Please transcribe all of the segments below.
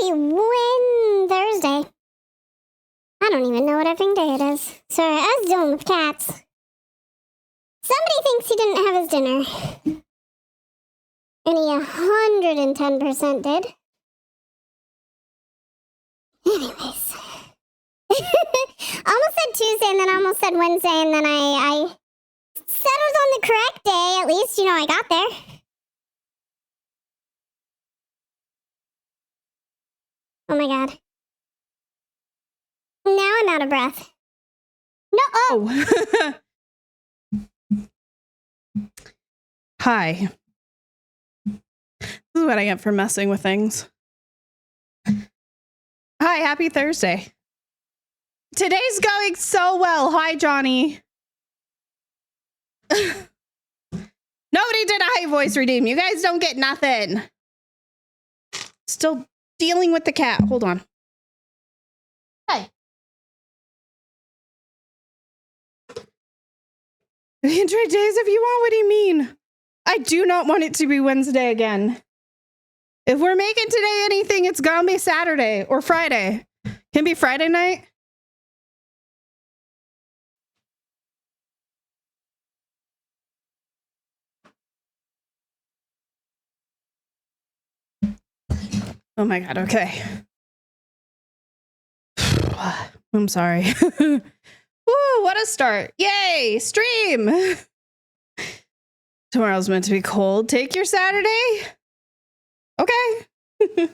Thursday. I don't even know what effing day it is. Sorry, I was dealing with cats. Somebody thinks he didn't have his dinner. And he 110% did. Anyways. Almost said Tuesday and then I almost said Wednesday and then I said it was on the correct day. At least, you know, I got there. Oh my god. Now I'm out of breath. No, oh! Hi. This is what I get for messing with things. Hi, happy Thursday. Today's going so well. Hi, Johnny. Nobody did a high voice redeem. You guys don't get nothing. Still dealing with the cat. Hold on. Hi. Enjoy days if you want. What do you mean? I do not want it to be Wednesday again. If we're making today anything, it's gonna be Saturday or Friday. Can it be Friday night? Oh my god, okay. I'm sorry. Woo, what a start. Yay, stream. Tomorrow's meant to be cold. Take your Saturday. Okay.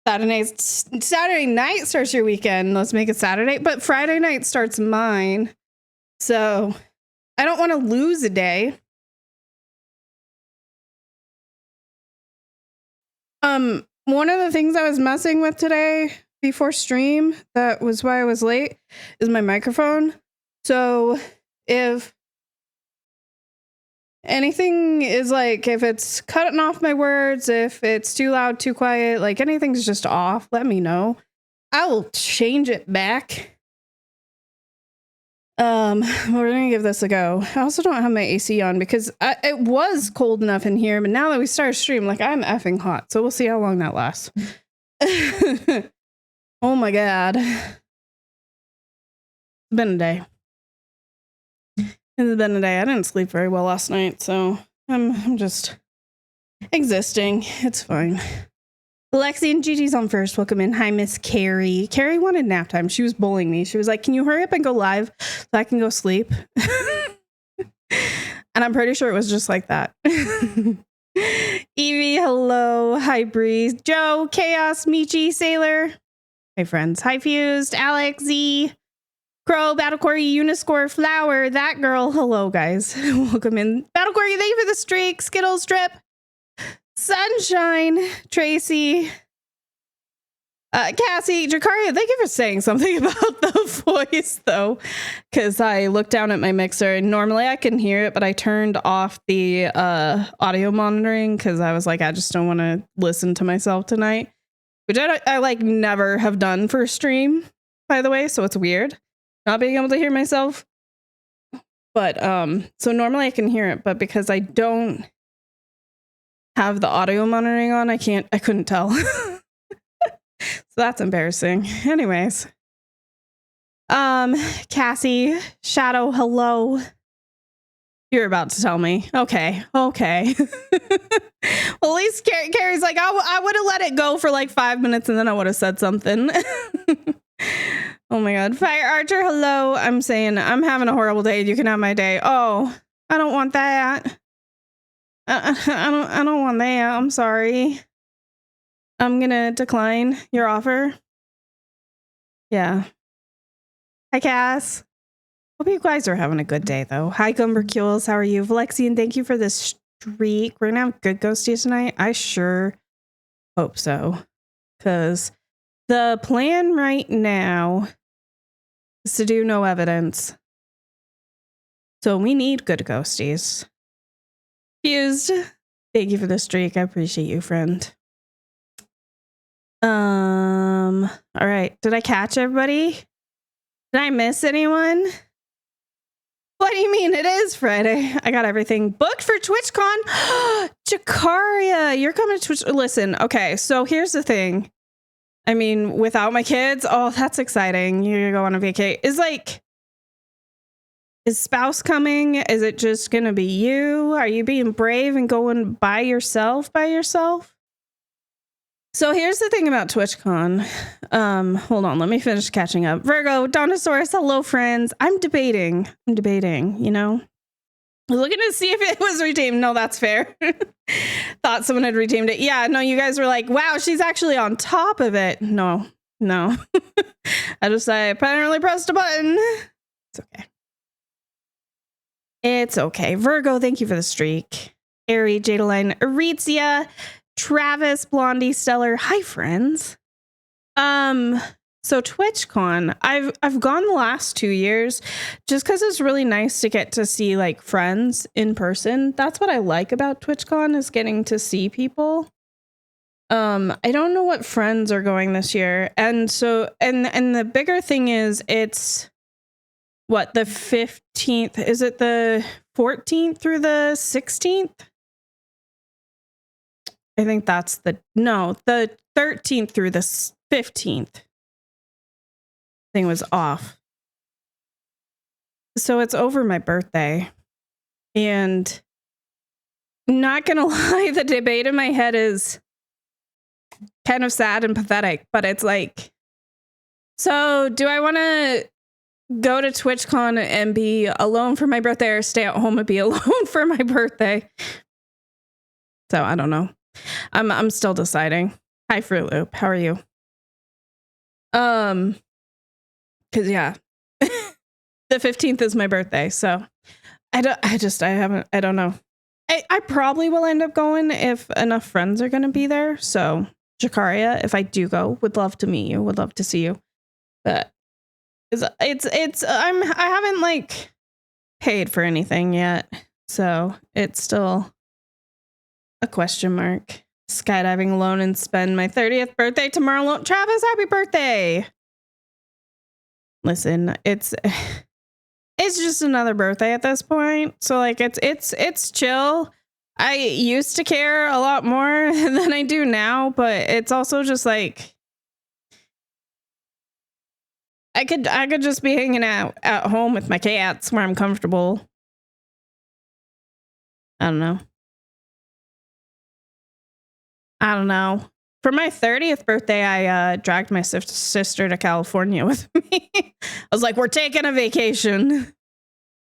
Saturday night starts your weekend. Let's make it Saturday. But Friday night starts mine. So I don't want to lose a day. One of the things I was messing with today before stream, that was why I was late, is my microphone. So if anything is like, if it's cutting off my words, if it's too loud, too quiet, like anything's just off, let me know. I will change it back. We're gonna give this a go. I also don't have my AC on because it was cold enough in here, but now that we start stream, like I'm effing hot. So we'll see how long that lasts. Oh my god. It's been a day. It's been a day. I didn't sleep very well last night, so I'm just existing. It's fine. Lexi and Gigi's on first. Welcome in. Hi, Miss Carrie. Carrie wanted nap time. She was bullying me. She was like, can you hurry up and go live so I can go sleep? And I'm pretty sure it was just like that. Evie, hello. Hi, Breeze. Joe, Chaos, Michi, Sailor. Hey, friends. Hi, Fused, Alex, Z, Crow, Battlecore, Uniscore, Flower, that girl. Hello, guys. Welcome in. Battlecore, thank you for the streak. Skittles, Drip. Sunshine, Tracy, Cassie, Jacaria, thank you for saying something about the voice, though, because I looked down at my mixer, and normally I can hear it, but I turned off the audio monitoring, because I was like, I just don't want to listen to myself tonight, which I like never have done for a stream, by the way, so it's weird not being able to hear myself, but so normally I can hear it, but because I don't have the audio monitoring on, I couldn't tell. So that's embarrassing. Anyways. Cassie, Shadow, hello. You're about to tell me. Okay. Well, at least Carrie's like, I would have let it go for like 5 minutes and then I would have said something. Oh my god. Fire Archer, hello. I'm saying I'm having a horrible day. You can have my day. Oh, I don't want that. I don't want that. I'm sorry. I'm gonna decline your offer. Yeah. Hi, Cass. Hope you guys are having a good day, though. Hi, Gumbercules. How are you? Valexian, thank you for this streak. We're gonna have good ghosties tonight. I sure hope so. Because the plan right now is to do no evidence. So we need good ghosties. Fused, thank you for the streak. I appreciate you, friend. All right. Did I catch everybody? Did I miss anyone? What do you mean? It is Friday. I got everything booked for TwitchCon. Jacaria, you're coming to Twitch. Listen, okay. So here's the thing. I mean, without my kids, oh, that's exciting. You're gonna go on a vacation. Is spouse coming? Is it just gonna be you? Are you being brave and going by yourself? So here's the thing about TwitchCon. Hold on, let me finish catching up. Virgo, Donosaurus, hello friends. I'm debating, you know. I was looking to see if it was redeemed. No, that's fair. Thought someone had redeemed it. Yeah, no, you guys were like, wow, she's actually on top of it. No. I apparently pressed a button. It's okay. It's okay. Virgo, thank you for the streak. Ari, Jadeline, Aritzia, Travis, Blondie, Stellar. Hi, friends. So TwitchCon, I've gone the last 2 years just because it's really nice to get to see like friends in person. That's what I like about TwitchCon is getting to see people. I don't know what friends are going this year. And so and the bigger thing is it's what, the 15th? Is it the 14th through the 16th? I think that's the 13th through the 15th. Thing was off. So it's over my birthday. And not gonna lie, the debate in my head is kind of sad and pathetic, but it's like, so do I want to go to TwitchCon and be alone for my birthday or stay at home and be alone for my birthday? So I don't know. I'm still deciding. Hi, Fruit Loop. How are you? Cause yeah, the 15th is my birthday. So I don't know. I probably will end up going if enough friends are going to be there. So Jakaria, if I do go, would love to meet you. Would love to see you. But I haven't like paid for anything yet. So it's still a question mark. Skydiving alone and spend my 30th birthday tomorrow alone. Travis, happy birthday. Listen, it's just another birthday at this point. So like it's chill. I used to care a lot more than I do now, but it's also just like I could just be hanging out at home with my cats where I'm comfortable. I don't know. For my 30th birthday, I dragged my sister to California with me. I was like, we're taking a vacation.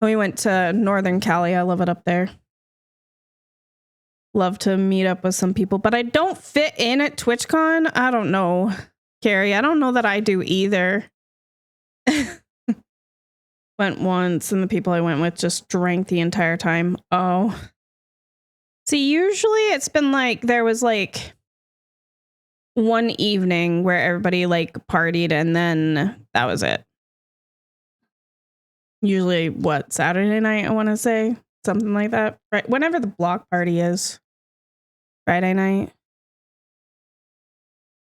We went to Northern Cali. I love it up there. Love to meet up with some people, but I don't fit in at TwitchCon. I don't know, Carrie. I don't know that I do either. Went once, and the people I went with just drank the entire time. Oh. See, usually it's been like, there was like one evening where everybody like partied and then that was it. Usually what, Saturday night, I want to say, something like that, right? Whenever the block party is. Friday night.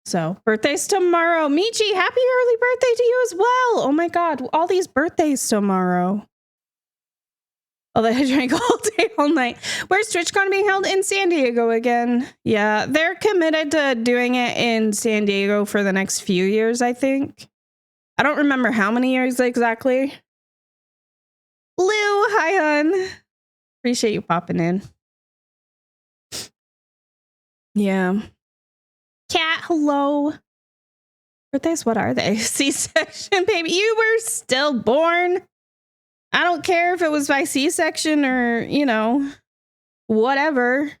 So birthday's tomorrow. Michi, happy early birthday to you as well. Oh my God, all these birthdays tomorrow. Although I drank all day, all night. Where's TwitchCon being held? In San Diego again. Yeah, they're committed to doing it in San Diego for the next few years, I think. I don't remember how many years exactly. Lou, hi, hun. Appreciate you popping in. Yeah. Cat, hello. Birthdays, what are they? C-section, baby. You were still born. I don't care if it was by C-section or, you know, whatever.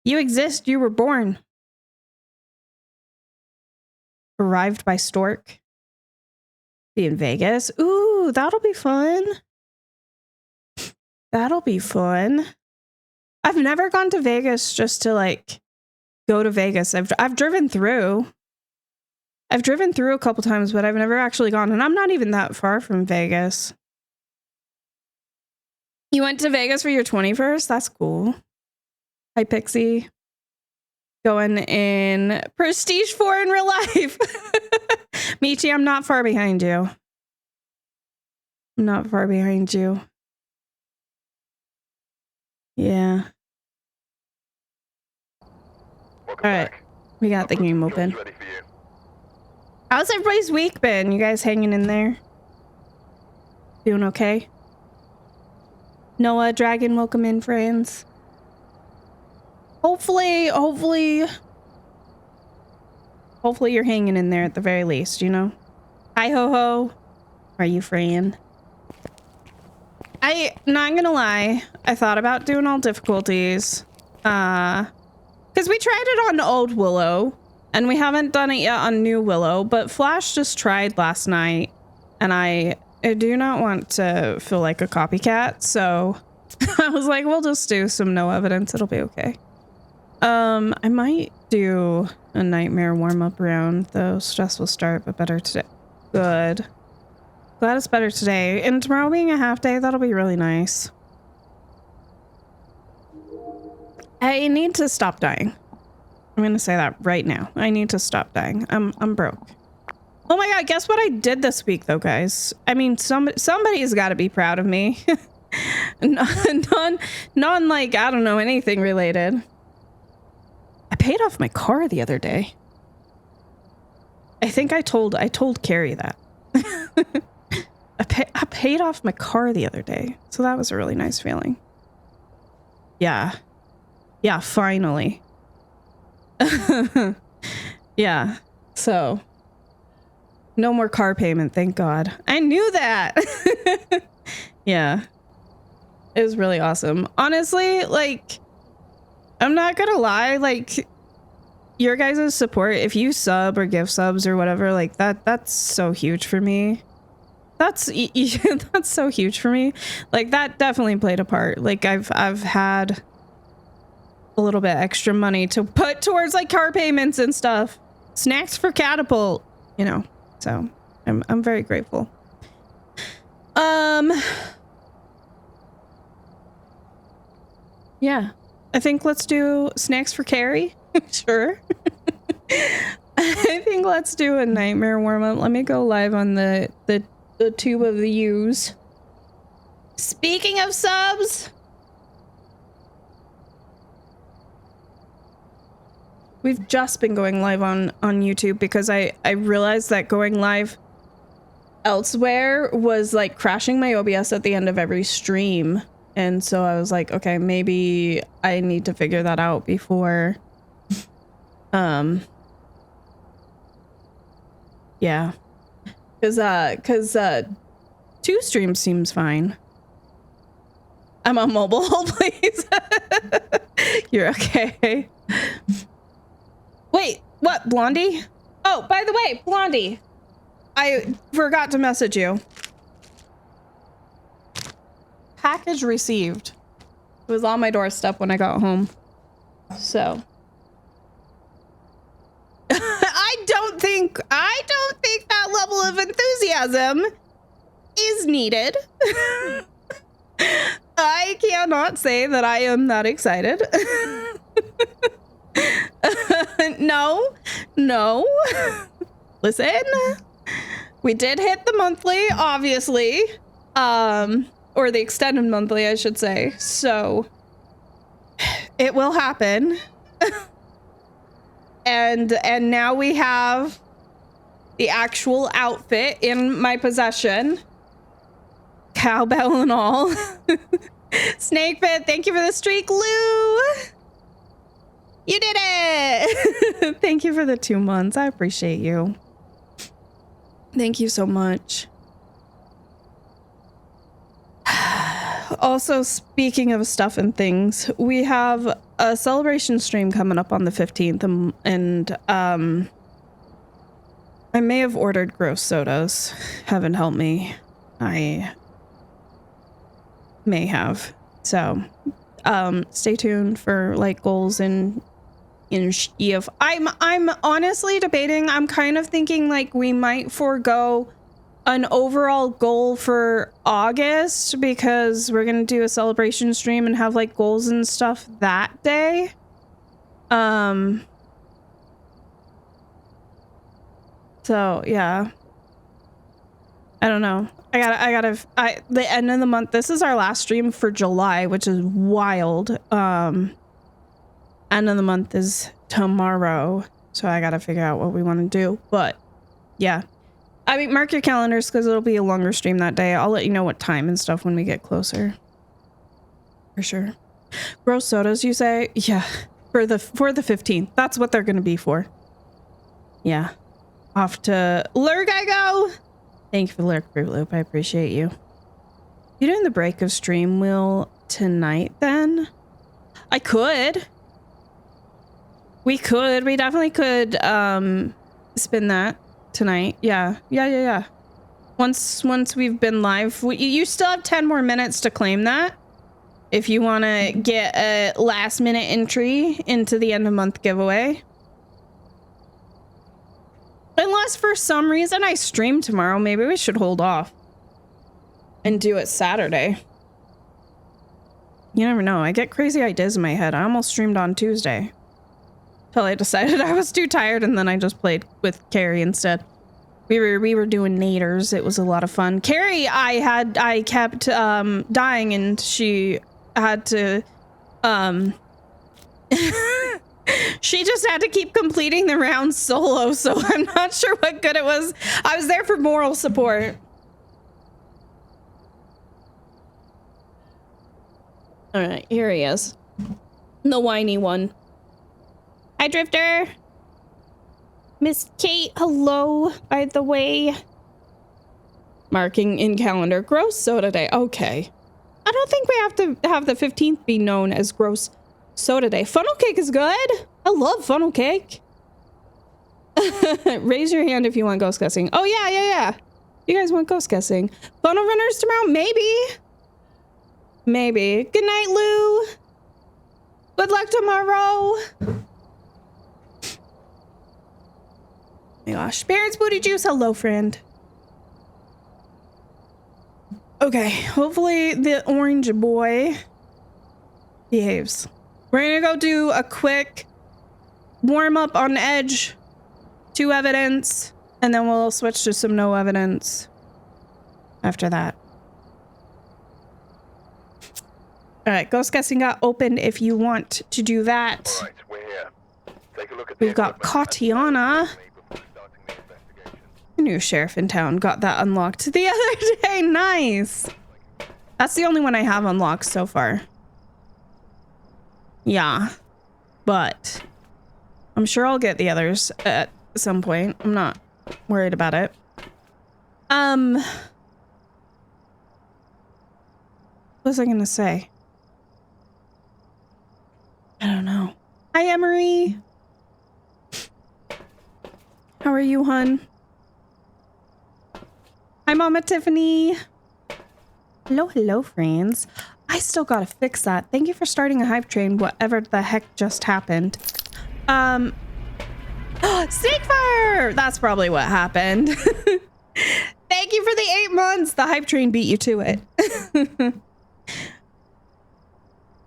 You exist. You were born. Arrived by Stork. Be in Vegas. Ooh, that'll be fun. That'll be fun. I've never gone to Vegas just to like go to Vegas. I've driven through. I've driven through a couple times, but I've never actually gone, and I'm not even that far from Vegas. You went to Vegas for your 21st? That's cool. Hi, Pixie. Going in Prestige 4 in real life. Michi, I'm not far behind you. I'm not far behind you. Yeah. Welcome All right. back. We got the game open. Ready for you. How's everybody's week been? You guys hanging in there? Doing okay? Noah, Dragon, welcome in, friends. Hopefully you're hanging in there at the very least, you know? Hi, ho-ho. Are you friend? Not gonna lie, I thought about doing all difficulties. Because we tried it on Old Willow, and we haven't done it yet on New Willow, but Flash just tried last night, and I do not want to feel like a copycat, so I was like, we'll just do some no evidence, it'll be okay. I might do a nightmare warm-up round, though. Stressful start, but better today. Good. Glad it's better today. And tomorrow being a half day, that'll be really nice. I need to stop dying. I'm gonna say that right now. I need to stop dying. I'm broke. Oh my god, guess what I did this week though, guys? I mean, somebody's gotta be proud of me. non like, I don't know, anything related. I paid off my car the other day. I think I told Carrie that. I paid off my car the other day, so that was a really nice feeling. Yeah, finally. Yeah, so no more car payment, thank God. I knew that. Yeah, it was really awesome. Honestly, like, I'm not gonna lie, like, your guys' support, if you sub or give subs or whatever, like, that's so huge for me. That's so huge for me. Like, that definitely played a part. Like, I've had a little bit extra money to put towards like car payments and stuff. Snacks for Catapult, you know. So I'm very grateful. Yeah. I think let's do snacks for Carrie. Sure. I think let's do a nightmare warm-up. Let me go live on the tube of the U's. Speaking of subs, we've just been going live on YouTube because I realized that going live elsewhere was like crashing my OBS at the end of every stream. And so I was like, okay, maybe I need to figure that out before. Yeah. Cause 2 streams seems fine. I'm on mobile, please. You're okay. Wait, what, Blondie? Oh, by the way, Blondie, I forgot to message you. Package received. It was on my doorstep when I got home. So. I don't think that level of enthusiasm is needed. I cannot say that I am that excited. No. Listen, we did hit the monthly, obviously, or the extended monthly, I should say. So it will happen. And now we have the actual outfit in my possession. Cowbell and all. Snakepit, thank you for the streak, Lou. You did it. Thank you for the 2 months. I appreciate you. Thank you so much. Also, speaking of stuff and things, we have a celebration stream coming up on the 15th, and I may have ordered gross sodas. Heaven help me. I may have. So, stay tuned for like goals in EF. I'm honestly debating. I'm kind of thinking like we might forego an overall goal for August because we're gonna do a celebration stream and have like goals and stuff that day. So yeah, I don't know. The end of the month, this is our last stream for July, which is wild. End of the month is tomorrow, so I gotta figure out what we want to do. But Yeah. I mean, mark your calendars because it'll be a longer stream that day. I'll let you know what time and stuff when we get closer. For sure. Gross sodas, you say? Yeah. For the 15th. That's what they're going to be for. Yeah. Off to Lurk I go. Thank you for the Lurk Fruit Loop. I appreciate you. You doing the break of stream wheel tonight then? I could. We could. We definitely could spin that tonight. Yeah. Once we've been live, you still have 10 more minutes to claim that. If you want to get a last minute entry into the end of month giveaway. Unless for some reason I stream tomorrow, maybe we should hold off and do it Saturday. You never know. I get crazy ideas in my head. I almost streamed on Tuesday till I decided I was too tired, and then I just played with Carrie instead. We were doing naders. It was a lot of fun. Carrie, I kept dying, and she had to she just had to keep completing the round solo, so I'm not sure what good it was. I was there for moral support. All right, here he is. The whiny one. Hi, Drifter. Miss Kate, hello, by the way. Marking in calendar. Gross soda day. Okay. I don't think we have to have the 15th be known as gross soda day. Funnel cake is good. I love funnel cake. Raise your hand if you want ghost guessing. Oh, yeah. You guys want ghost guessing? Funnel runners tomorrow? Maybe. Good night, Lou. Good luck tomorrow. Oh my gosh. Parents Booty Juice. Hello, friend. Okay. Hopefully the orange boy behaves. We're gonna go do a quick warm up on Edge 2 evidence, and then we'll switch to some no evidence after that. All right, ghost guessing got opened if you want to do that. All right, we're here. Take a look at We've got Katiana. The new sheriff in town got that unlocked the other day. Nice. That's the only one I have unlocked so far. Yeah, but I'm sure I'll get the others at some point. I'm not worried about it. What was I gonna say? I don't know. Hi, Emery. How are you, hun? Hi, Mama Tiffany. Hello, friends. I still gotta fix that. Thank you for starting a hype train, whatever the heck just happened. Snakefire! That's probably what happened. Thank you for the 8 months. The hype train beat you to it.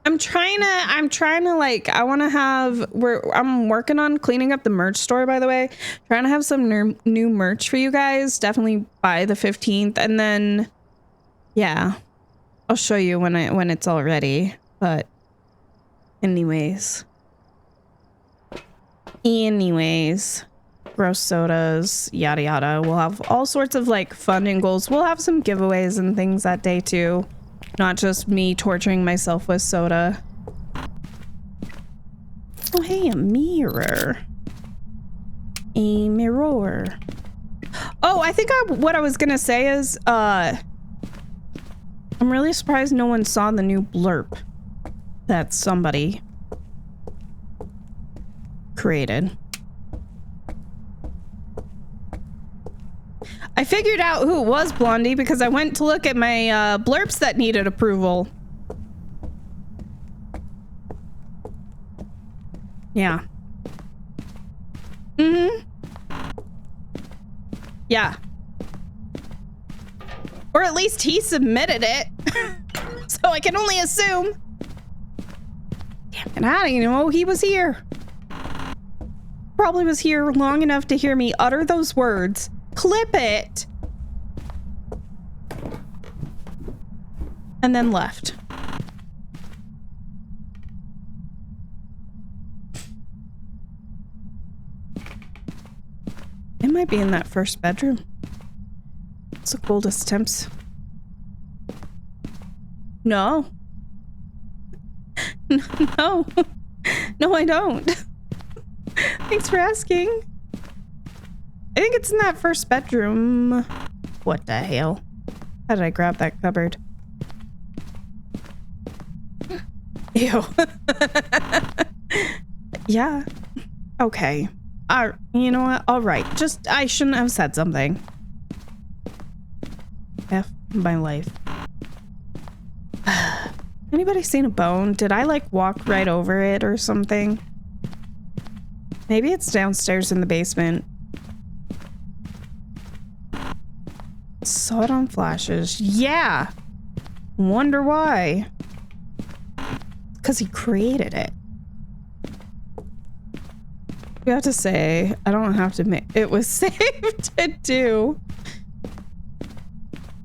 I'm trying to like, I want to have, I'm working on cleaning up the merch store, by the way. Trying to have some new merch for you guys. Definitely by the 15th. And then, yeah, I'll show you when it's all ready. But anyways, gross sodas, yada yada. We'll have all sorts of like fun and goals. We'll have some giveaways and things that day too. Not just me torturing myself with soda. Oh, hey, a mirror. A mirror. Oh, I think what I was gonna say is, I'm really surprised no one saw the new blurb that somebody created. I figured out who it was, Blondie, because I went to look at my blurps that needed approval. Yeah. Yeah. Or at least he submitted it. So I can only assume. Damn it, I didn't know he was here. Probably was here long enough to hear me utter those words. Clip it. And then left. It might be in that first bedroom. It's the coldest temps. No. No. No, I don't. Thanks for asking. I think it's in that first bedroom. What the hell? How did I grab that cupboard? Ew. Yeah. Okay. You know what? All right. Just, I shouldn't have said something. F my life. Anybody seen a bone? Did I like walk right over it or something? Maybe it's downstairs in the basement. Saw it on flashes. Yeah. Wonder why. Because he created it. You have to say, I don't have to make it was safe to do.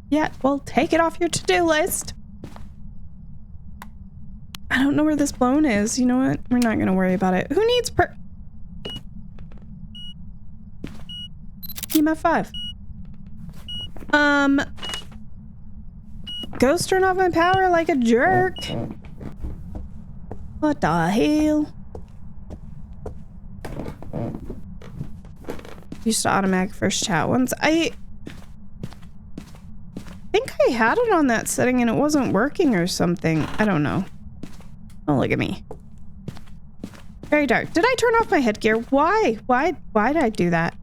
Yeah, well, take it off your to-do list. I don't know where this bone is. You know what? We're not gonna worry about it. Who needs EMF 5. Ghost turn off my power like a jerk. What the hell? Used to automatic first chat once. I think I had it on that setting and it wasn't working or something. I don't know. Oh, look at me. Very dark. Did I turn off my headgear? Why? Why did I do that?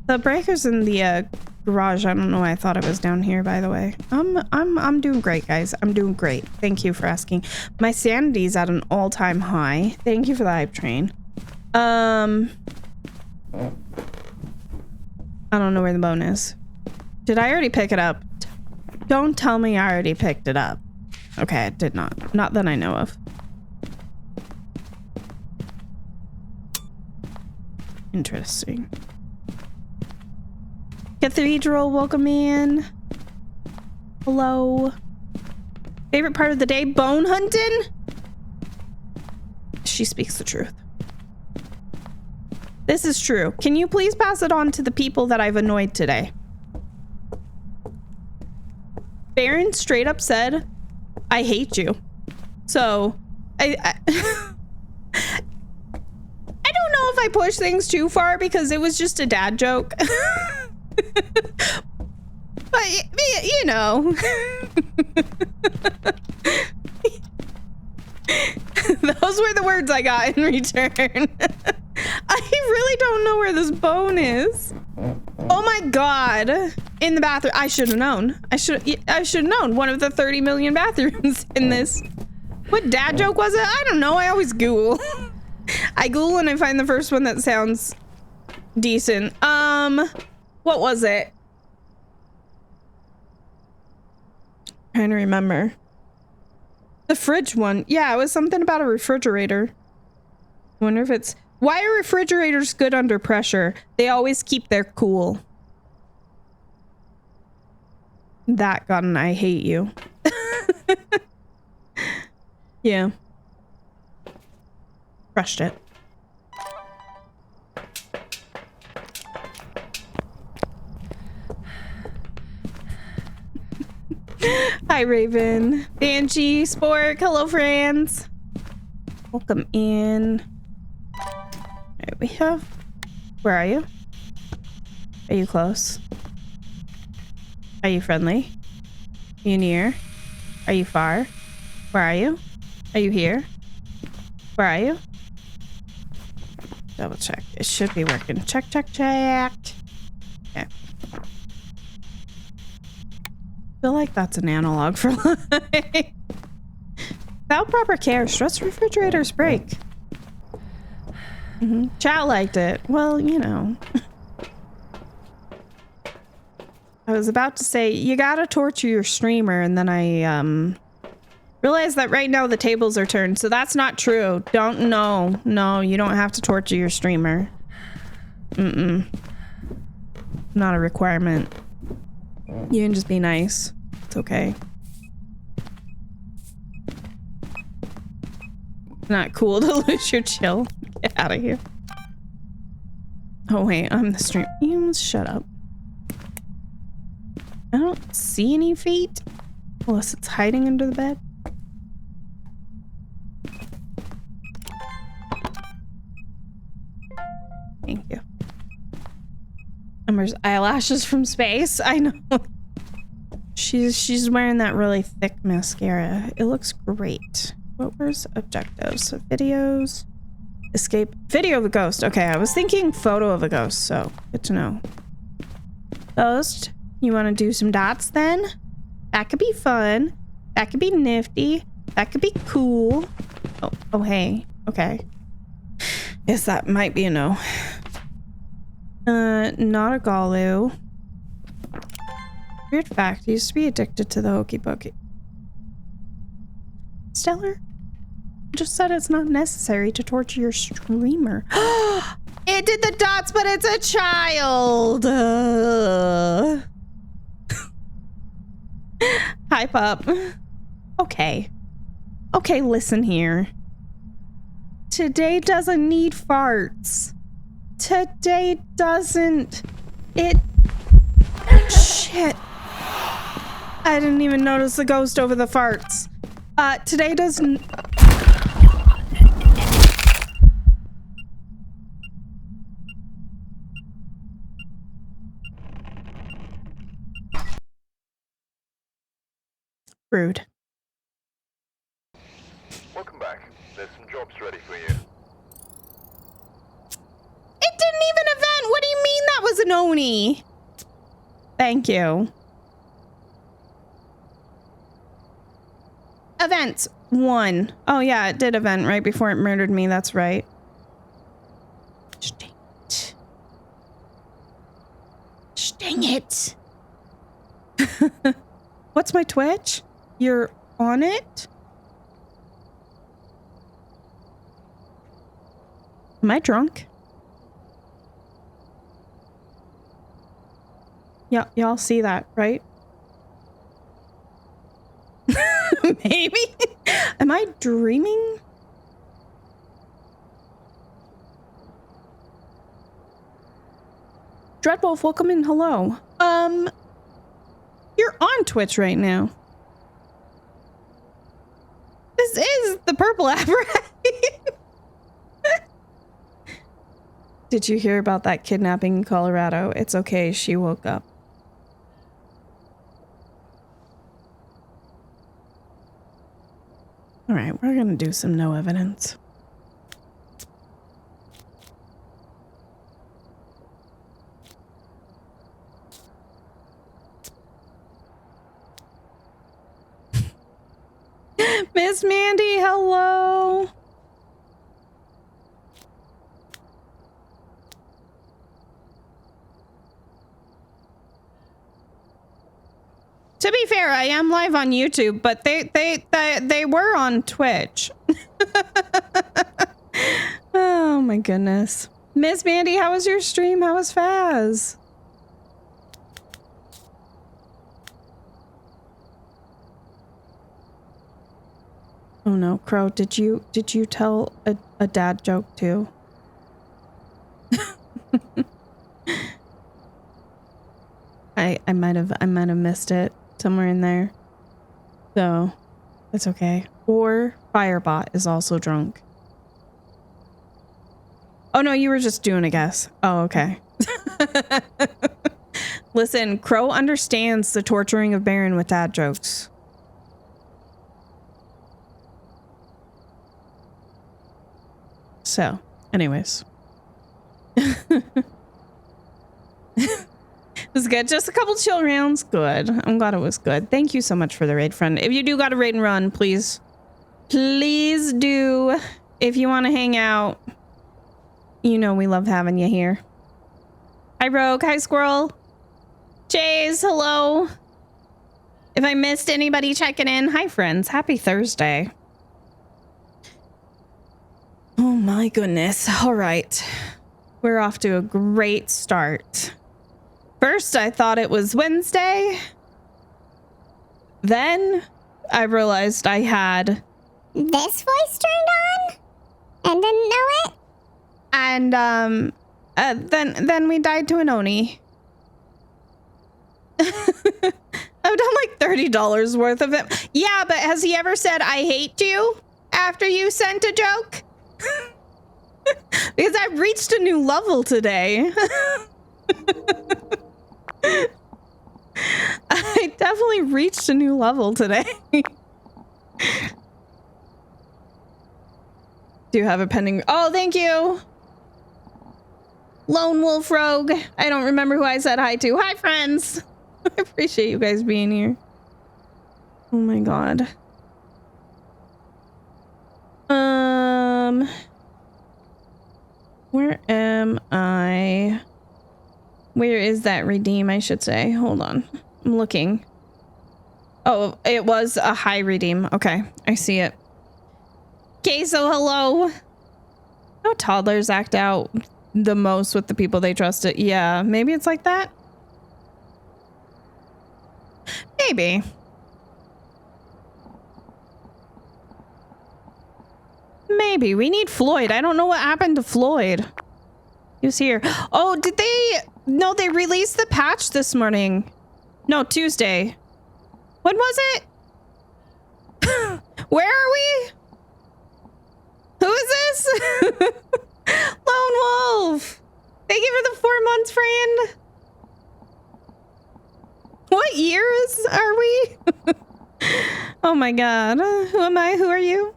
The breaker's in the garage. I don't know why I thought it was down here, by the way. I'm doing great, guys. I'm doing great. Thank you for asking. My sanity's at an all-time high. Thank you for the hype train. I don't know where the bone is. Did I already pick it up? Don't tell me I already picked it up. Okay, I did not. Not that I know of. Interesting. Cathedral, welcome in. Hello. Favorite part of the day? Bone hunting? She speaks the truth. This is true. Can you please pass it on to the people that I've annoyed today? Baron straight up said, I hate you. So, I don't know if I pushed things too far because it was just a dad joke. But, you know. Those were the words I got in return. I really don't know where this bone is. Oh my god. In the bathroom. I should have known. I should have known. One of the 30 million bathrooms in this. What dad joke was it? I don't know. I always Google. I Google and I find the first one that sounds decent. What was it? Trying to remember. The fridge one. Yeah, it was something about a refrigerator. I wonder if it's... Why are refrigerators good under pressure? They always keep their cool. That got an I hate you. Yeah. Crushed it. Hi, Raven. Banshee, Spork, hello, friends. Welcome in. Alright, we have... Where are you? Are you close? Are you friendly? Are you near? Are you far? Where are you? Are you here? Where are you? Double check. It should be working. Check, check, check. Okay. I feel like that's an analog for life. Without proper care, stress refrigerators break. Chat liked it. Well, you know. I was about to say, you gotta torture your streamer, and then I realized that right now the tables are turned, so that's not true. No, you don't have to torture your streamer. Not a requirement. You can just be nice. It's okay. Not cool to lose your chill. Get out of here. Oh wait, I'm the stream. You shut up. I don't see any feet. Unless it's hiding under the bed. Thank you. Emmer's eyelashes from space. I know. She's wearing that really thick mascara. It looks great. Where's objectives? So videos. Escape. Video of a ghost. Okay, I was thinking photo of a ghost, so good to know. Ghost, you want to do some dots then? That could be fun. That could be nifty. That could be cool. Oh, hey. Okay. Yes, that might be a no. Not a Galu. Weird fact, I used to be addicted to the Hokey Pokey. Stellar just said it's not necessary to torture your streamer. It did the dots, but it's a child. Hype up. Okay. Okay, listen here. Today doesn't need farts. Today doesn't. It. Shit. I didn't even notice the ghost over the farts. Today doesn't. Rude. Welcome back. There's some jobs ready for you. It didn't even event. What do you mean that was an Oni? Thank you. Events 1. Oh yeah, it did event right before it murdered me. That's right. Dang it. Dang it. What's my Twitch? You're on it? Am I drunk? Yeah, y'all see that, right? Maybe? Am I dreaming? Dreadwolf, welcome in. Hello. You're on Twitch right now. This is the purple app, right? Did you hear about that kidnapping in Colorado? It's okay, she woke up. All right, we're gonna do some no evidence. Miss Mandy, hello. To be fair, I am live on YouTube, but they were on Twitch. Oh my goodness. Miss Mandy, how was your stream? How was Phaz? Oh no, Crow, did you tell a dad joke too? I might have missed it somewhere in there. So that's okay. Or Firebot is also drunk. Oh no, you were just doing a guess. Oh, okay. Listen, Crow understands the torturing of Baron with dad jokes. So, anyways. It was good. Just a couple chill rounds. Good. I'm glad it was good. Thank you so much for the raid, friend. If you do got a raid and run, please do. If you want to hang out, you know we love having you here. Hi, Rogue. Hi, Squirrel. Jays, hello. If I missed anybody checking in, hi, friends. Happy Thursday. Oh my goodness. All right. We're off to a great start. First, I thought it was Wednesday. Then I realized I had this voice turned on and didn't know it. And Then we died to an Oni. I've done like $30 worth of it. Yeah, but has he ever said, I hate you after you sent a joke? Because I've reached a new level today. I definitely reached a new level today. Do you have a pending? Oh, thank you. Lone Wolf Rogue. I don't remember who I said hi to. Hi, friends. I appreciate you guys being here. Oh my god. Where am I? Where is that redeem, I should say? Hold on. I'm looking. Oh, it was a high redeem. Okay, I see it. Okay, so hello. How toddlers act out the most with the people they trusted. Yeah, maybe it's like that. Maybe. Maybe. We need Floyd. I don't know what happened to Floyd. He was here. Oh, did they? No, they released the patch this morning. No, Tuesday. When was it? Where are we? Who is this? Lone Wolf. Thank you for the 4 months, friend. What years are we? Oh my god. Who am I? Who are you?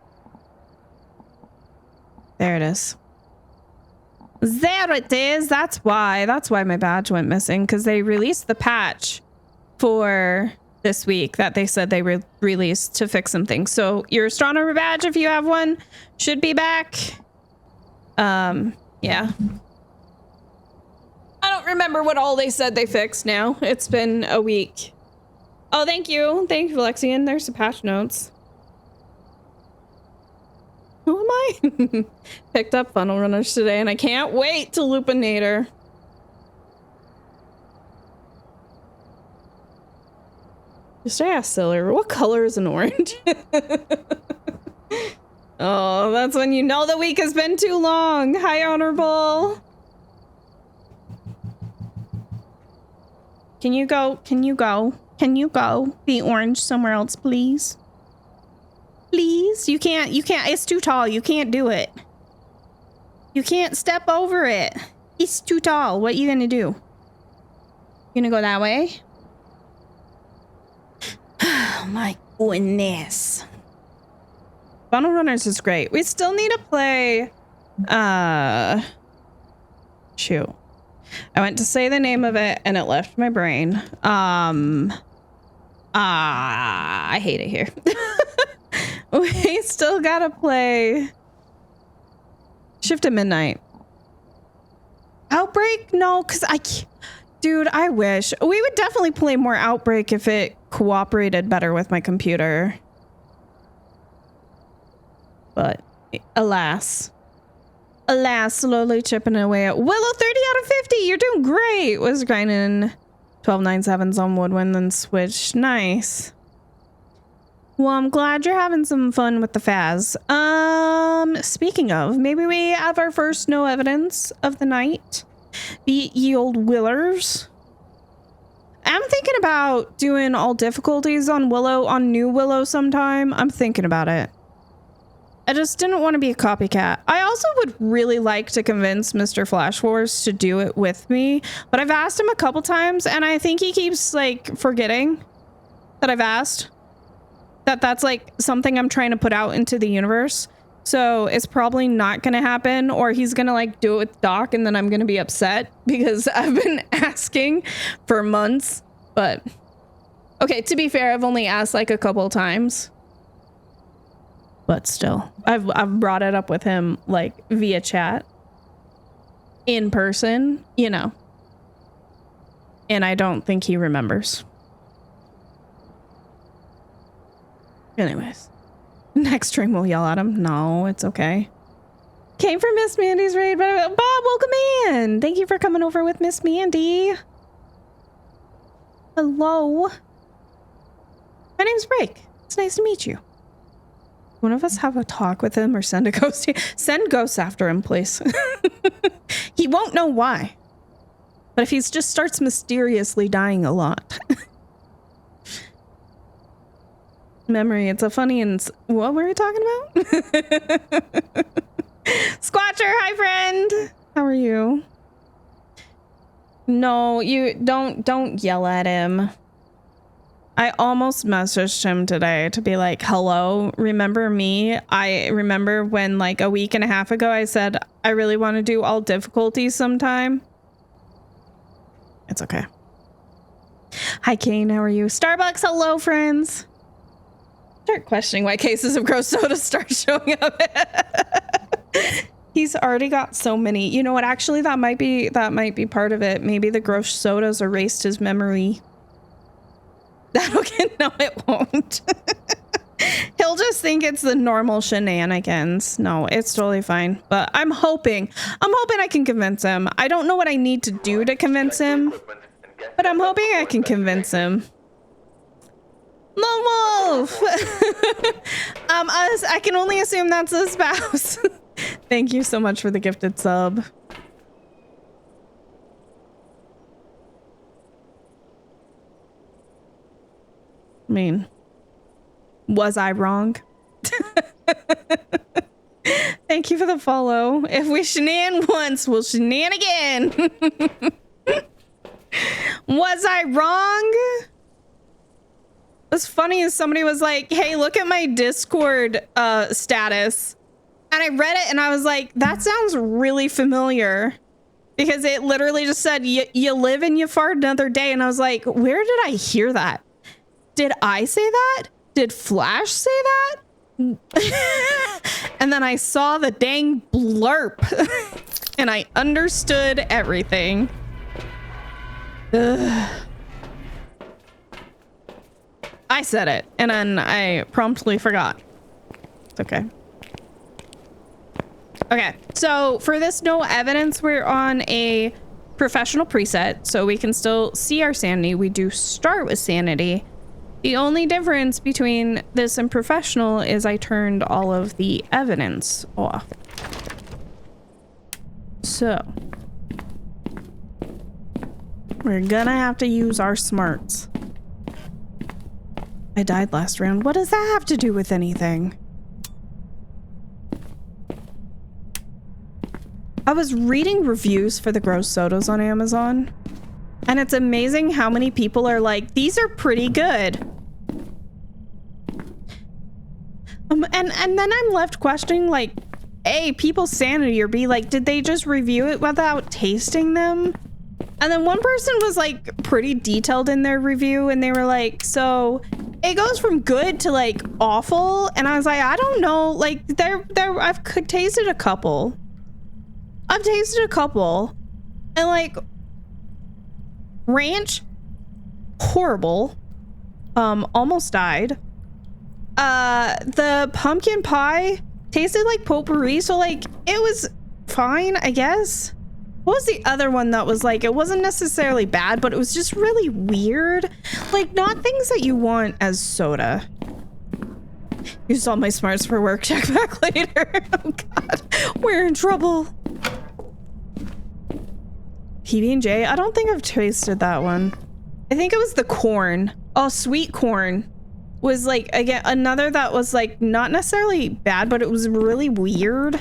There it is. There it is. That's why my badge went missing, because they released the patch for this week that they said they released to fix some things. So your astronomer badge, if you have one, should be back. Yeah. I don't remember what all they said they fixed now. It's been a week. Oh, thank you. Thank you, Lexian. There's the patch notes. Who am I? Picked up funnel runners today, and I can't wait to Lupinator. Just ask Silver, what color is an orange? Oh, that's when you know the week has been too long. Hi, Honorable. Can you go? Can you go? Can you go be orange somewhere else, please? Please? You can't, it's too tall. You can't do it. You can't step over it. It's too tall. What are you gonna do? You gonna go that way? Oh my goodness. Funnel Runners is great. We still need to play, shoot. I went to say the name of it and it left my brain. I hate it here. We still gotta play Shift at Midnight. Outbreak? No, because dude, I wish. We would definitely play more Outbreak if it cooperated better with my computer. But alas. Alas, slowly chipping away at Willow. 30 out of 50. You're doing great. Was grinding 12.97s on Woodwind, then switch. Nice. Well, I'm glad you're having some fun with the Phas. Speaking of, maybe we have our first no evidence of the night. Be ye old Willers. I'm thinking about doing all difficulties on Willow, on New Willow sometime. I'm thinking about it. I just didn't want to be a copycat. I also would really like to convince Mr. Flash Wars to do it with me, but I've asked him a couple times and I think he keeps like forgetting that I've asked. That's like something I'm trying to put out into the universe. So it's probably not going to happen, or he's going to like do it with Doc and then I'm going to be upset because I've been asking for months. But okay, to be fair, I've only asked like a couple times. But still, I've brought it up with him like via chat, in person, you know. And I don't think he remembers. Anyways, next stream we'll yell at him. No, it's okay. Came from Miss Mandy's raid, but Bob, welcome in. Thank you for coming over with Miss Mandy. Hello. My name's Break. It's nice to meet you. One of us have a talk with him or send a ghost? Send ghosts after him, please. He won't know why. But if he just starts mysteriously dying a lot. Memory, it's a funny and... What were we talking about? Squatcher, hi friend! How are you? No, you don't yell at him. I almost messaged him today to be like, hello, remember me? I remember when like a week and a half ago I said, I really want to do all difficulties sometime. It's okay. Hi, Kane, how are you? Starbucks, hello, friends. Start questioning why cases of gross soda start showing up. He's already got so many. You know what? Actually, that might be part of it. Maybe the gross sodas erased his memory. No, it won't. He'll just think it's the normal shenanigans. No, it's totally fine. But I'm hoping I can convince him. I don't know what I need to do to convince him, but I'm hoping I can convince him. Lone Wolf! I can only assume that's a spouse. Thank you so much for the gifted sub. I mean, was I wrong? Thank you for the follow. If we shenan once, we'll shenan again. Was I wrong? What's funny is somebody was like, hey, look at my Discord status. And I read it and I was like, that sounds really familiar. Because it literally just said, you live and you fart another day. And I was like, where did I hear that? Did I say that? Did Flash say that? And then I saw the dang blurb. And I understood everything. Ugh. I said it, and then I promptly forgot. It's okay. Okay, so for this no evidence, we're on a professional preset, so we can still see our sanity. We do start with sanity. The only difference between this and professional is I turned all of the evidence off. So we're gonna have to use our smarts. I died last round. What does that have to do with anything? I was reading reviews for the gross sodas on Amazon, and it's amazing how many people are like, these are pretty good. And then I'm left questioning, like, A, people's sanity, or B, like, did they just review it without tasting them? And then one person was like pretty detailed in their review, and they were like, so it goes from good to like awful. And I was like, I don't know, like I've tasted a couple. I've tasted a couple, and like ranch, horrible. Almost died. The pumpkin pie tasted like potpourri, so like it was fine, I guess. What was the other one that was like, it wasn't necessarily bad, but it was just really weird. Like, not things that you want as soda. Use all my smarts for work. Check back later. Oh God, we're in trouble. PB&J, I don't think I've tasted that one. I think it was the corn. Oh, sweet corn was like, again, another that was like not necessarily bad, but it was really weird.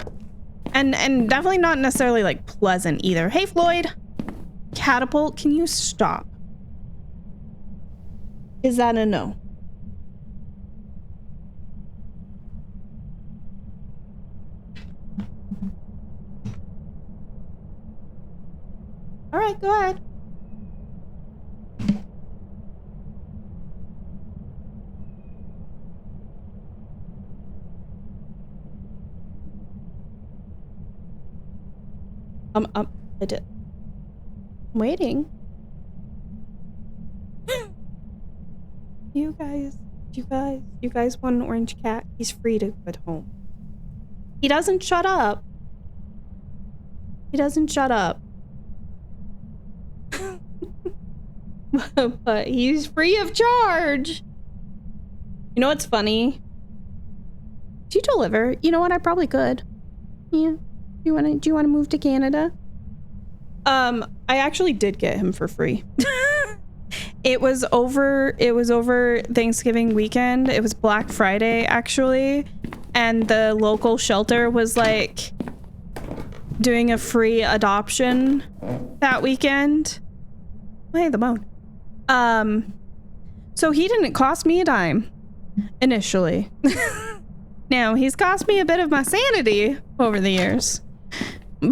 And definitely not necessarily like pleasant either. Hey, Floyd. Catapult, can you stop? Is that a no? All right, go ahead. I did. I'm waiting. You guys want an orange cat? He's free to go at home. He doesn't shut up. He doesn't shut up. But he's free of charge. You know what's funny? Do you deliver? You know what? I probably could. Yeah. Do you want to move to Canada? I actually did get him for free. It was over Thanksgiving weekend. It was Black Friday actually, and the local shelter was like doing a free adoption that weekend. Hey, the bone. So he didn't cost me a dime initially. Now he's cost me a bit of my sanity over the years. In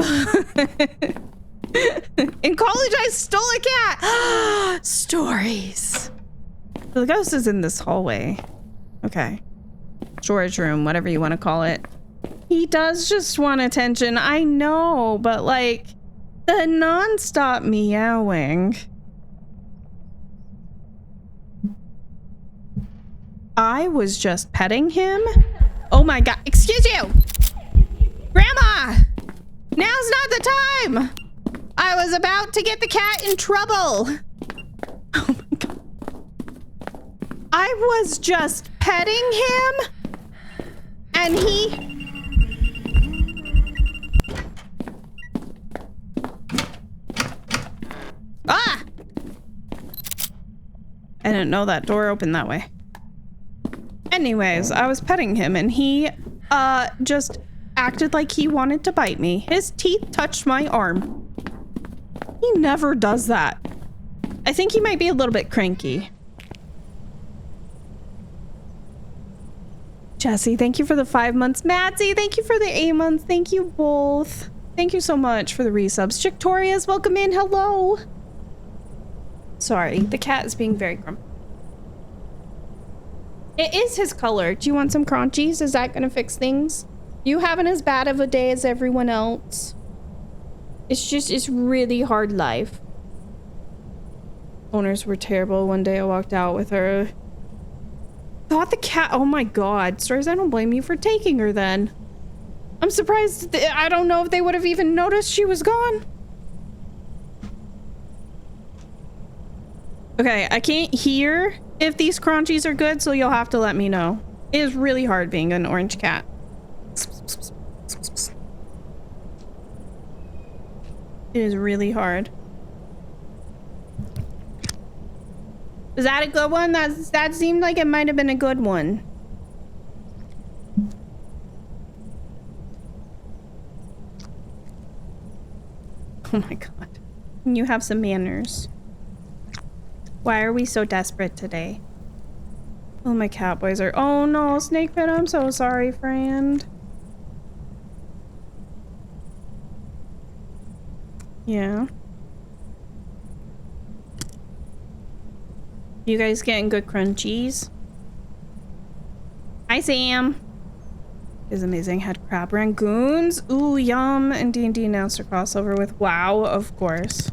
college, I stole a cat. Stories. So the ghost is in this hallway. Okay. Storage room, whatever you want to call it. He does just want attention. I know, but like the non-stop meowing. I was just petting him. Oh my God. Excuse you. Grandma. Now's not the time. I was about to get the cat in trouble. Oh my God. I was just petting him and he... Ah! I didn't know that door opened that way. Anyways, I was petting him and he just acted like he wanted to bite me. His teeth touched my arm. He never does that. I think he might be a little bit cranky. Jesse, thank you for the 5 months. Matsy, thank you for the 8 months. Thank you both. Thank you so much for the resubs. Victoria's welcome in. Hello. Sorry, the cat is being very grumpy. It is his color. Do you want some crunchies? Is that gonna fix things? You having as bad of a day as everyone else? It's really hard life. Owners were terrible. One day I walked out with her. Thought the cat, oh my God. Stars, I don't blame you for taking her then. I'm surprised. I don't know if they would have even noticed she was gone. Okay, I can't hear if these crunchies are good, so you'll have to let me know. It is really hard being an orange cat. It is really hard. Is that a good one? That seemed like it might have been a good one. Oh my God. You have some manners. Why are we so desperate today? Oh, my cat boys are... Oh no, Snake Pit, I'm so sorry, friend. Yeah. You guys getting good crunchies? Hi, Sam. Is amazing. Had crab rangoons. Ooh, yum. And D&D announced a crossover with WoW, of course.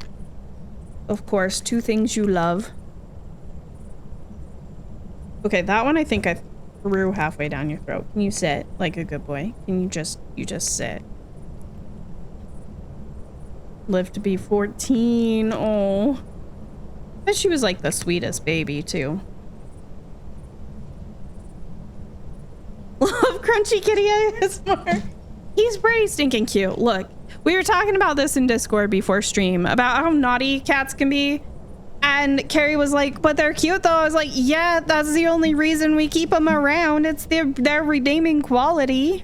Of course, two things you love. Okay, that one I think I threw halfway down your throat. Can you sit like a good boy? Can you just sit? Live to be 14. Oh. But she was like the sweetest baby too. Love Crunchy Kitty ASMR. He's pretty stinking cute. Look, we were talking about this in Discord before stream about how naughty cats can be. And Carrie was like, but they're cute though. I was like, yeah, that's the only reason we keep them around. It's their redeeming quality.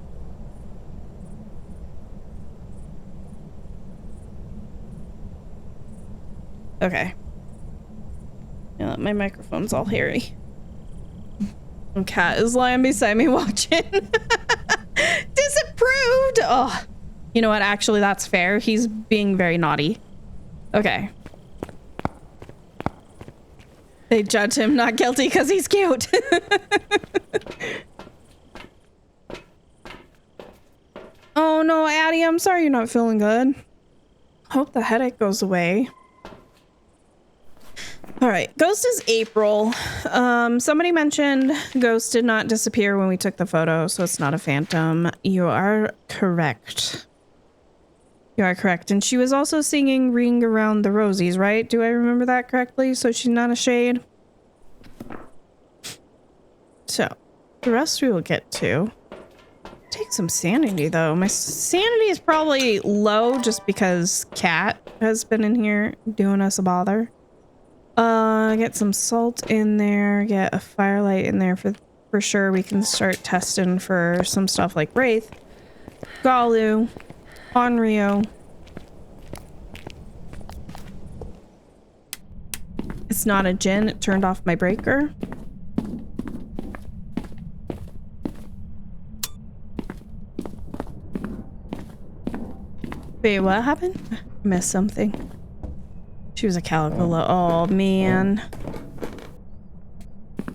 Okay. Yeah, my microphone's all hairy. And cat is lying beside me watching. Disapproved. Oh, you know what? Actually, that's fair. He's being very naughty. Okay. They judge him not guilty because he's cute. Oh no, Addie, I'm sorry you're not feeling good. Hope the headache goes away. All right, Ghost is April. Somebody mentioned Ghost did not disappear when we took the photo, so it's not a phantom. You are correct. You are correct. And she was also singing Ring Around the Rosies, right? Do I remember that correctly? So she's not a shade. So the rest we will get to. Take some sanity though. My sanity is probably low just because Cat has been in here doing us a bother. Get some salt in there, get a firelight in there for sure. We can start testing for some stuff like Wraith, Galu, Onryo. It's not a Jinn, it turned off my breaker. Wait, what happened? I missed something. She was a Calicola. Oh man.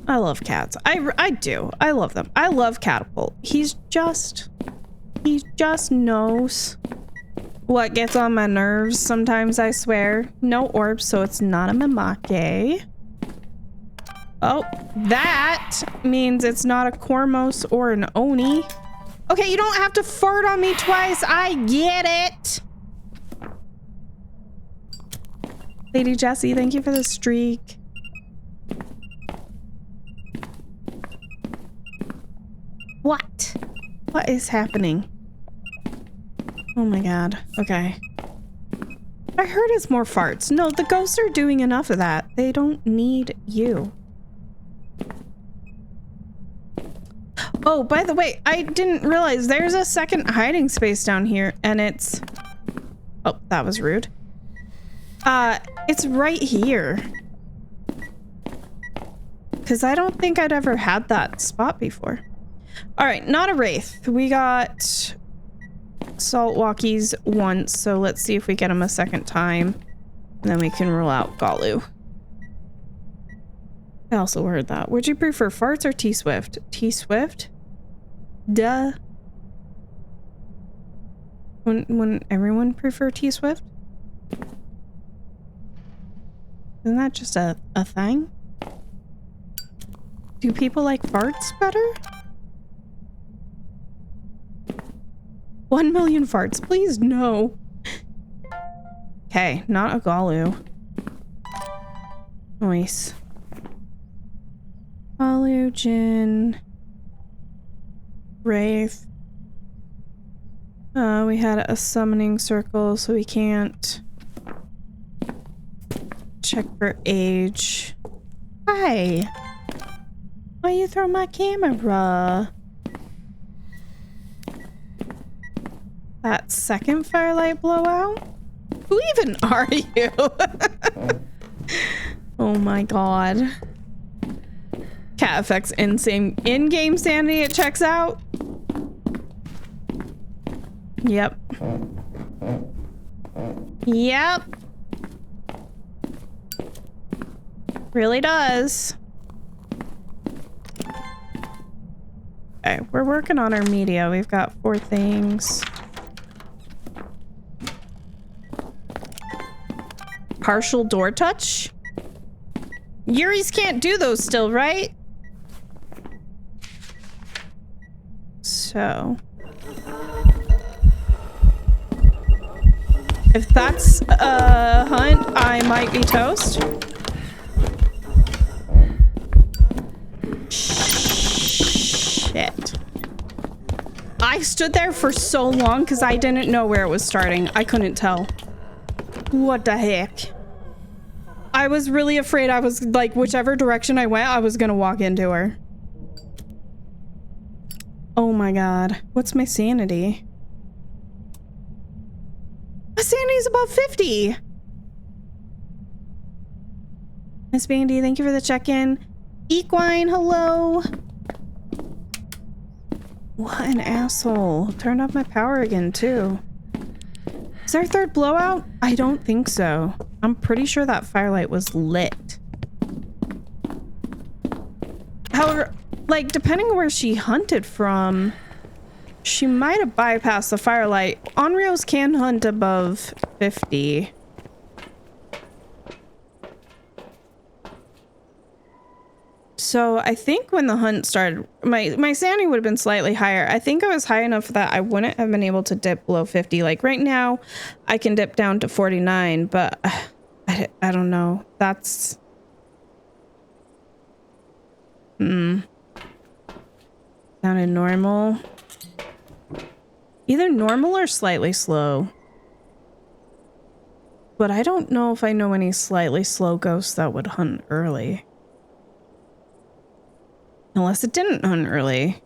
I love cats. I do. I love them. I love Catapult. He just knows what gets on my nerves sometimes, I swear. No orbs, so it's not a Mamake. Oh, that means it's not a Kormos or an Oni. Okay, you don't have to fart on me twice. I get it. Lady Jessie, thank you for the streak. What? What is happening? Oh my god. Okay. I heard it's more farts. No, the ghosts are doing enough of that. They don't need you. Oh, by the way, I didn't realize there's a second hiding space down here, and it's... Oh, that was rude. It's right here. Because I don't think I'd ever had that spot before. Alright, not a Wraith. We got Salt Walkies once, so let's see if we get them a second time. And then we can rule out Galu. I also heard that. Would you prefer farts or T-Swift? T-Swift? Duh. Wouldn't everyone prefer T-Swift? Isn't that just a thing? Do people like farts better? 1 million farts, please no. Okay, not a Galu. Nice. Galu, Jinn, Wraith. We had a summoning circle, so we can't check for age. Hi. Why you throw my camera? That second firelight blowout? Who even are you? Oh my god. Cat effects insane. In-game sanity, it checks out. Yep. Yep. Really does. Okay, we're working on our media. We've got 4 things. Partial door touch? Yuri's can't do those still, right? So... if that's a hunt, I might be toast. Shit. I stood there for so long because I didn't know where it was starting. I couldn't tell. What the heck? I was really afraid I was like, whichever direction I went, I was gonna walk into her. Oh my god. What's my sanity? My sanity is above 50. Miss Bandy, thank you for the check-in. Equine, hello. What an asshole. Turned off my power again, too. Is there a third blowout? I don't think so. I'm pretty sure that firelight was lit. However, like, depending on where she hunted from, she might have bypassed the firelight. Onryos can hunt above 50. So I think when the hunt started, my sanity would have been slightly higher. I think I was high enough that I wouldn't have been able to dip below 50. Like right now, I can dip down to 49, but I don't know. That's... Sounded normal. Either normal or slightly slow. But I don't know if I know any slightly slow ghosts that would hunt early. Unless it didn't hunt early.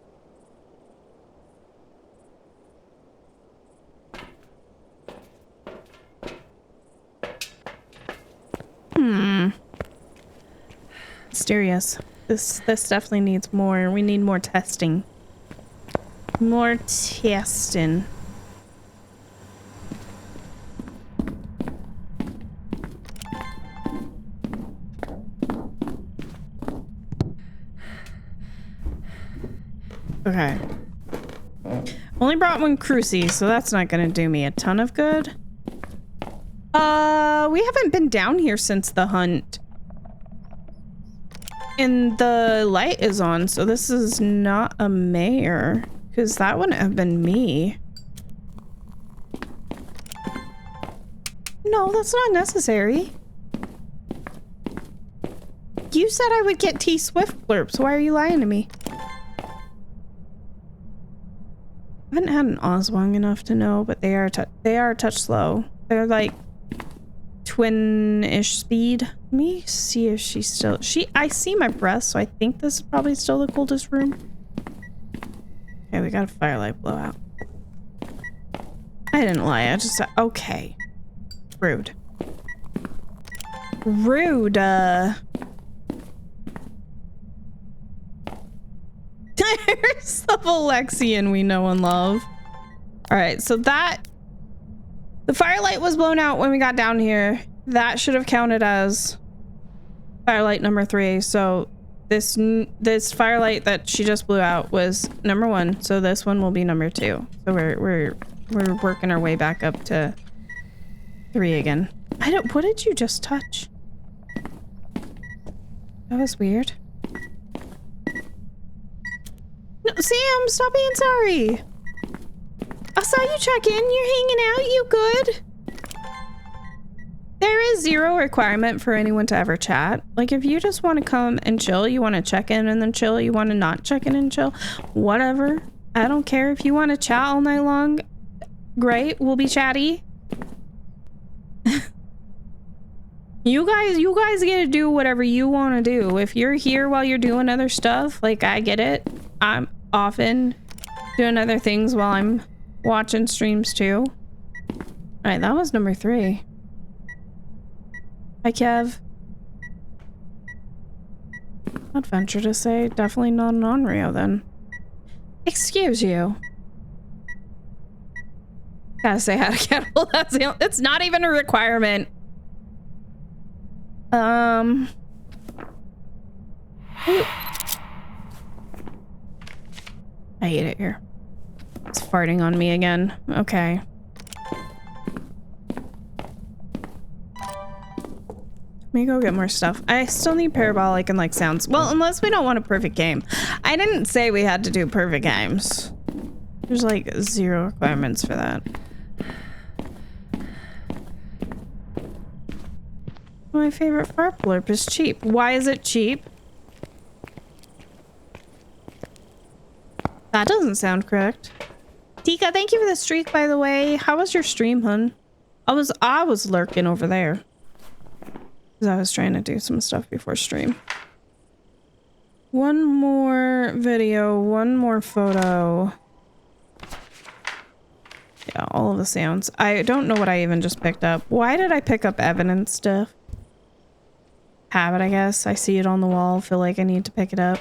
Mysterious. This definitely needs more. We need more testing. More testing. Okay. Only brought one crucie, so that's not gonna do me a ton of good. We haven't been down here since the hunt. And the light is on, so this is not a mayor. Because that wouldn't have been me. No, that's not necessary. You said I would get T-Swift blurps. Why are you lying to me? I haven't had an Oz long enough to know, but they are a touch slow. They're like twin-ish speed. Let me see if she's still... I see my breath, so I think this is probably still the coldest room. Okay, we got a firelight blowout. I didn't lie, I just said... Okay. Rude. Rude, There's the Alexian we know and love. Alright, so that... The firelight was blown out when we got down here. That should have counted as firelight number 3. So this firelight that she just blew out was number 1. So this one will be number 2. So we're working our way back up to 3 again. What did you just touch? That was weird. No, Sam, stop being sorry. I saw you check in. You're hanging out. You good? There is 0 requirement for anyone to ever chat. Like, if you just want to come and chill, you want to check in and then chill, you want to not check in and chill, whatever. I don't care. If you want to chat all night long, great. We'll be chatty. You guys get to do whatever you want to do. If you're here while you're doing other stuff, like, I get it. I'm often doing other things while I'm watching streams too. Alright, that was number 3. Hi, Kev. I'd venture to say definitely not an Onryo then. Excuse you. Gotta say hi to Kettle. It's not even a requirement. Ooh. I hate it here. It's farting on me again. Okay. Let me go get more stuff. I still need parabolic and like sounds. Well, unless we don't want a perfect game. I didn't say we had to do perfect games. There's like 0 requirements for that. My favorite fart blurp is cheap. Why is it cheap? That doesn't sound correct. Tika, thank you for the streak, by the way. How was your stream, hun? I was lurking over there. Because I was trying to do some stuff before stream. One more video, one more photo. Yeah, all of the sounds. I don't know what I even just picked up. Why did I pick up evidence stuff? Habit, I guess. I see it on the wall, feel like I need to pick it up.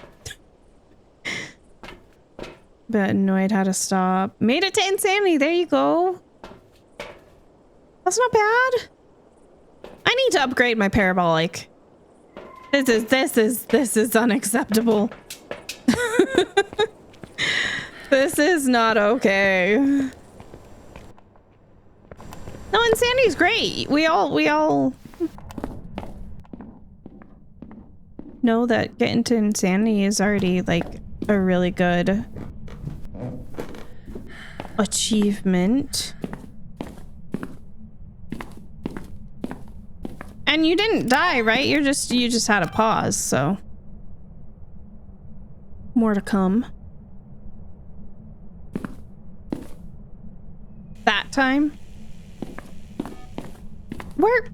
But annoyed how to stop. Made it to insanity. There you go. That's not bad. I need to upgrade my parabolic. This is unacceptable. This is not okay. No, insanity's great. We all know that getting to insanity is already like a really good achievement. And you didn't die, right? You just had a pause, so more to come. time. Where?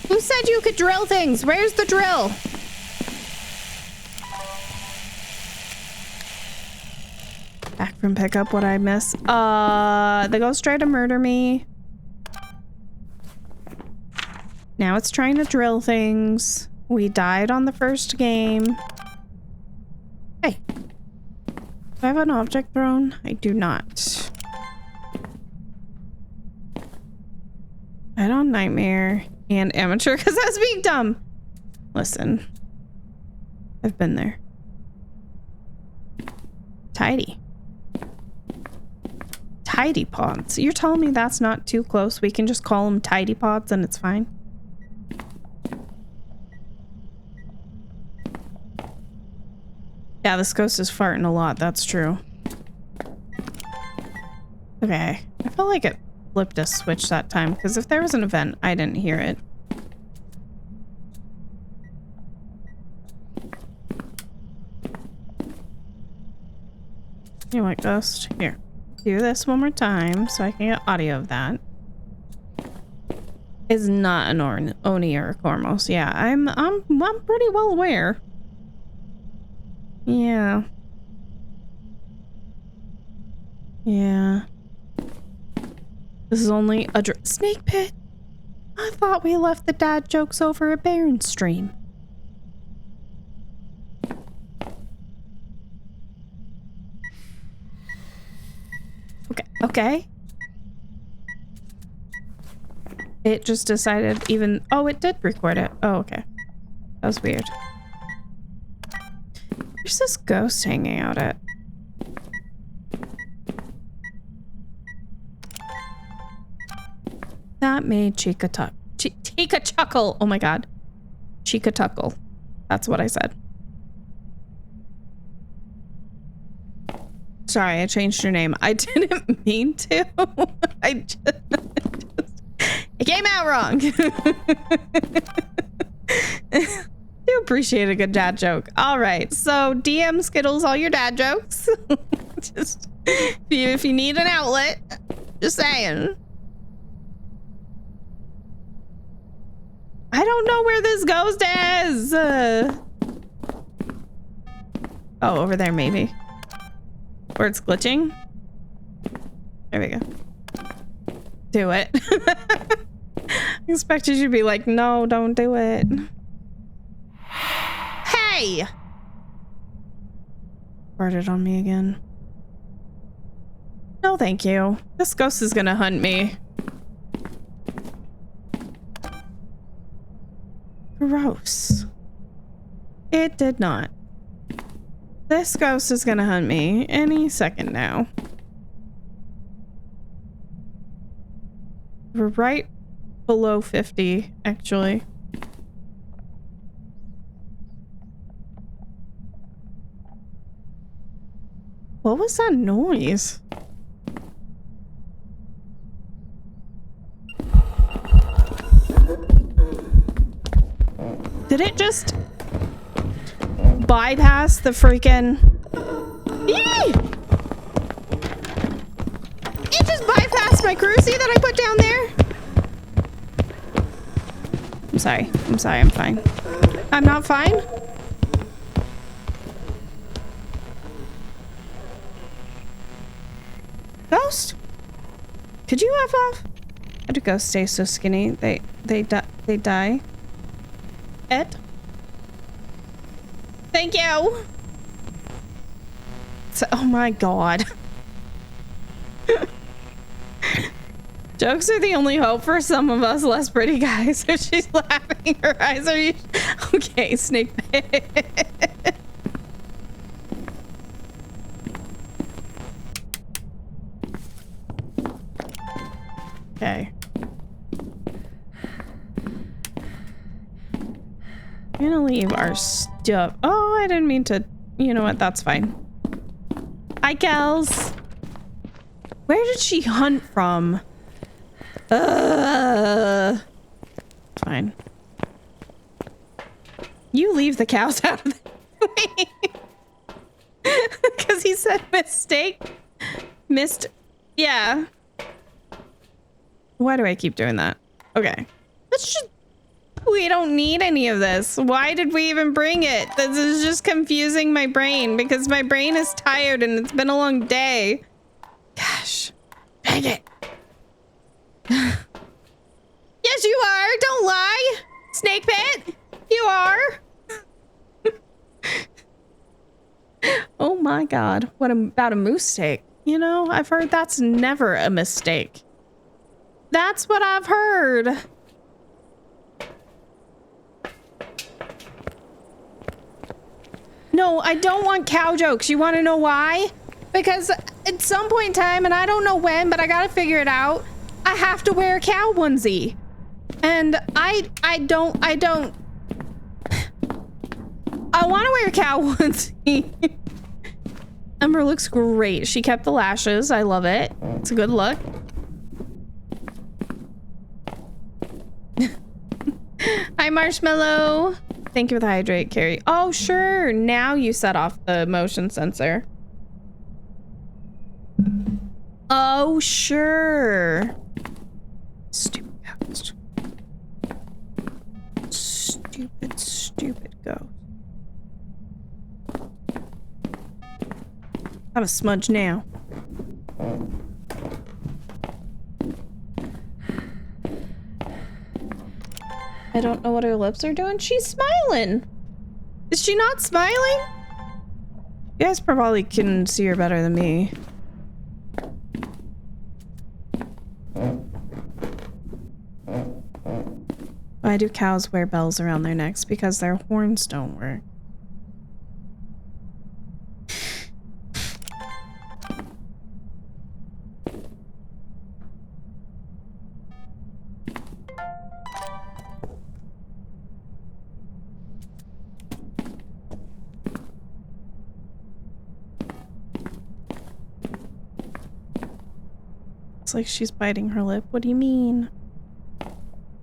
Who said you could drill things? Where's the drill? Back from pickup, what I miss? The ghost tried to murder me. Now it's trying to drill things. We died on the first game. Hey. Do I have an object thrown? I do not. Head on nightmare and amateur because I was being dumb. Listen. I've been there. Tidy. Tidy pods. You're telling me that's not too close? We can just call them tidy pods and it's fine? Yeah, this ghost is farting a lot. That's true. Okay. I felt like it flipped a switch that time because if there was an event, I didn't hear it. You know what, ghost? Here. Do this one more time so I can get audio of that. Is not an Oni or a Cormos. Yeah, I'm pretty well aware. Yeah. Yeah. This is only a snake pit. I thought we left the dad jokes over at Baron stream. Okay. Okay. It just decided even... Oh, it did record it. Oh, okay. That was weird. Where's this ghost hanging out at? That made Chica chuckle. Oh my god. Chica tuckle. That's what I said. Sorry, I changed your name. I didn't mean to. It came out wrong. Do appreciate a good dad joke. All right, so DM Skittles all your dad jokes. Just if you need an outlet, just saying. I don't know where this ghost is. Oh, over there maybe. Where it's glitching. There we go. Do it. I expected you to be like, no, don't do it. Hey! Farted on me again. No, thank you. This ghost is gonna hunt me. Gross. It did not. This ghost is gonna hunt me any second now. We're right below 50, actually. What was that noise? Did it just bypass the freaking... Yay! It just bypassed my crucie that I put down there. I'm sorry. I'm sorry. I'm fine. I'm not fine? Ghost? Could you F off? How do ghosts stay so skinny? They die. Ed? Thank you. So, oh my god. Jokes are the only hope for some of us less pretty guys. So she's laughing. Her eyes are... Okay, snake pit. Okay. I'm gonna leave our stuff. Oh, I didn't mean to. You know what? That's fine. Hi, Kels. Where did she hunt from? Fine. You leave the cows out of the way. Because he said mistake. Yeah. Why do I keep doing that? Okay. Let's just... We don't need any of this. Why did we even bring it? This is just confusing my brain because my brain is tired and it's been a long day. Gosh. Dang it. Yes, you are. Don't lie. Snake pit. You are. Oh my God. What about a moose steak? You know, I've heard that's never a mistake. That's what I've heard. No, I don't want cow jokes. You want to know why? Because at some point in time, and I don't know when, but I got to figure it out, I have to wear a cow onesie. And I want to wear a cow onesie. Ember looks great. She kept the lashes. I love it. It's a good look. Hi, Marshmallow. Thank you for the hydrate, Carrie. Oh, sure. Now you set off the motion sensor. Oh, sure. Stupid ghost. Stupid ghost. I'm a smudge now. I don't know what her lips are doing. She's smiling. Is she not smiling? You guys probably can see her better than me. Why do cows wear bells around their necks? Because their horns don't work. It's like she's biting her lip. What do you mean?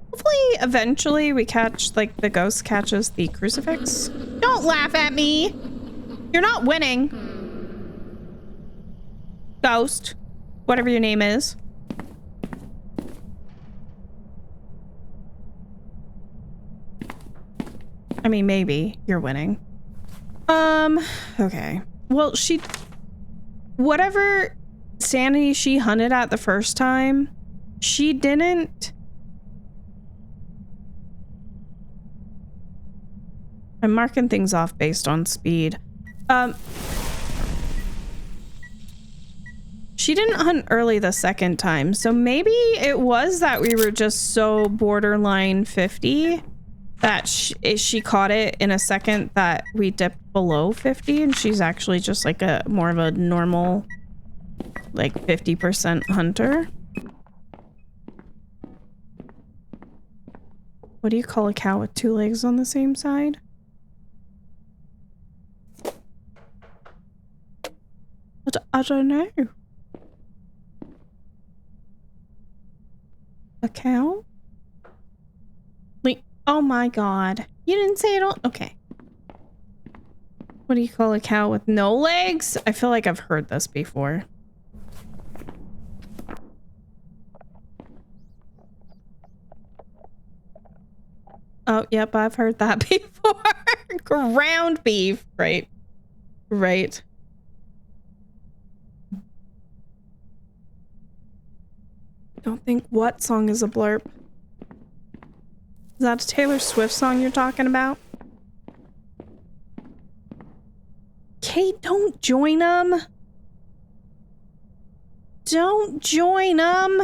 Hopefully, eventually we catch, like, the ghost catches the crucifix. Don't laugh at me! You're not winning. Ghost. Whatever your name is. I mean, maybe you're winning. Okay. Well, whatever sanity she hunted at the first time, she didn't. I'm marking things off based on speed. She didn't hunt early the second time, so maybe it was that we were just so borderline 50 that she caught it in a second that we dipped below 50, and she's actually just like a more of a normal, like 50% hunter. What do you call a cow with two legs on the same side? I don't know. A cow? Wait, oh my God. You didn't say it all. Okay. What do you call a cow with no legs? I feel like I've heard this before. Oh, yep, I've heard that before. Ground beef. Right. Right. Don't think what song is a blurb. Is that a Taylor Swift song you're talking about? Kate, don't join them. Don't join them.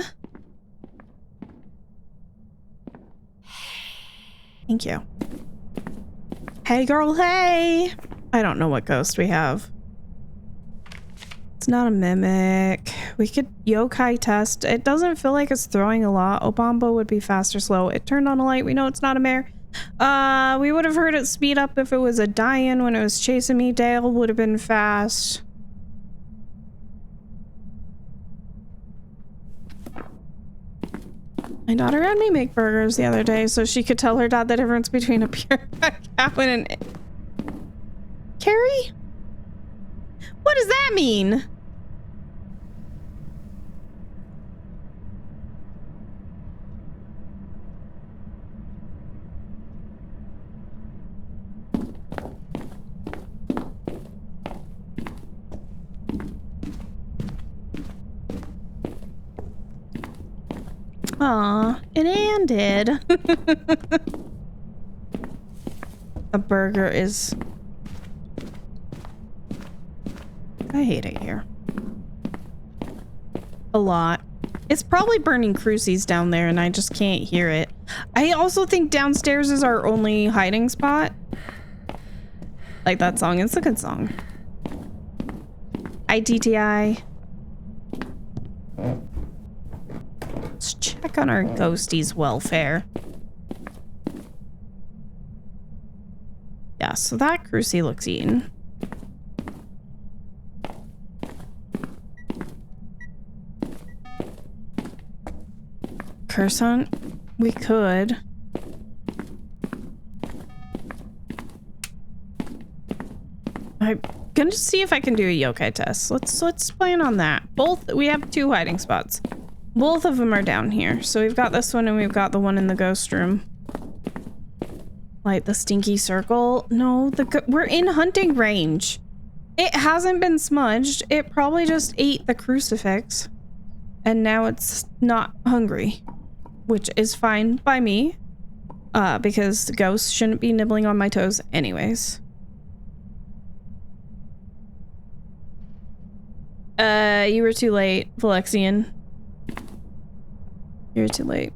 Thank you. Hey girl, hey. I don't know what ghost we have. It's not a mimic. We could yokai test. It doesn't feel like it's throwing a lot. Obamba would be fast or slow. It turned on a light. We know it's not a mare. We would have heard it speed up if it was a die-in when it was chasing me. Dale would have been fast. My daughter had me make burgers the other day so she could tell her dad the difference between a pure cow and an... Carrie? What does that mean? Aw, it ended. A burger is... I hate it here. A lot. It's probably burning crucies down there and I just can't hear it. I also think downstairs is our only hiding spot. Like that song. It's a good song. ITTI. Let's check on our ghostie's welfare. Yeah, so that crucie looks eaten. Curse hunt? We could. I'm gonna see if I can do a yokai test. Let's plan on that. We have 2 hiding spots. Both of them are down here. So we've got this one and we've got the one in the ghost room. Like the stinky circle. No, we're in hunting range. It hasn't been smudged. It probably just ate the crucifix. And now it's not hungry. Which is fine by me. Because the ghosts shouldn't be nibbling on my toes anyways. You were too late, Valexian. You were too late.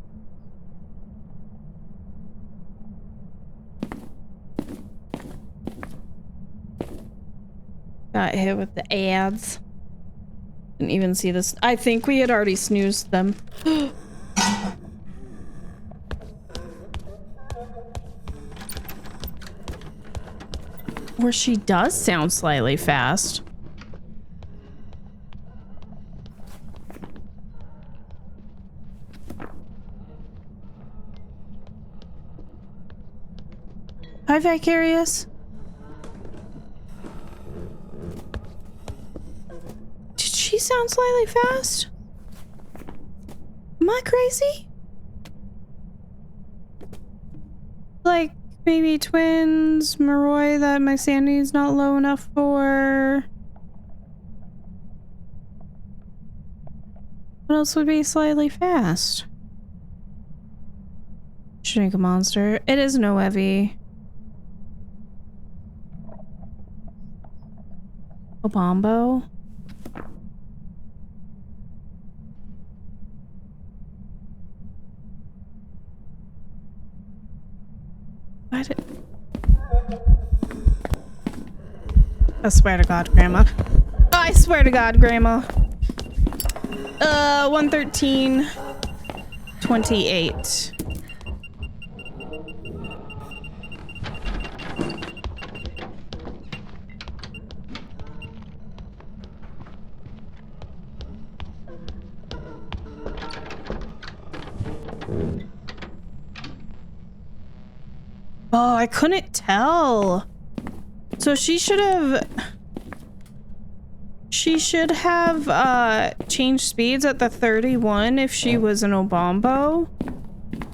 Got hit with the ads. Didn't even see this. I think we had already snoozed them. Or she does sound slightly fast. Hi, Vicarious. Did she sound slightly fast? Am I crazy? Like, maybe twins, Maroy, that my sanity's not low enough for. What else would be slightly fast? Shrink a monster. It is no heavy. A bombo. I swear to God, Grandma. I swear to God, Grandma. 113, 28. Oh, I couldn't tell. So she should have changed speeds at the 31 if she was an Obombo.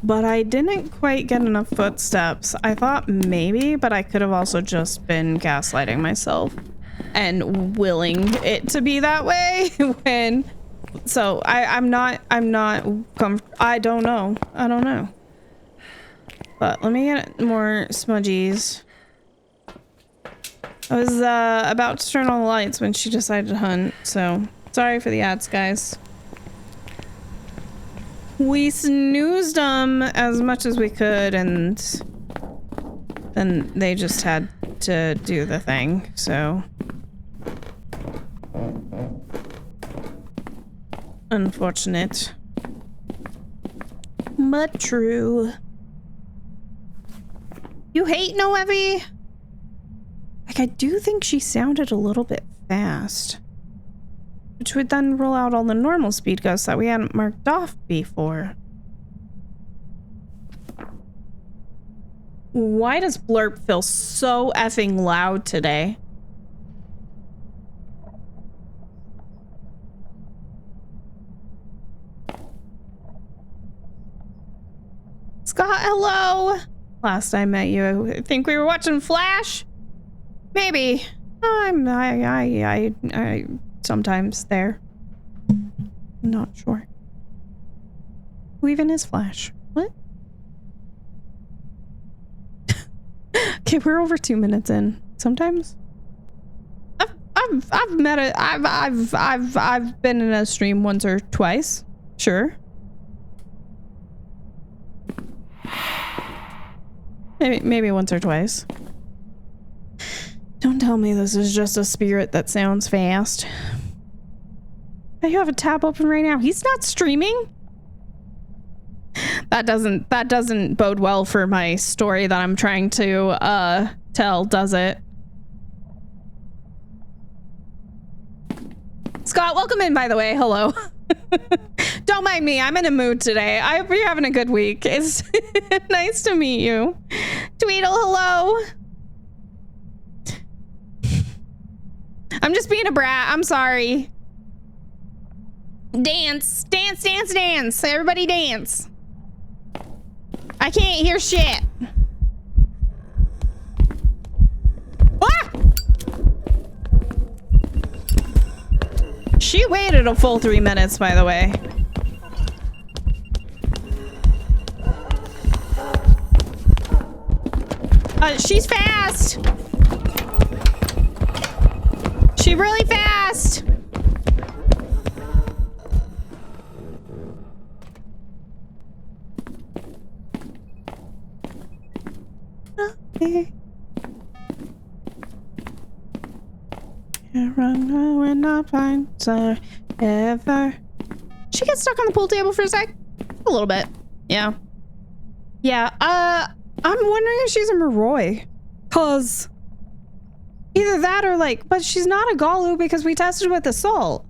But I didn't quite get enough footsteps. I thought maybe, but I could have also just been gaslighting myself and willing it to be that way when so I'm not I don't know. But let me get more smudgies. I was about to turn on the lights when she decided to hunt, so sorry for the ads, guys. We snoozed them as much as we could, and then they just had to do the thing, so. Unfortunate. But true. You hate Noevi? Like, I do think she sounded a little bit fast. Which would then rule out all the normal speed ghosts that we hadn't marked off before. Why does Blurp feel so effing loud today? Scott, hello! Last I met you, I think we were watching Flash? Maybe. I sometimes there. Not sure. Who even is Flash? What? Okay, we're over 2 minutes in. Sometimes I've met it. I've been in a stream once or twice. Sure. Maybe once or twice. Don't tell me this is just a spirit that sounds fast. You have a tab open right now. He's not streaming. That doesn't bode well for my story that I'm trying to tell, does it? Scott, welcome in, by the way. Hello. Don't mind me. I'm in a mood today. I hope you're having a good week. It's nice to meet you. Tweedle, hello. I'm just being a brat. I'm sorry. Dance, dance, dance, dance. Everybody dance. I can't hear shit. Ah! She waited a full 3 minutes, by the way. She's fast. She really fast. Run when I find her ever. She gets stuck on the pool table for a sec. A little bit. Yeah. Yeah. I'm wondering if she's a Moroi. Cause either that or like, but she's not a Galu because we tested with assault.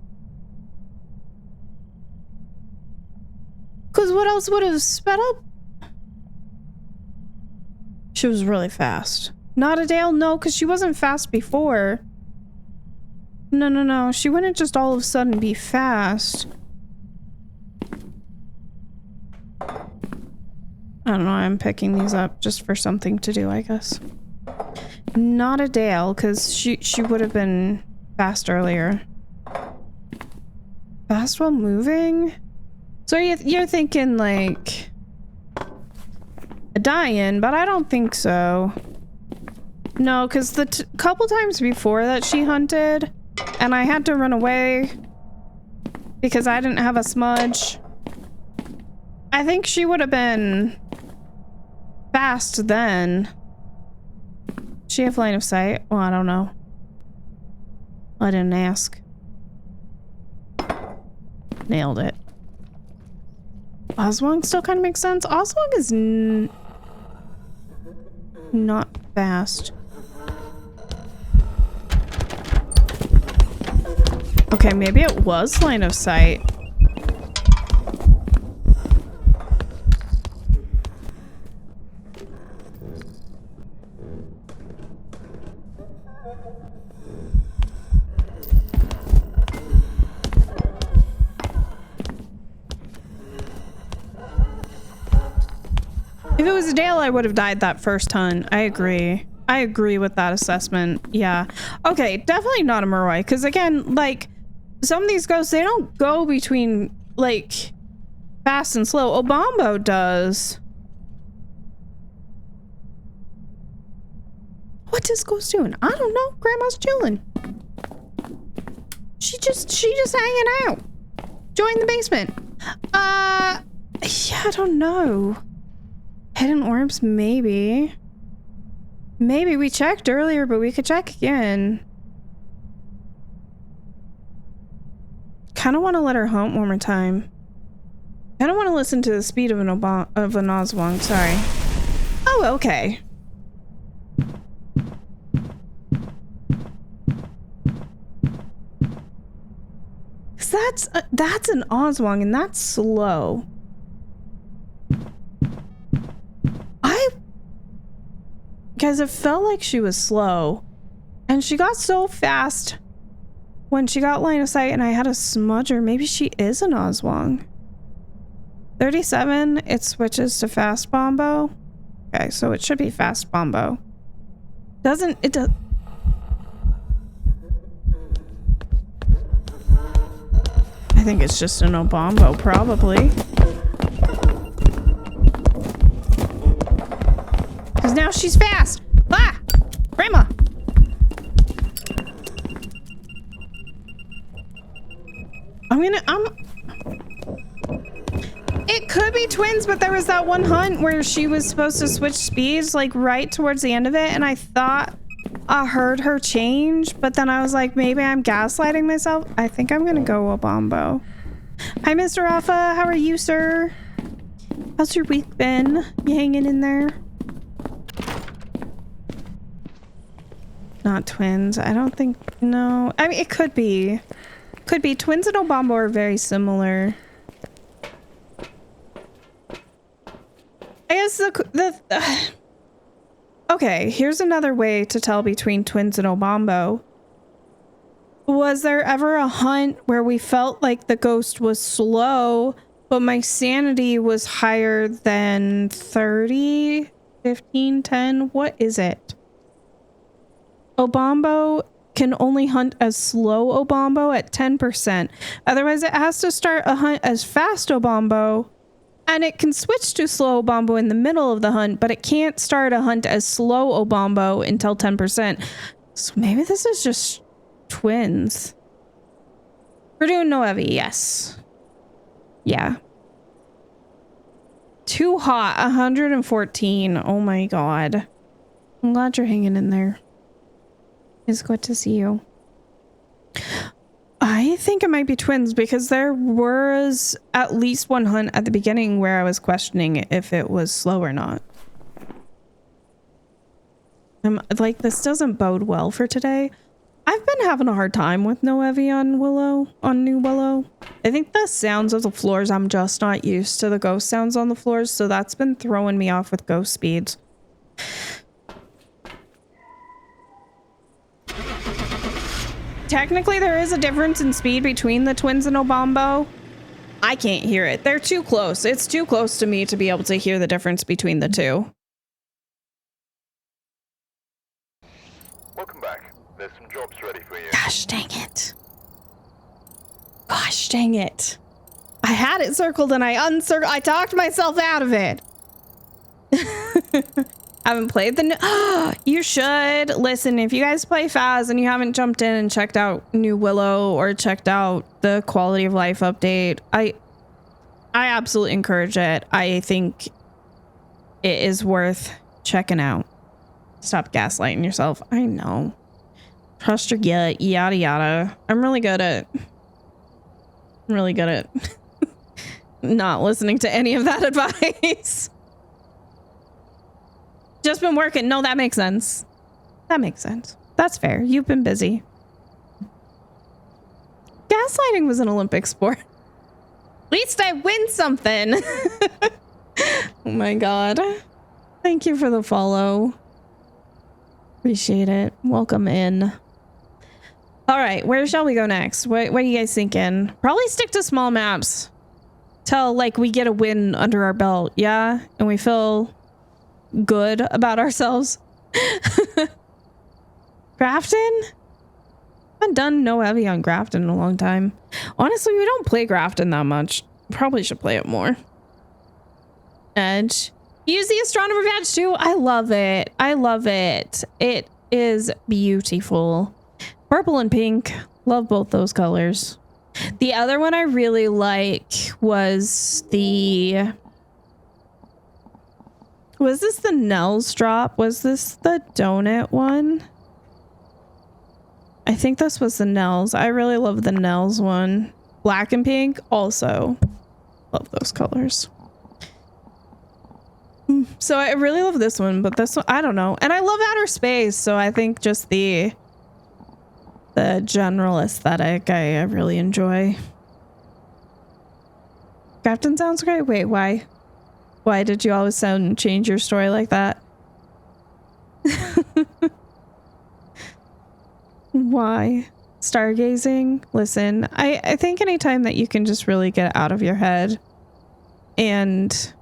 Cause what else would have sped up? She was really fast. Not a Dale, no, because she wasn't fast before. No. She wouldn't just all of a sudden be fast. I don't know. I'm picking these up just for something to do, I guess. Not a Dale, because she would have been fast earlier. Fast while moving? So you're thinking like a die-in, but I don't think so. No, because the couple times before that she hunted and I had to run away because I didn't have a smudge, I think she would have been fast then. She have line of sight? Well, I don't know. I didn't ask. Nailed it. Oswong still kind of makes sense. Oswong is not fast. Okay, maybe it was line of sight. If it was a Dale, I would have died that first hunt. I agree. I agree with that assessment. Yeah. Okay, definitely not a Moroi. Because again, like, some of these ghosts, they don't go between, like, fast and slow. Obambo does. What is Ghost doing? I don't know. Grandma's chilling. She just hanging out. Join the basement. Yeah, I don't know. Hidden orbs, maybe. Maybe we checked earlier, but we could check again. Kind of want to let her hunt one more time. I don't want to listen to the speed of an Oswong. Sorry. Oh, okay. That's an Oswong, and that's slow. Because it felt like she was slow, and she got so fast when she got line of sight and I had a smudger. Maybe she is an Oswong. 37, it switches to fast Bombo. Okay, so it should be fast Bombo. Doesn't it? I think it's just an Obombo, probably. Because now she's fast. Ah! Grandma! It could be twins, but there was that one hunt where she was supposed to switch speeds, like right towards the end of it, and I thought I heard her change, but then I was like, maybe I'm gaslighting myself. I think I'm gonna go Obombo. Hi, Mr. Alpha. How are you, sir? How's your week been? You hanging in there? Not twins. I don't think... No. I mean, it could be. Could be. Twins and Obombo are very similar. I guess okay, here's another way to tell between twins and Obombo. Was there ever a hunt where we felt like the ghost was slow, but my sanity was higher than 30, 15, 10? What is it? Obombo can only hunt as slow Obombo at 10%. Otherwise, it has to start a hunt as fast Obombo. And it can switch to slow Obombo in the middle of the hunt, but it can't start a hunt as slow Obombo until 10%. So maybe this is just twins. We're doing Noevi, yes. Yeah. Too hot, 114. Oh my god. I'm glad you're hanging in there. It's good to see you. I think it might be twins because there was at least one hunt at the beginning where I was questioning if it was slow or not. Like, this doesn't bode well for today. I've been having a hard time with Noevi on New Willow. I think the sounds of the floors, I'm just not used to the ghost sounds on the floors, so that's been throwing me off with ghost speeds. Technically, there is a difference in speed between the twins and Obombo. I can't hear it. They're too close. It's too close to me to be able to hear the difference between the two. Welcome back. There's some jobs ready for you. Gosh dang it. Gosh dang it. I had it circled and I talked myself out of it. I haven't played the you should listen. If you guys play Phas and you haven't jumped in and checked out New Willow or checked out the quality of life update, I absolutely encourage it. I think it is worth checking out. Stop gaslighting yourself. I know. Trust your gut, yada yada. I'm really good at not listening to any of that advice. Just been working. No, that makes sense. That makes sense. That's fair. You've been busy. Gaslighting was an Olympic sport. At least I win something. Oh my god. Thank you for the follow. Appreciate it. Welcome in. All right, where shall we go next? What are you guys thinking? Probably stick to small maps till like we get a win under our belt. Yeah, and we feel good about ourselves. Grafton? I haven't done no heavy on Grafton in a long time. Honestly, we don't play Grafton that much. Probably should play it more. Edge. Use the astronomer badge too. I love it. I love it. It is beautiful. Purple and pink. Love both those colors. The other one I really like was the... Was this the Nels drop? Was this the donut one? I think this was the Nels. I really love the Nels one. Black and pink also. Love those colors. So I really love this one, but this one, I don't know. And I love outer space, so I think just the general aesthetic I really enjoy. Captain sounds great. Wait, why? Why did you always change your story like that? Why? Stargazing? Listen, I think anytime that you can just really get out of your head and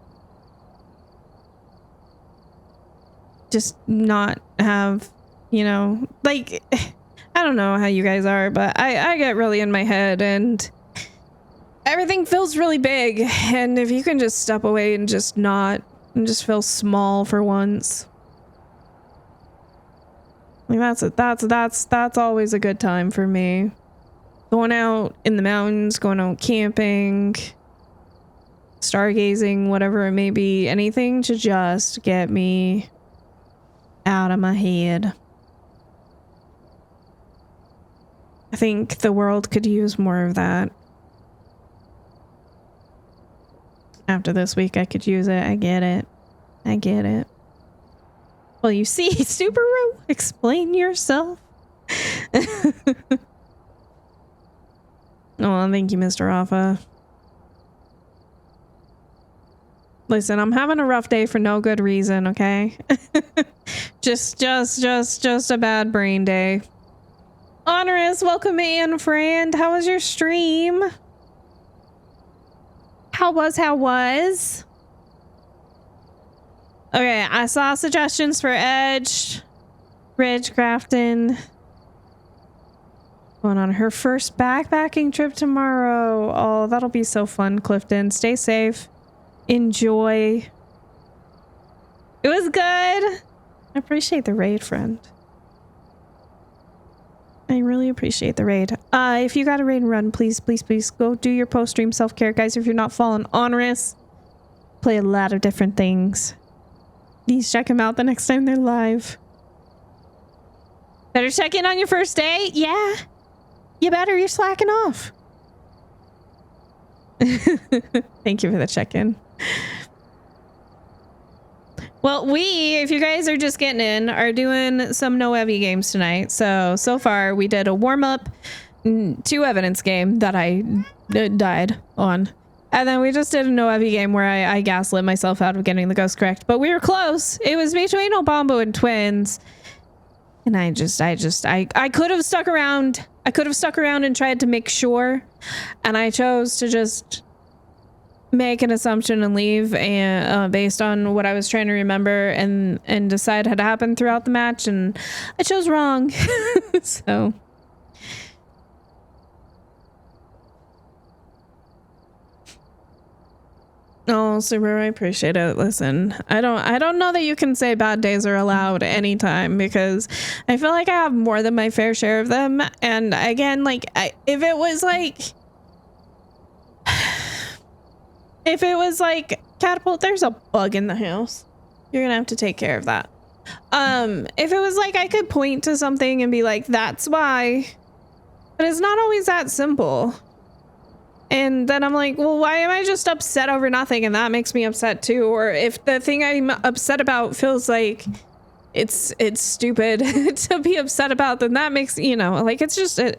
just not have, you know, like, I don't know how you guys are, but I get really in my head and everything feels really big, and if you can just step away and just not, and just feel small for once, Like that's always a good time for me. Going out in the mountains, going out camping, stargazing, whatever it may be, anything to just get me out of my head. I think the world could use more of that. After this week, I could use it. I get it. I get it. Well, you see, Subaru, explain yourself. Oh, thank you, Mr. Rafa. Listen, I'm having a rough day for no good reason, okay? just a bad brain day. Honorous, welcome in, friend. How was your stream? How was? Okay, I saw suggestions for Edge, Ridge Crafton. Going on her first backpacking trip tomorrow. Oh, that'll be so fun, Clifton. Stay safe. Enjoy. It was good. I appreciate the raid, friend. I really appreciate the raid. If you got a raid and run, please go do your post-stream self-care, guys. If you're not following Honorous, play a lot of different things. Please check them out the next time they're live. Better check in on your first day? Yeah. You better. You're slacking off. Thank you for the check-in. Well, if you guys are just getting in, are doing some no heavy games tonight. So far we did a warm-up, 2 evidence game that I died on. And then we just did a no heavy game where I gaslit myself out of getting the ghost correct. But we were close. It was between Obambo and Twins. And I could have stuck around. I could have stuck around and tried to make sure. And I chose to just make an assumption and leave, and based on what I was trying to remember and decide had happened throughout the match, and I chose wrong. So oh, Subaru, I appreciate it. Listen, I don't know that you can say bad days are allowed anytime, because I feel like I have more than my fair share of them. And again, like, if it was like Catapult, there's a bug in the house. You're gonna have to take care of that. If it was like I could point to something and be like, that's why, but it's not always that simple. And then I'm like, well, why am I just upset over nothing? And that makes me upset too. Or if the thing I'm upset about feels like it's stupid to be upset about, then that makes, you know, like it's just a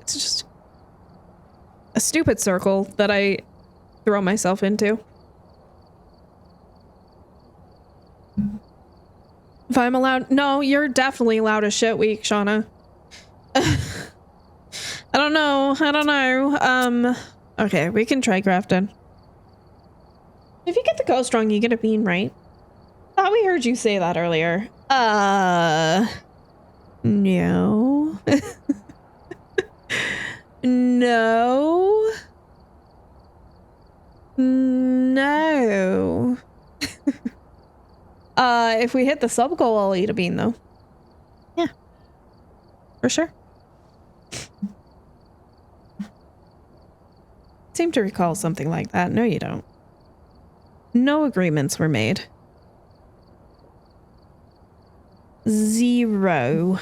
stupid circle that I throw myself into. If I'm allowed, no, you're definitely allowed a shit week, Shauna. I don't know. Okay, we can try Grafton. If you get the ghost wrong, you get a bean, right? Thought we heard you say that earlier. No. No. No. If we hit the sub goal, I'll eat a bean, though. Yeah. For sure. Seem to recall something like that. No, you don't. No agreements were made. 0.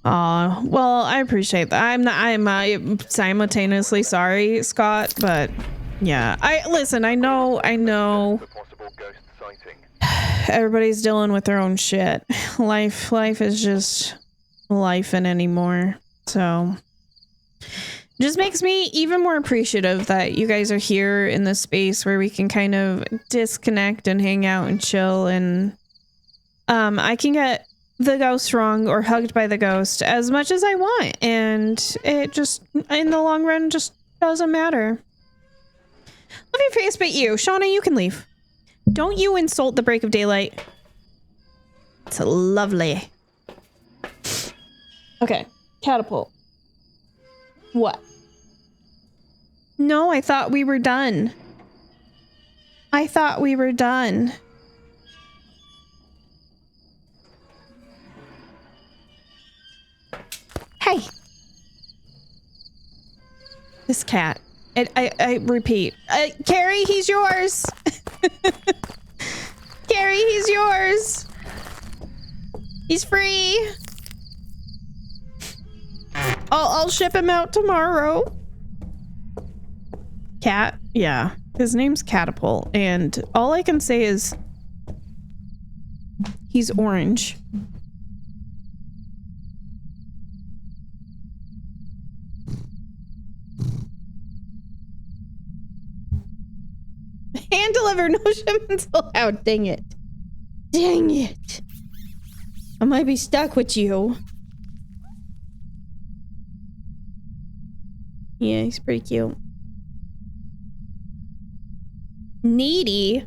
Well, I appreciate that. I'm simultaneously sorry, Scott, but yeah. Listen, I know. Everybody's dealing with their own shit. Life is just lifing anymore. So just makes me even more appreciative that you guys are here in this space where we can kind of disconnect and hang out and chill, and I can get the ghost wrong or hugged by the ghost as much as I want, and it just in the long run just doesn't matter. Love your face, but you, Shauna, you can leave. Don't you insult the break of daylight. It's lovely. Okay, Catapult. What? No, I thought we were done. This cat. I repeat. Carrie, he's yours. Carrie, he's yours. He's free. I'll ship him out tomorrow. Cat? Yeah. His name's Catapult, and all I can say is he's orange. Hand deliver, no shipments allowed. Dang it. Dang it. I might be stuck with you. Yeah, he's pretty cute. Needy.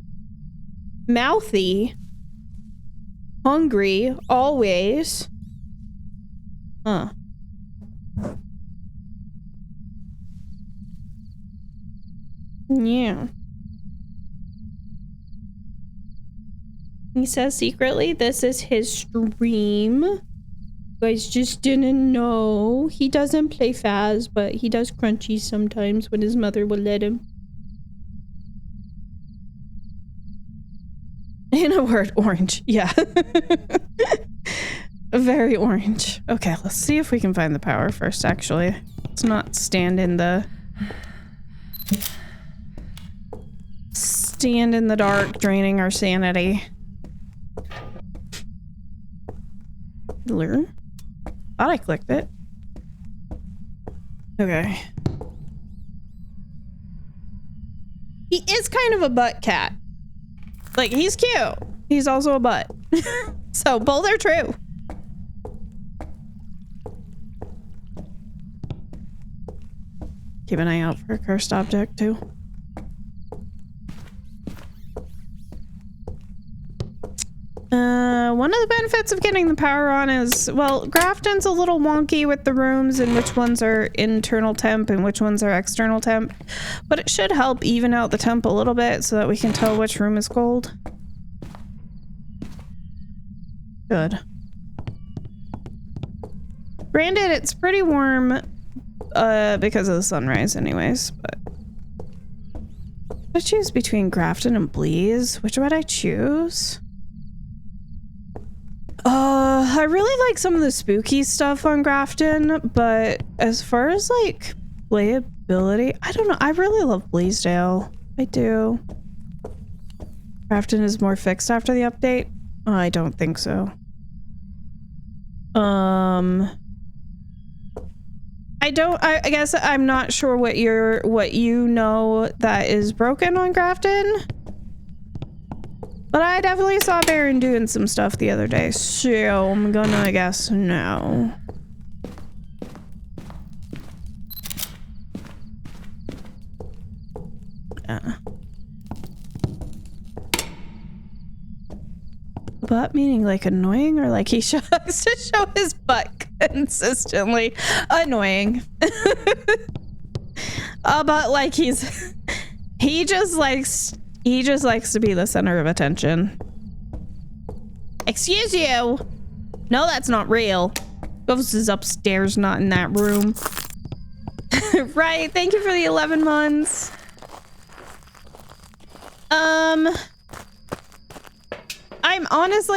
Mouthy. Hungry. Always. Huh. Yeah. He says secretly this is his stream. You guys just didn't know. He doesn't play Phas, but he does crunchies sometimes when his mother will let him. In a word, orange. Yeah. Very orange. Okay, let's see if we can find the power first, actually. Let's not stand in the dark, draining our sanity. Learn? Thought I clicked it. Okay. He is kind of a butt cat. Like, he's cute. He's also a butt. So both are true. Keep an eye out for a cursed object too. One of the benefits of getting the power on is, well, Grafton's a little wonky with the rooms and which ones are internal temp and which ones are external temp, but it should help even out the temp a little bit so that we can tell which room is cold. Good. Granted, it's pretty warm because of the sunrise anyways, but I choose between Grafton and Bleeze. Which would I choose? I really like some of the spooky stuff on Grafton, but as far as like playability, I don't know. I really love Bleasdale. I do. Grafton is more fixed after the update? I don't think so. I guess I'm not sure what you know that is broken on Grafton. But I definitely saw Baron doing some stuff the other day, so I'm gonna guess no. Butt meaning like annoying, or like he likes to show his butt consistently? Annoying. But like he just likes to be the center of attention. Excuse you. No, that's not real. Ghost is upstairs, not in that room. Right. Thank you for the 11 months.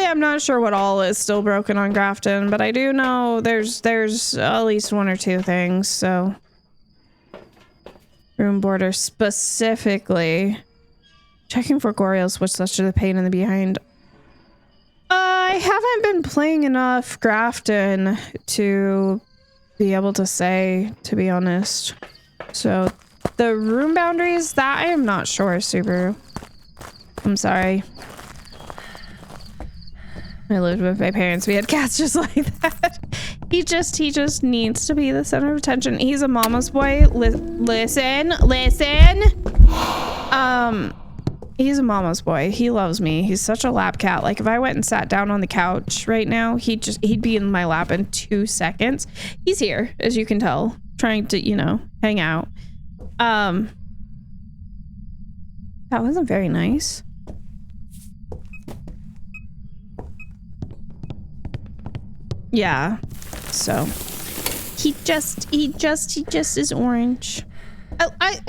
I'm not sure what all is still broken on Grafton, but I do know there's at least one or two things, so. Room border specifically. Checking for Goriel switch such to the pain in the behind. I haven't been playing enough Grafton to be able to say, to be honest. So the room boundaries, that I am not sure, Subaru. I'm sorry. I lived with my parents. We had cats just like that. He just needs to be the center of attention. He's a mama's boy. Listen. He's a mama's boy. He loves me. He's such a lap cat. Like if I went and sat down on the couch right now, he'd be in my lap in 2 seconds. He's here, as you can tell, trying to, you know, hang out. That wasn't very nice. Yeah. So he just is orange. I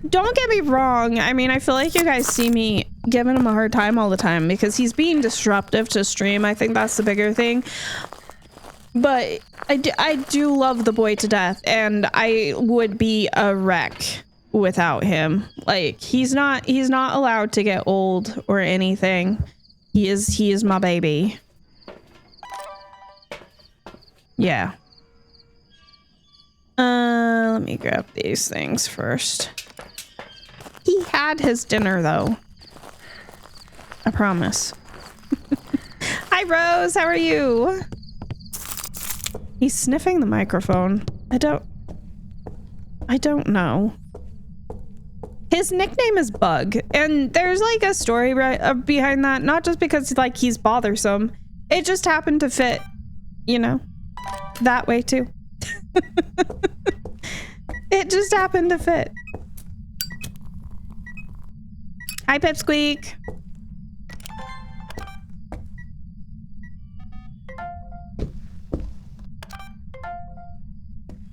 don't get me wrong. I mean, I feel like you guys see me giving him a hard time all the time because he's being disruptive to stream. I think that's the bigger thing. But I do love the boy to death, and I would be a wreck without him. Like, he's not allowed to get old or anything. He is my baby. Yeah. Let me grab these things first. He had his dinner though. I promise. Hi Rose, how are you? He's sniffing the microphone. I don't know. His nickname is Bug, and there's like a story behind that. Not just because like he's bothersome. It just happened to fit, you know, that way too. It just happened to fit. Hi Pipsqueak.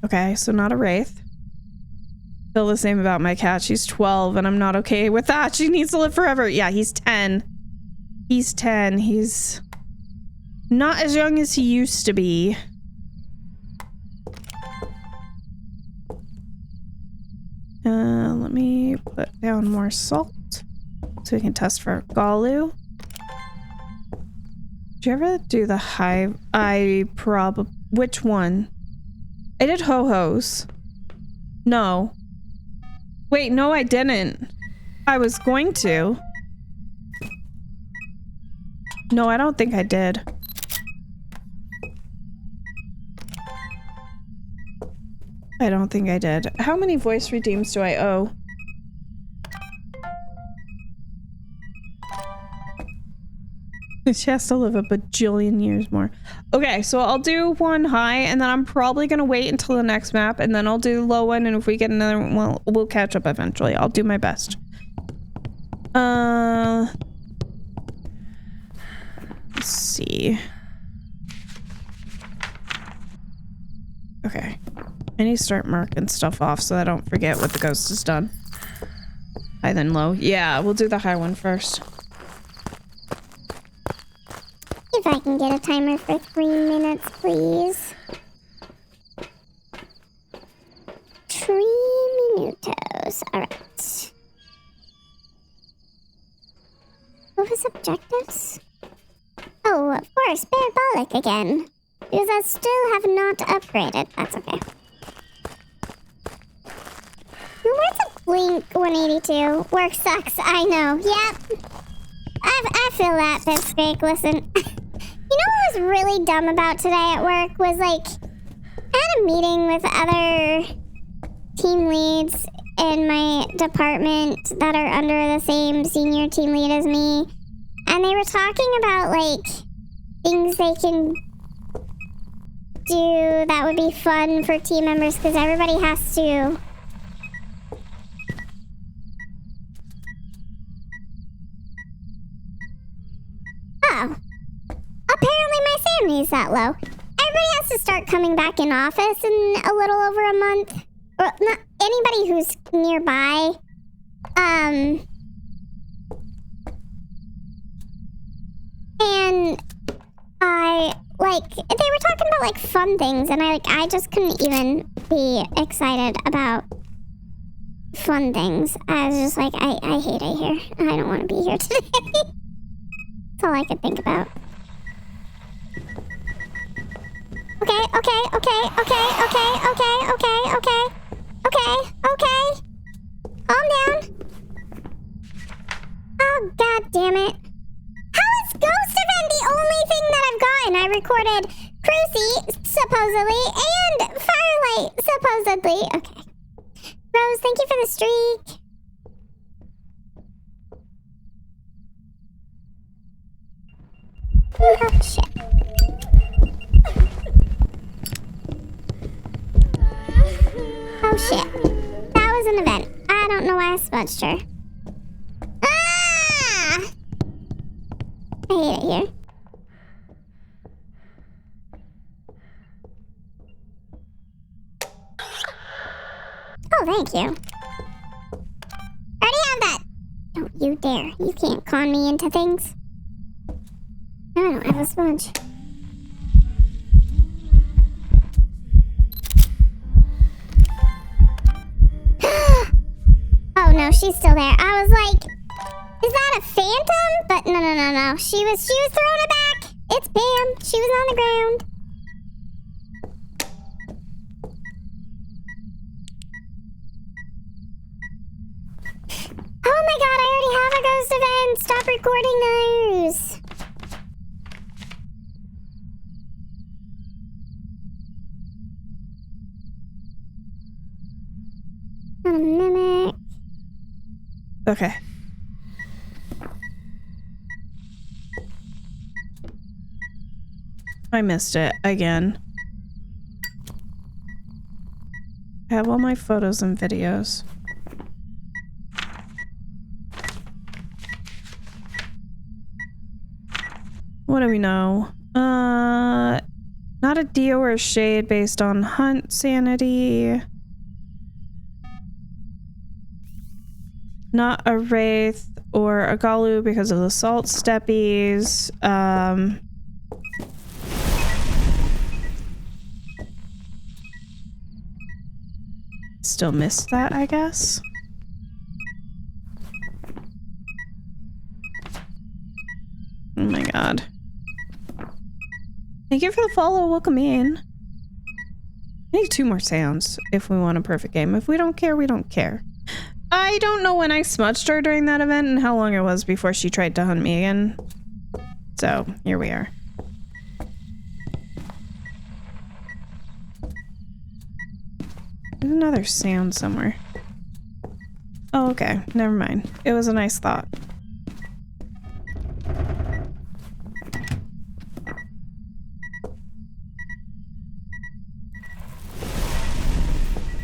Okay, so not a wraith. Feel the same about my cat. She's 12 and I'm not okay with that. She needs to live forever. Yeah, he's 10. He's 10. He's not as young as he used to be. Let me put down more salt so we can test for Galu. Did you ever do the hive? Which one? I did ho-hos. No. Wait, no, I didn't. I was going to. No, I don't think I did. I don't think I did. How many voice redeems do I owe? She has to live a bajillion years more. Okay, so I'll do one high, and then I'm probably gonna wait until the next map, and then I'll do low one, and if we get another one, we'll catch up eventually. I'll do my best. Let's see. Okay. I need to start marking stuff off so I don't forget what the ghost has done. High then low. Yeah, we'll do the high one first. If I can get a timer for 3 minutes, please. 3 minutos. Alright. What was objectives? Oh, of course, parabolic again. Because I still have not upgraded. That's okay. Where's a Blink 182? Work sucks, I know. Yep. I feel that, Pipsqueak. Listen. You know what was really dumb about today at work was like, I had a meeting with other team leads in my department that are under the same senior team lead as me. And they were talking about like things they can do that would be fun for team members because everybody has to. Oh. Apparently my sanity's that low. Everybody has to start coming back in office in a little over a month. Or not anybody who's nearby. And I like they were talking about like fun things and I just couldn't even be excited about fun things. I was just like I hate it here. I don't want to be here today. That's all I could think about. Okay. Calm down. Oh, god damn it. How is Ghost Event the only thing that I've gotten? I recorded Crucy, supposedly, and Firelight, supposedly. Okay. Rose, thank you for the streak. Oh, shit. Oh shit. That was an event. I don't know why I smudged her. Ah! I hate it here. Oh, thank you. I already have that. Don't you dare. You can't con me into things. I don't have a sponge. Oh no, she's still there. I was like, is that a phantom? But no. She was throwing it back. It's Pam. She was on the ground. Oh my god, I already have a ghost event. Stop recording those. A mimic. Okay. I missed it again. I have all my photos and videos. What do we know? Not a Dio or a Shade based on hunt sanity. Not a Wraith or a Galu because of the salt steppies. Still missed that, I guess. Oh my god. Thank you for the follow. Welcome in. I need 2 more sounds if we want a perfect game. If we don't care, we don't care. I don't know when I smudged her during that event and how long it was before she tried to hunt me again. So, here we are. There's another sound somewhere. Oh, okay. Never mind. It was a nice thought.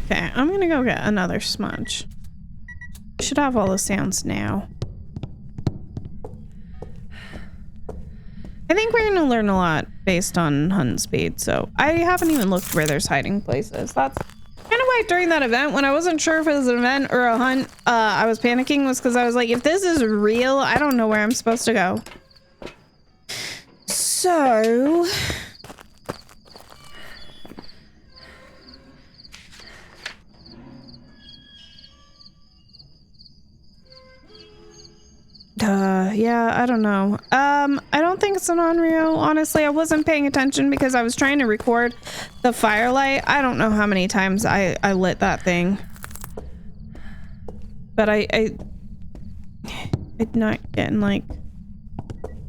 Okay, I'm gonna go get another smudge. Should have all the sounds now. I think we're gonna learn a lot based on hunt speed, so I haven't even looked where there's hiding places. That's kind of why during that event, when I wasn't sure if it was an event or a hunt, I was panicking, was because I was like, if this is real, I don't know where I'm supposed to go. So... yeah, I don't know. I don't think it's an Onryo. Honestly, I wasn't paying attention because I was trying to record the firelight. I don't know how many times I lit that thing. But I'm not getting like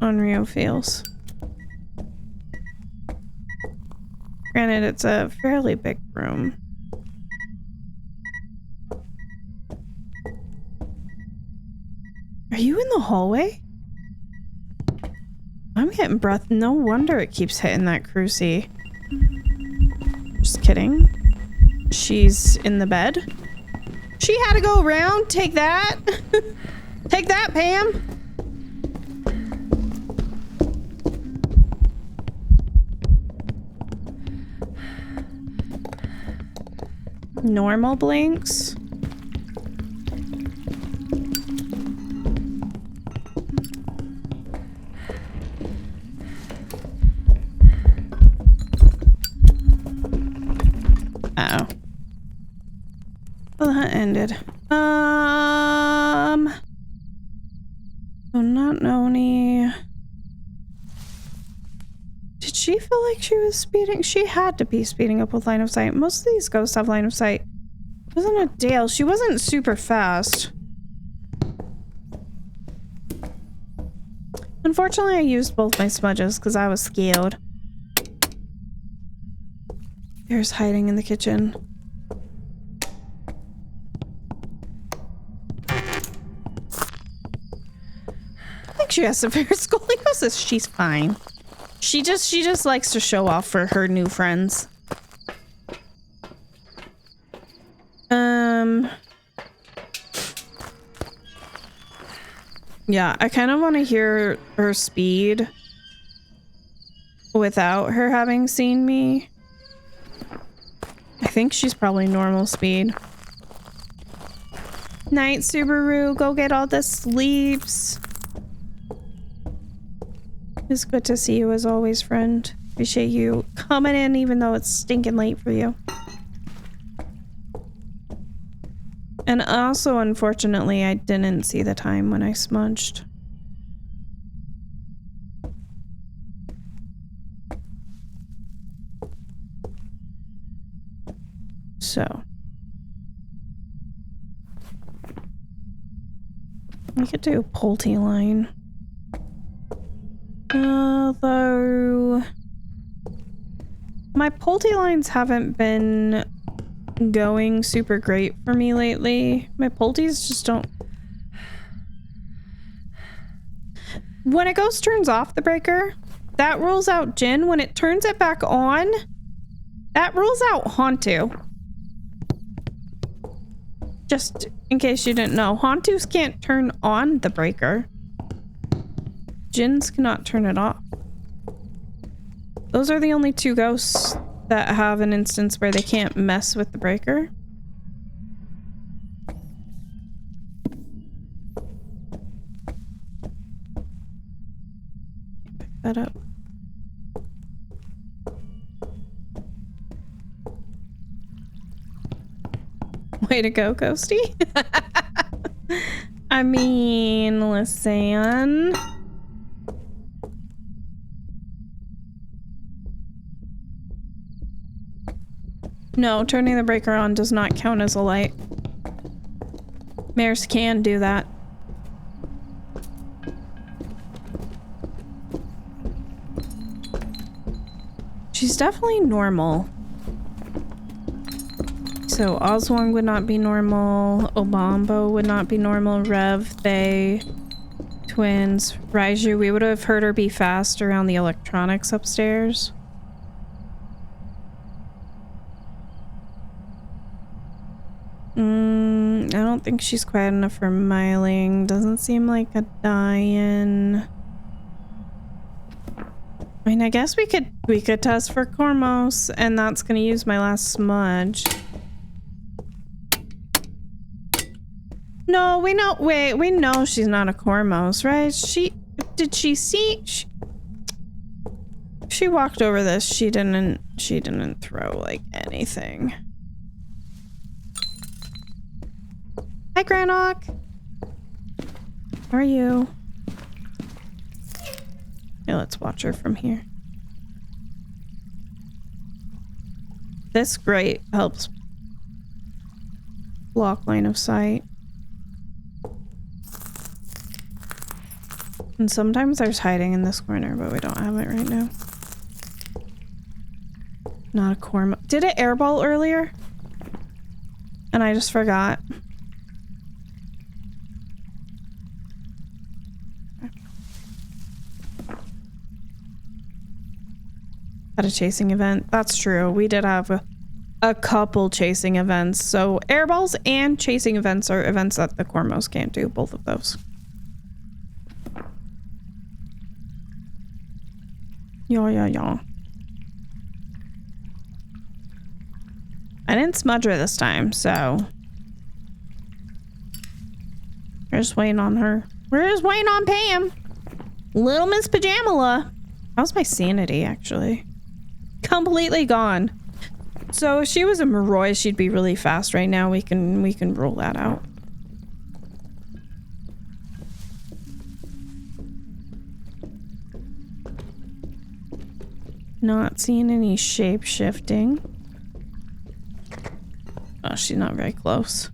Onryo feels. Granted, it's a fairly big room. Are you in the hallway? I'm getting breath. No wonder it keeps hitting that crucie. Just kidding. She's in the bed. She had to go around. Take that. Take that, Pam. Normal blinks. Uh-oh. Well, that ended. Oh, not Noni. Did she feel like she was speeding? She had to be speeding up with line of sight. Most of these ghosts have line of sight. It wasn't a Dale. She wasn't super fast. Unfortunately, I used both my smudges because I was scared. There's hiding in the kitchen. I think she has severe scoliosis. She's fine. She just likes to show off for her new friends. Yeah, I kind of want to hear her speed without her having seen me. I think she's probably normal speed. Night, Subaru. Go get all the sleeps. It's good to see you as always, friend. Appreciate you coming in even though it's stinking late for you. And also, unfortunately, I didn't see the time when I smudged. So. We could do a Pulte line. Although my Pulte lines haven't been going super great for me lately. My Pultes just don't. When it goes turns off the breaker, that rules out Jin. When it turns it back on, that rules out Hantu. Just in case you didn't know, Hantus can't turn on the breaker. Jinns cannot turn it off. Those are the only two ghosts that have an instance where they can't mess with the breaker. Pick that up. Way to go, Ghosty. I mean, listen. No, turning the breaker on does not count as a light. Mares can do that. She's definitely normal. So Oswong would not be normal, Obambo would not be normal, Rev, Bay, Twins, Raiju, we would have heard her be fast around the electronics upstairs. I don't think she's quiet enough for Myling. Doesn't seem like a die-in. I mean, I guess we could test for Cormos, and that's gonna use my last smudge. No, we know she's not a Cormos, right? Did she see? She walked over this. She didn't throw like anything. Hi, Granok. How are you? Yeah, let's watch her from here. This grate helps block line of sight. And sometimes there's hiding in this corner, but we don't have it right now. Not a Cormo. Did it airball earlier? And I just forgot. At a chasing event. That's true. We did have a couple chasing events. So airballs and chasing events are events that the Cormos can't do. Both of those. Yeah. I didn't smudge her this time, so we're just waiting on her. We're just waiting on Pam. Little Miss Pajamala. How's my sanity, actually? Completely gone. So if she was a Moroi, she'd be really fast right now. We can rule that out. Not seeing any shape shifting. Oh, she's not very close.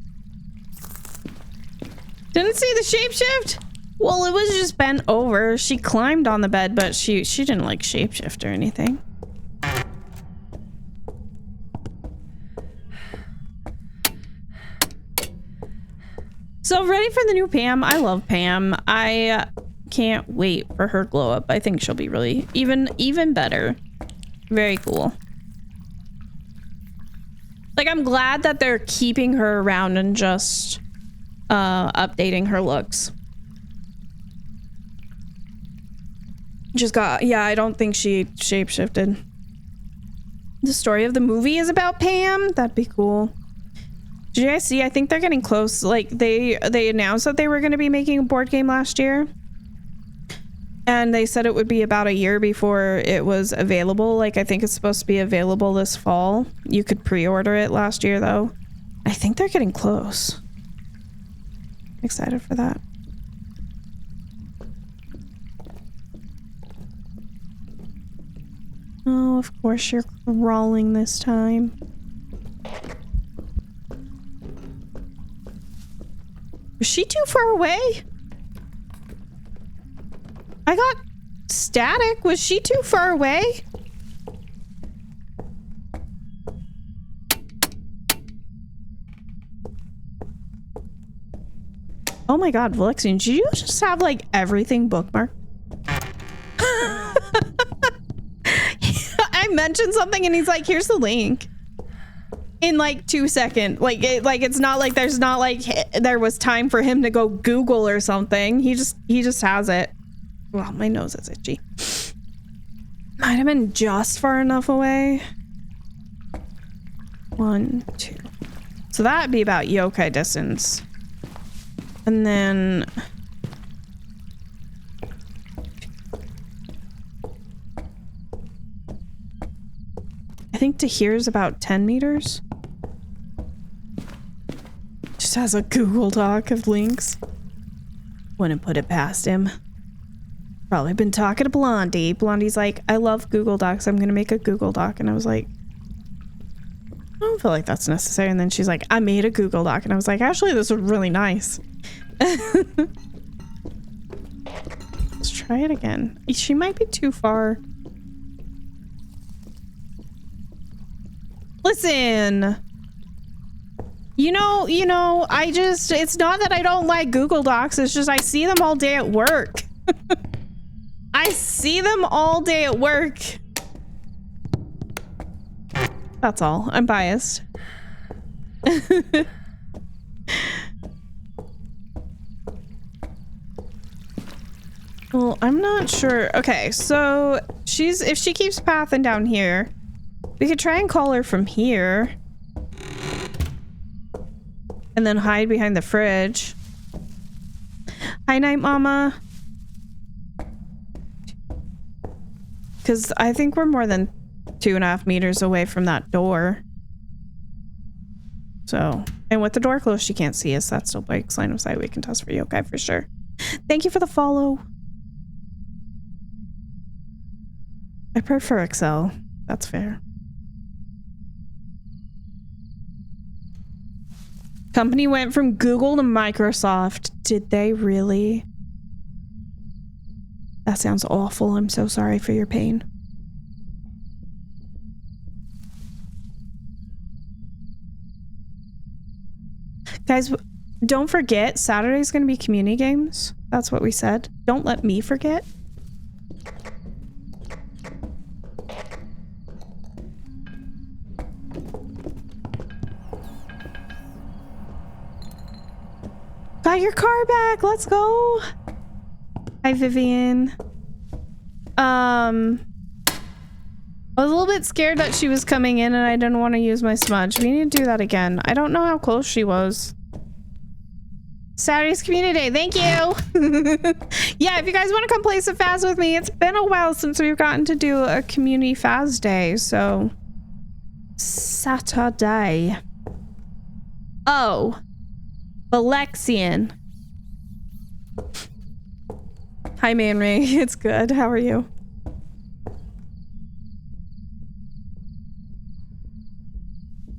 Didn't see the shapeshift? Well, it was just bent over. She climbed on the bed, but she didn't like shapeshift or anything. So ready for the new Pam. I love Pam. I can't wait for her glow up. I think she'll be really even better. Very cool. Like, I'm glad that they're keeping her around and just updating her looks. Yeah, I don't think she shapeshifted. The story of the movie is about Pam? That'd be cool. Did you guys see? I think they're getting close. Like they announced that they were going to be making a board game last year. And they said it would be about a year before it was available. Like I think it's supposed to be available this fall. You could pre-order it last year though. I think they're getting close. I'm excited for that. Oh, of course you're crawling this time. Was she too far away? I got static. Was she too far away? Oh my god, Valexian, did you just have like everything bookmarked? I mentioned something and he's like, here's the link. In like 2 seconds. Like it's not like there's not like there was time for him to go Google or something. He just has it. Well, my nose is itchy. Might have been just far enough away. 1, 2. So that'd be about yokai distance. And then I think to here is about 10 meters. Just has a Google Doc of links. Wouldn't put it past him. Probably been talking to Blondie. Blondie's like, I love Google Docs. I'm gonna make a Google Doc. And I was like, I don't feel like that's necessary. And then she's like, I made a Google Doc. And I was like, actually, this is really nice. Let's try it again. She might be too far. Listen. You know, it's not that I don't like Google Docs. It's just I see them all day at work. I see them all day at work. That's all. I'm biased. Well, I'm not sure. Okay, so if she keeps pathing down here, we could try and call her from here. And then hide behind the fridge. Hi, Night Mama. Because I think we're more than 2.5 meters away from that door. So, and with the door closed, she can't see us. That still breaks line of sight. We can test for yokai for sure. Thank you for the follow. I prefer Excel. That's fair. Company went from Google to Microsoft. Did they really? That sounds awful. I'm so sorry for your pain. Guys, don't forget, Saturday's going to be community games. That's what we said. Don't let me forget. Got your car back. Let's go. Hi, Vivian. I was a little bit scared that she was coming in and I didn't want to use my smudge. We need to do that again. I don't know how close she was. Saturday's community day. Thank you. Yeah, if you guys want to come play some Phas with me, it's been a while since we've gotten to do a community Phas day. So Saturday. Oh, Alexian. Hi, Man Ray. It's good. How are you?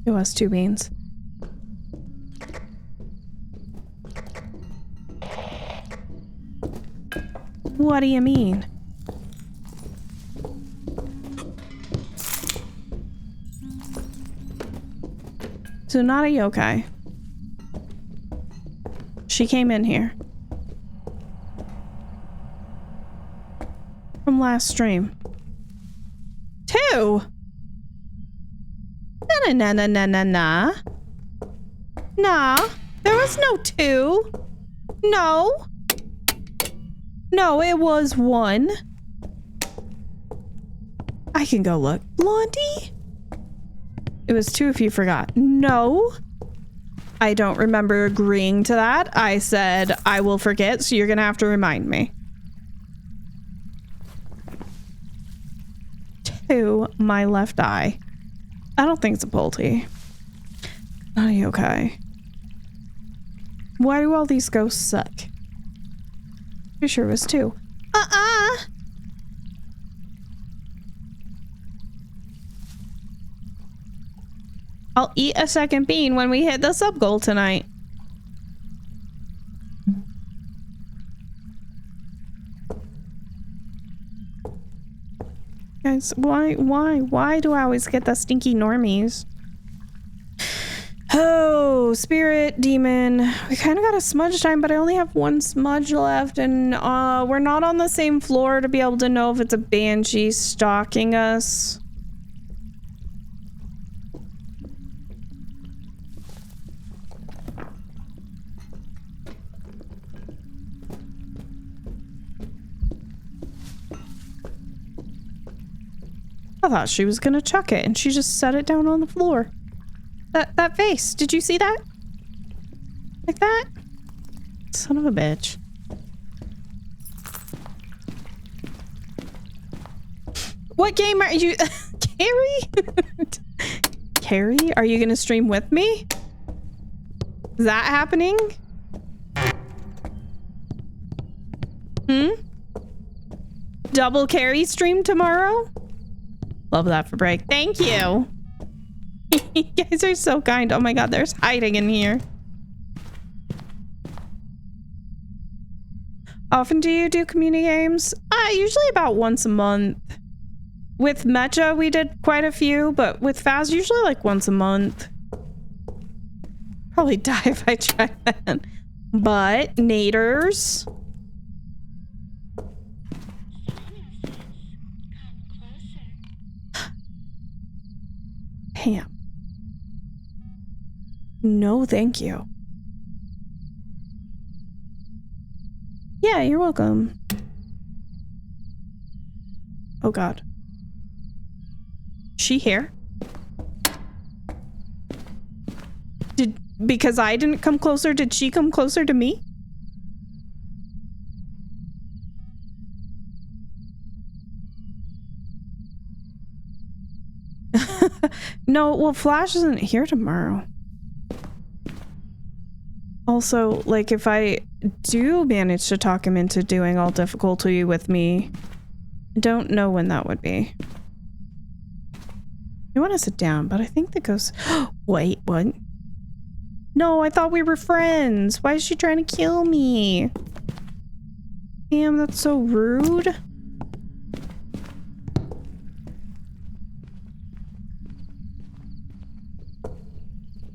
It was 2 beans. What do you mean? So not a yokai. She came in here. From last stream. 2? Na. Nah, there was no 2. No. No, it was 1. I can go look. Blondie? It was 2 if you forgot. No. I don't remember agreeing to that. I said I will forget, so you're gonna have to remind me. To my left eye. I don't think it's a Polty. Are you okay? Why do all these ghosts suck? Pretty sure it was 2. I'll eat a second bean when we hit the sub goal tonight. Guys, why do I always get the stinky normies? Oh, spirit, demon. We kind of got a smudge time, but I only have 1 smudge left, and we're not on the same floor to be able to know if it's a banshee stalking us. I thought she was gonna chuck it, and she just set it down on the floor. That face, did you see that? Like that? Son of a bitch. What game are you... Carrie? Carrie, are you gonna stream with me? Is that happening? Double Carrie stream tomorrow? Love that for break. Thank you. You guys are so kind. Oh my god, there's hiding in here. Often do you do community games? Usually about once a month. With Mecha, we did quite a few, but with Phas, usually like once a month. Probably die if I try that. But, naders. Pam. No, thank you. Yeah, you're welcome. Oh god. She here? Because I didn't come closer, did she come closer to me? No, well, Flash isn't here tomorrow. Also, like, if I do manage to talk him into doing all difficulty with me, I don't know when that would be. I want to sit down, but I think the ghost... Wait, what? No, I thought we were friends. Why is she trying to kill me? Damn, that's so rude.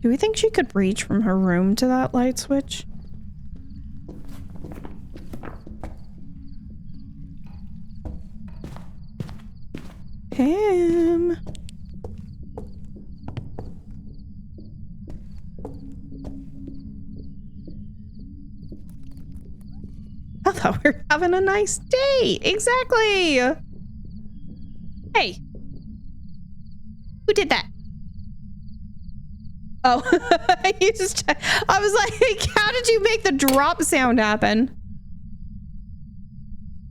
Do we think she could reach from her room to that light switch? Pam. I thought we were having a nice date. Exactly. Hey. Who did that? Oh, you just, I was like, how did you make the drop sound happen?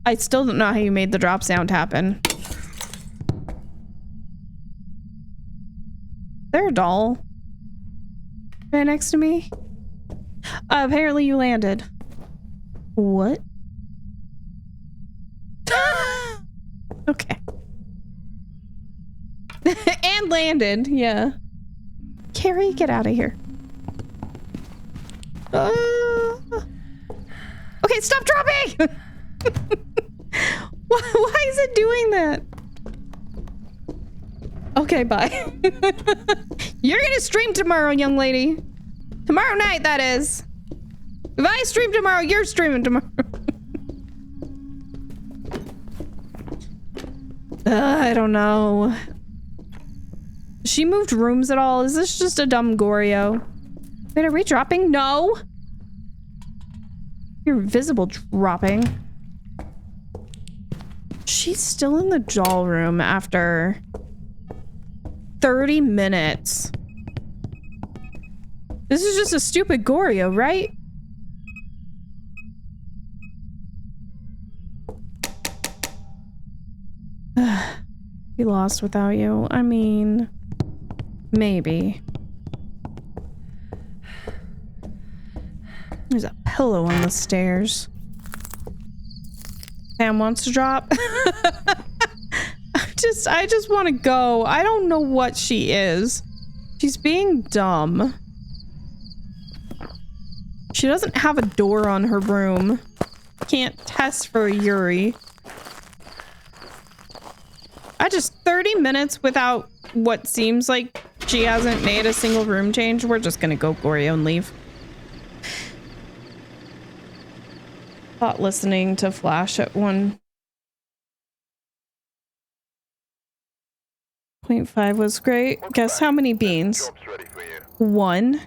I still don't know how you made the drop sound happen. Is there a doll right next to me? Apparently you landed. What? Okay. And landed, yeah. Carrie, get out of here. Okay, stop dropping! Why is it doing that? Okay, bye. You're gonna stream tomorrow, young lady. Tomorrow night, that is. If I stream tomorrow, you're streaming tomorrow. I don't know. She moved rooms at all? Is this just a dumb Goryo? Wait, are we dropping? No! You're visible dropping. She's still in the doll room after 30 minutes. This is just a stupid Goryo, right? Be lost without you. I mean, maybe. There's a pillow on the stairs. Sam wants to drop. I just want to go. I don't know what she is. She's being dumb. She doesn't have a door on her room. Can't test for Yuri. 30 minutes without what seems like she hasn't made a single room change. We're just gonna go Goryo and leave. Thought listening to Flash at 1.5 was great. Guess how many beans? 1.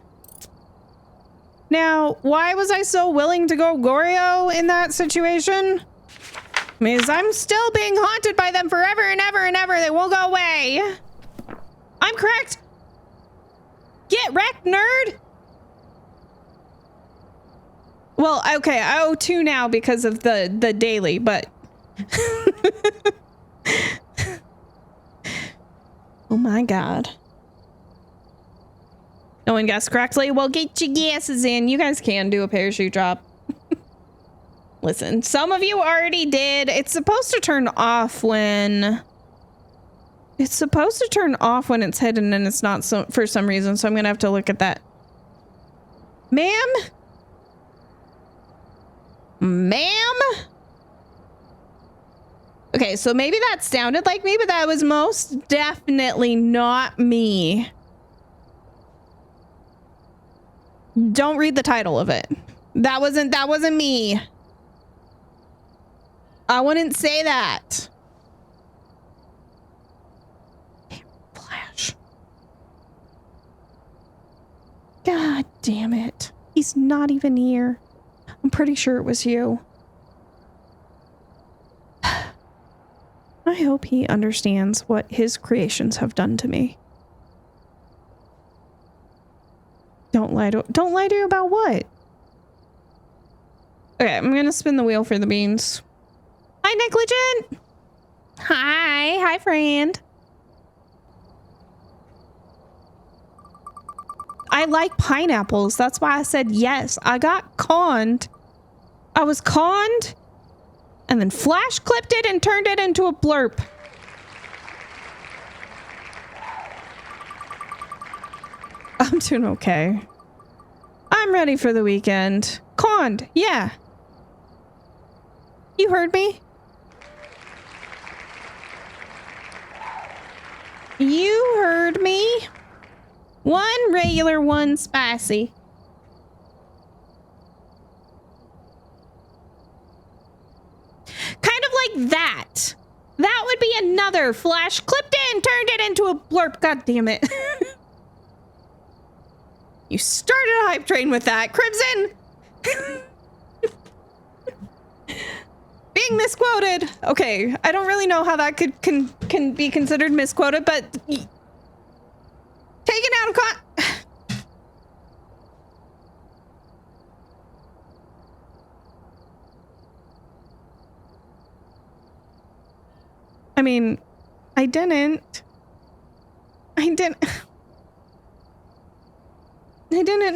Now, why was I so willing to go Goryo in that situation? Because I'm still being haunted by them forever and ever and ever. They won't go away. I'm correct. Get wrecked, nerd. Well, okay, I owe 2 now because of the daily, but oh my god. No one guessed correctly. Well, get your guesses in. You guys can do a parachute drop. Listen, some of you already did. It's supposed to turn off when... It's supposed to turn off when it's hidden and it's not so for some reason, so I'm gonna have to look at that. Ma'am? Ma'am? Okay, so maybe that sounded like me, but that was most definitely not me. Don't read the title of it. That wasn't me. I wouldn't say that. Flash. God damn it. He's not even here. I'm pretty sure it was you. I hope he understands what his creations have done to me. Don't lie to you about what? Okay, I'm gonna spin the wheel for the beans. Hi, Negligent. Hi, friend. I like pineapples. That's why I said yes. I got conned. I was conned, and then Flash clipped it and turned it into a blurp. I'm doing okay. I'm ready for the weekend. Conned, yeah. You heard me. You heard me. 1 regular, 1 spicy. Kind of like that. That would be another Flash clipped in, turned it into a blurp. God damn it. You started a hype train with that, Crimson. Being misquoted. Okay, I don't really know how that can be considered misquoted, but taken out of I mean, I didn't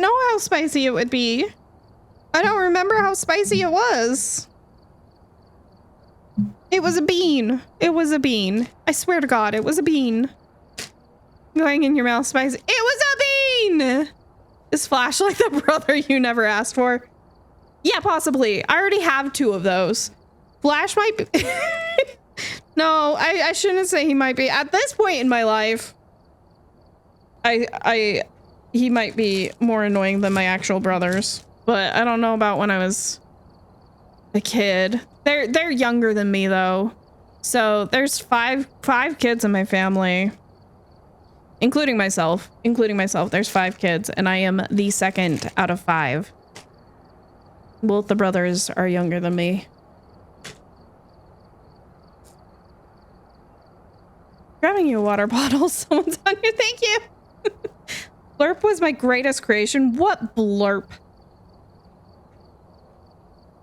know how spicy it would be. I don't remember how spicy it was. It was a bean. It was a bean. I swear to God, it was a bean. Going in your mouth spicy. It was a bean! Is Flash like the brother you never asked for? Yeah, possibly. I already have 2 of those. Flash might be... No, I shouldn't say he might be. At this point in my life, he might be more annoying than my actual brothers. But I don't know about when I was a kid. They're younger than me though. So there's five kids in my family. Including myself. There's 5 kids and I am the second out of 5. Both the brothers are younger than me. Grabbing you a water bottle. Someone's on here. Thank you. Blurp was my greatest creation. What blurp?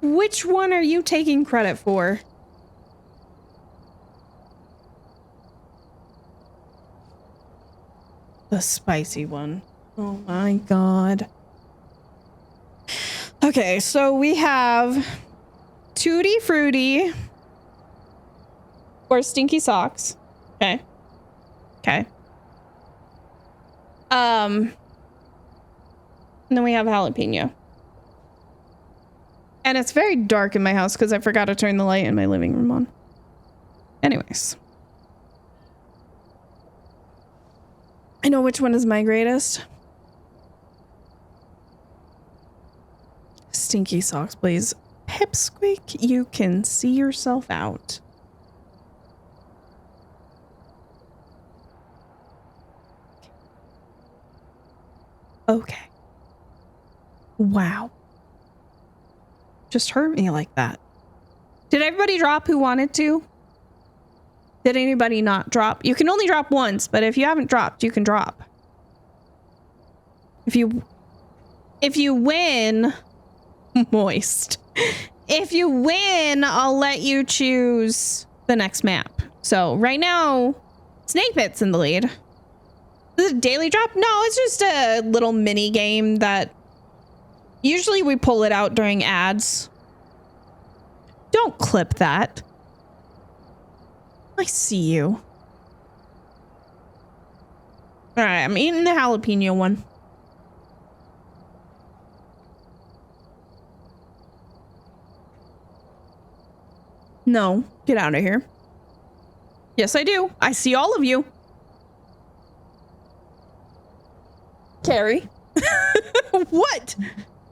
Which one are you taking credit for? The spicy one. Oh my god. Okay, so we have Tutti Frutti or Stinky Socks. Okay. Okay. And then we have jalapeno. And it's very dark in my house because I forgot to turn the light in my living room on. Anyways. I know which one is my greatest. Stinky Socks, please. Pipsqueak, you can see yourself out. Okay. Wow. Just hurt me like that. Did everybody drop who wanted to? Did anybody not drop? You can only drop once, but if you haven't dropped, you can drop. If you win, moist. If you win, I'll let you choose the next map. So right now, Snake Pit's in the lead. Is it a daily drop? No, it's just a little mini game that usually we pull it out during ads. Don't clip that. I see you. All right, I'm eating the jalapeno one. No, get out of here. Yes, I do. I see all of you. Carrie. What?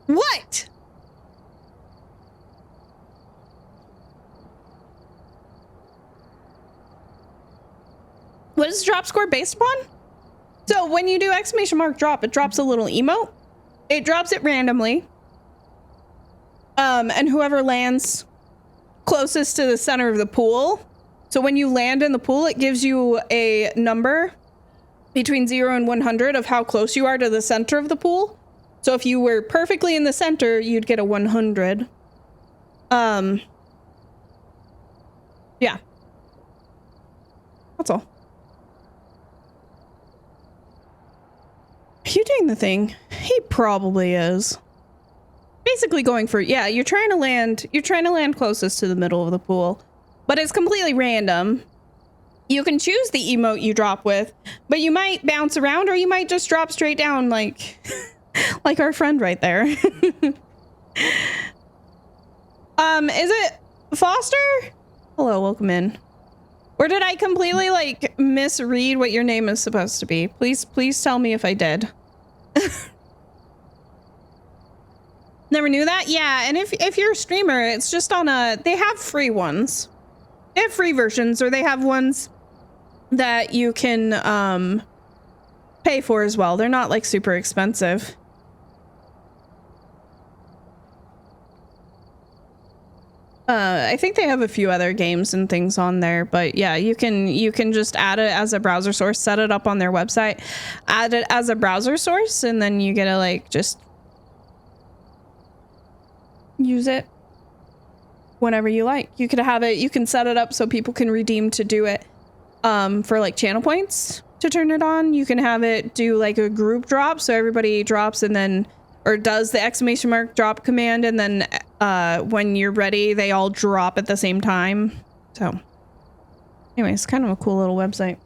What? What is the drop score based upon? So when you do exclamation mark drop, it drops a little emote. It drops it randomly. And whoever lands closest to the center of the pool. So when you land in the pool, it gives you a number between 0 and 100 of how close you are to the center of the pool. So if you were perfectly in the center, you'd get a 100. Yeah. That's all. Are you doing the thing? He probably is. Basically going for, yeah, you're trying to land closest to the middle of the pool, but it's completely random. You can choose the emote you drop with, but you might bounce around or you might just drop straight down like like our friend right there. Is it Foster? Hello, welcome in. Or did I completely like misread what your name is supposed to be? Please tell me if I did. Never knew that? Yeah, and if you're a streamer, it's just on they have free ones. They have free versions, or they have ones that you can pay for as well. They're not like super expensive. I think they have a few other games and things on there, but yeah, you can just add it as a browser source, set it up on their website, add it as a browser source, and then you get to like just use it whenever you like. You could have it, you can set it up so people can redeem to do it for like channel points to turn it on. You can have it do like a group drop, so everybody drops and then, or does the exclamation mark drop command, and then when you're ready, they all drop at the same time. So anyways, kind of a cool little website.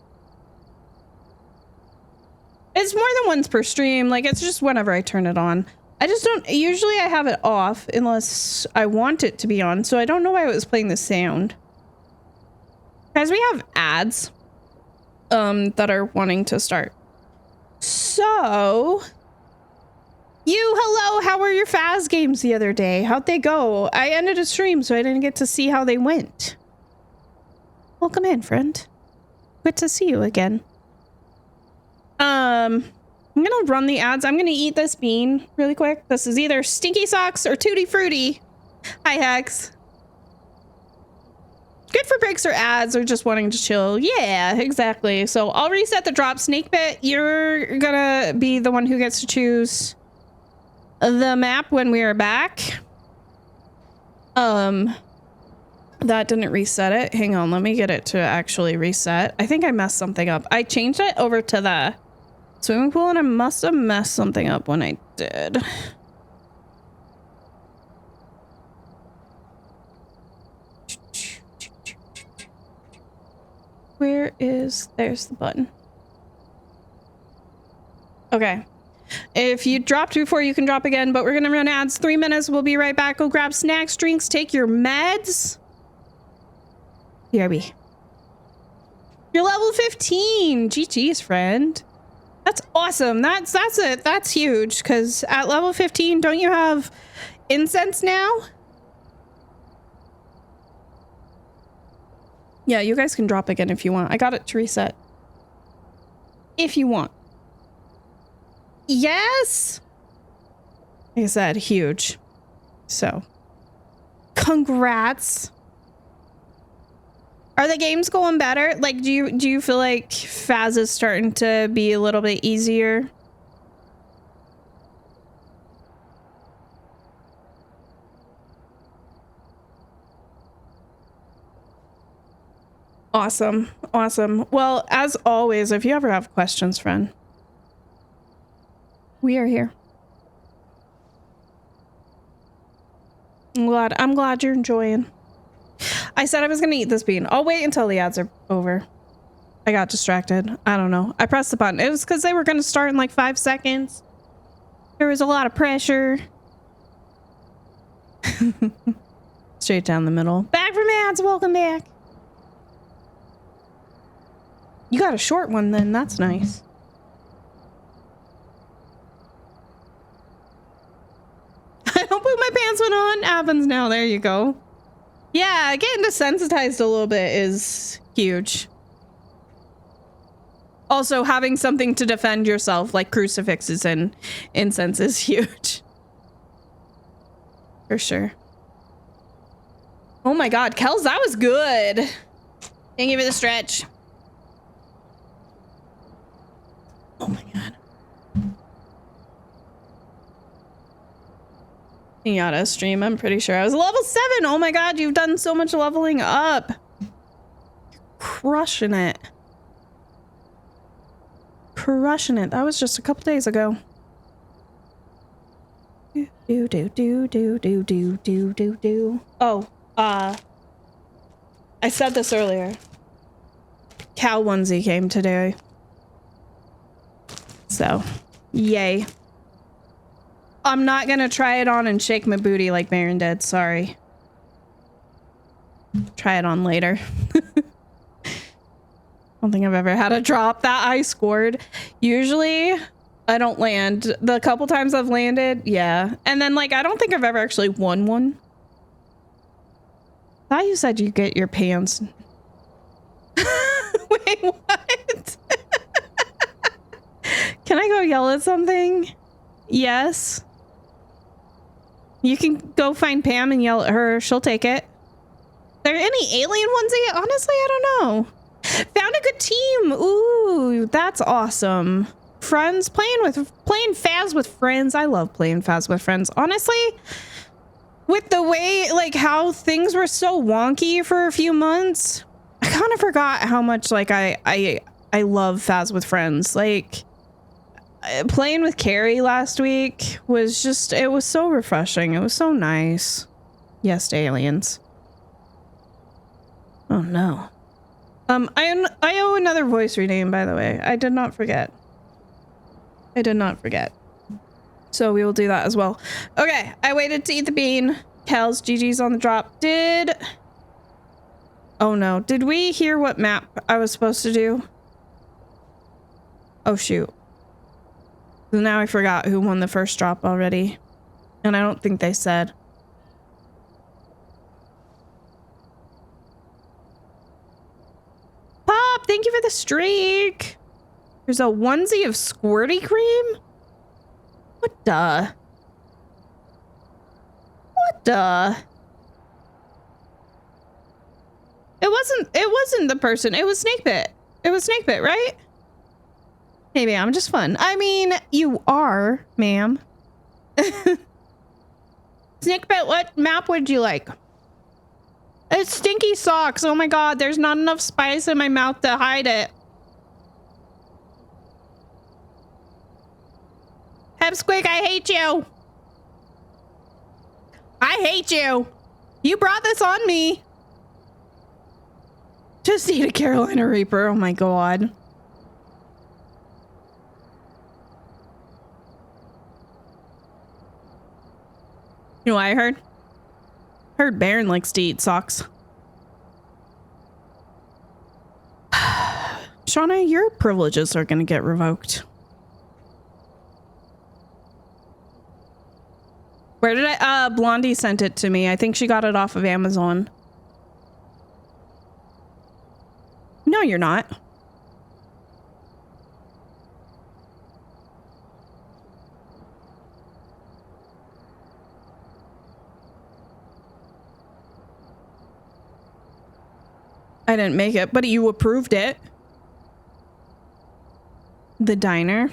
It's more than once per stream. Like, it's just whenever I turn it on. I just don't, usually I have it off unless I want it to be on. So I don't know why it was playing the sound. Guys, we have ads that are wanting to start. So hello, how were your Phas games the other day? How'd they go? I ended a stream, so I didn't get to see how they went. Welcome in, friend. Good to see you again. I'm gonna run the ads. I'm gonna eat this bean really quick. This is either Stinky Socks or Tutti Frutti. Hi, Hex. Good Good for breaks or ads or just wanting to chill. Yeah, exactly. So I'll reset the drop. Snakebit, you're gonna be the one who gets to choose the map when we are back. That didn't reset it. Hang on, let me get it to actually reset. I think I messed something up. I changed it over to the swimming pool and I must have messed something up when I did. There's the button. Okay. If you dropped before, you can drop again, but we're gonna run ads. 3 minutes. We'll be right back. Go grab snacks, drinks, take your meds. BRB. You're level 15. GG's, friend. That's awesome. That's it. That's huge. Because at level 15, don't you have incense now? Yeah, you guys can drop again if you want. I got it to reset. If you want. Yes. Like I said, huge. So, congrats. Are the games going better? Like, do you feel like Phaz is starting to be a little bit easier? Awesome. Awesome. Well, as always, if you ever have questions, friend, we are here. I'm glad you're enjoying. I said I was gonna eat this bean. I'll wait until the ads are over. I got distracted. I don't know. I pressed the button. It was because they were gonna start in like 5 seconds. There was a lot of pressure. Straight down the middle. Back from ads. Welcome back. You got a short one then. That's nice. I don't put my pants one on. Happens now. There you go. Yeah, getting desensitized a little bit is huge. Also, having something to defend yourself, like crucifixes and incense, is huge. For sure. Oh my god, Kels, that was good. Thank you for the stretch. Oh my god. Pinata stream, I'm pretty sure I was level 7. Oh my god, you've done so much leveling up. Crushing it. Crushing it. That was just a couple days ago. Oh, I said this earlier. Cow onesie came today. So, yay. I'm not gonna try it on and shake my booty like Marin did. Sorry. Try it on later. I don't think I've ever had a drop that I scored. Usually, I don't land. The couple times I've landed, yeah. And then, like, I don't think I've ever actually won one. I thought you said you get your pants. Wait, what? Can I go yell at something? Yes. You can go find Pam and yell at her. She'll take it. Are there any alien onesie? Honestly, I don't know. Found a good team. Ooh, that's awesome. Friends, playing Phaz with friends. I love playing Phaz with friends. Honestly, with the way, like, how things were so wonky for a few months, I kind of forgot how much, like, I love Phaz with friends. Like, playing with Carrie last week was just, it was so refreshing. It was so nice. Yes, to aliens. Oh no. I owe another voice rename, by the way. I did not forget. I did not forget. So we will do that as well. Okay, I waited to eat the bean. Kels, GG's on the drop. Oh no, did we hear what map I was supposed to do? Oh shoot. Now I forgot who won the first drop already. And I don't think they said. Pop, thank you for the streak. There's a onesie of squirty cream? What the? What the? It wasn't the person. It was Snakebit. It was Snakebit, right? Maybe I'm just fun. I mean, you are, ma'am. Snakebit, what map would you like? It's stinky socks. Oh my god, there's not enough spice in my mouth to hide it. Hepsquig, I hate you. I hate you. You brought this on me. Just eat a Carolina Reaper. Oh my god. You know what I heard? Heard Baron likes to eat socks. Shauna, your privileges are gonna get revoked. Where did I Blondie sent it to me. I think she got it off of Amazon. No, you're not. I didn't make it, but you approved it. The diner.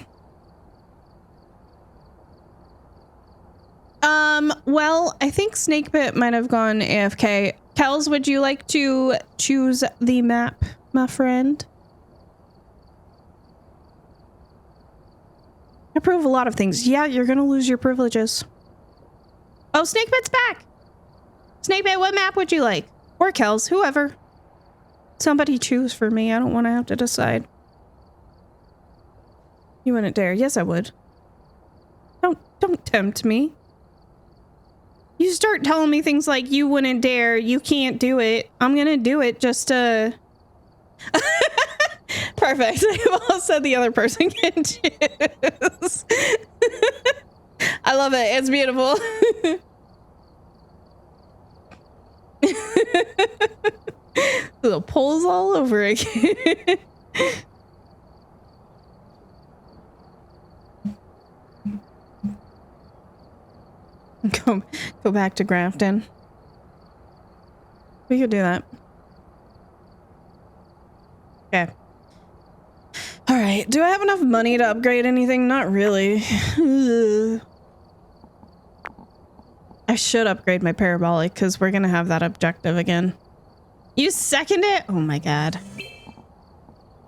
Well, I think Snakebit might have gone AFK. Kels, would you like to choose the map, my friend? I approve a lot of things. Yeah, you're gonna lose your privileges. Oh, Snakebit's back! Snakebit, what map would you like? Or Kels, whoever. Somebody choose for me. I don't want to have to decide. You wouldn't dare. Yes, I would. Don't tempt me. You start telling me things like you wouldn't dare, you can't do it. I'm gonna do it just to... Perfect. I've all said the other person can choose. I love it. It's beautiful. The polls all over again. Go back to Grafton. We could do that. Okay. All right. Do I have enough money to upgrade anything? Not really. I should upgrade my parabolic because we're gonna have that objective again. You second it? Oh my god.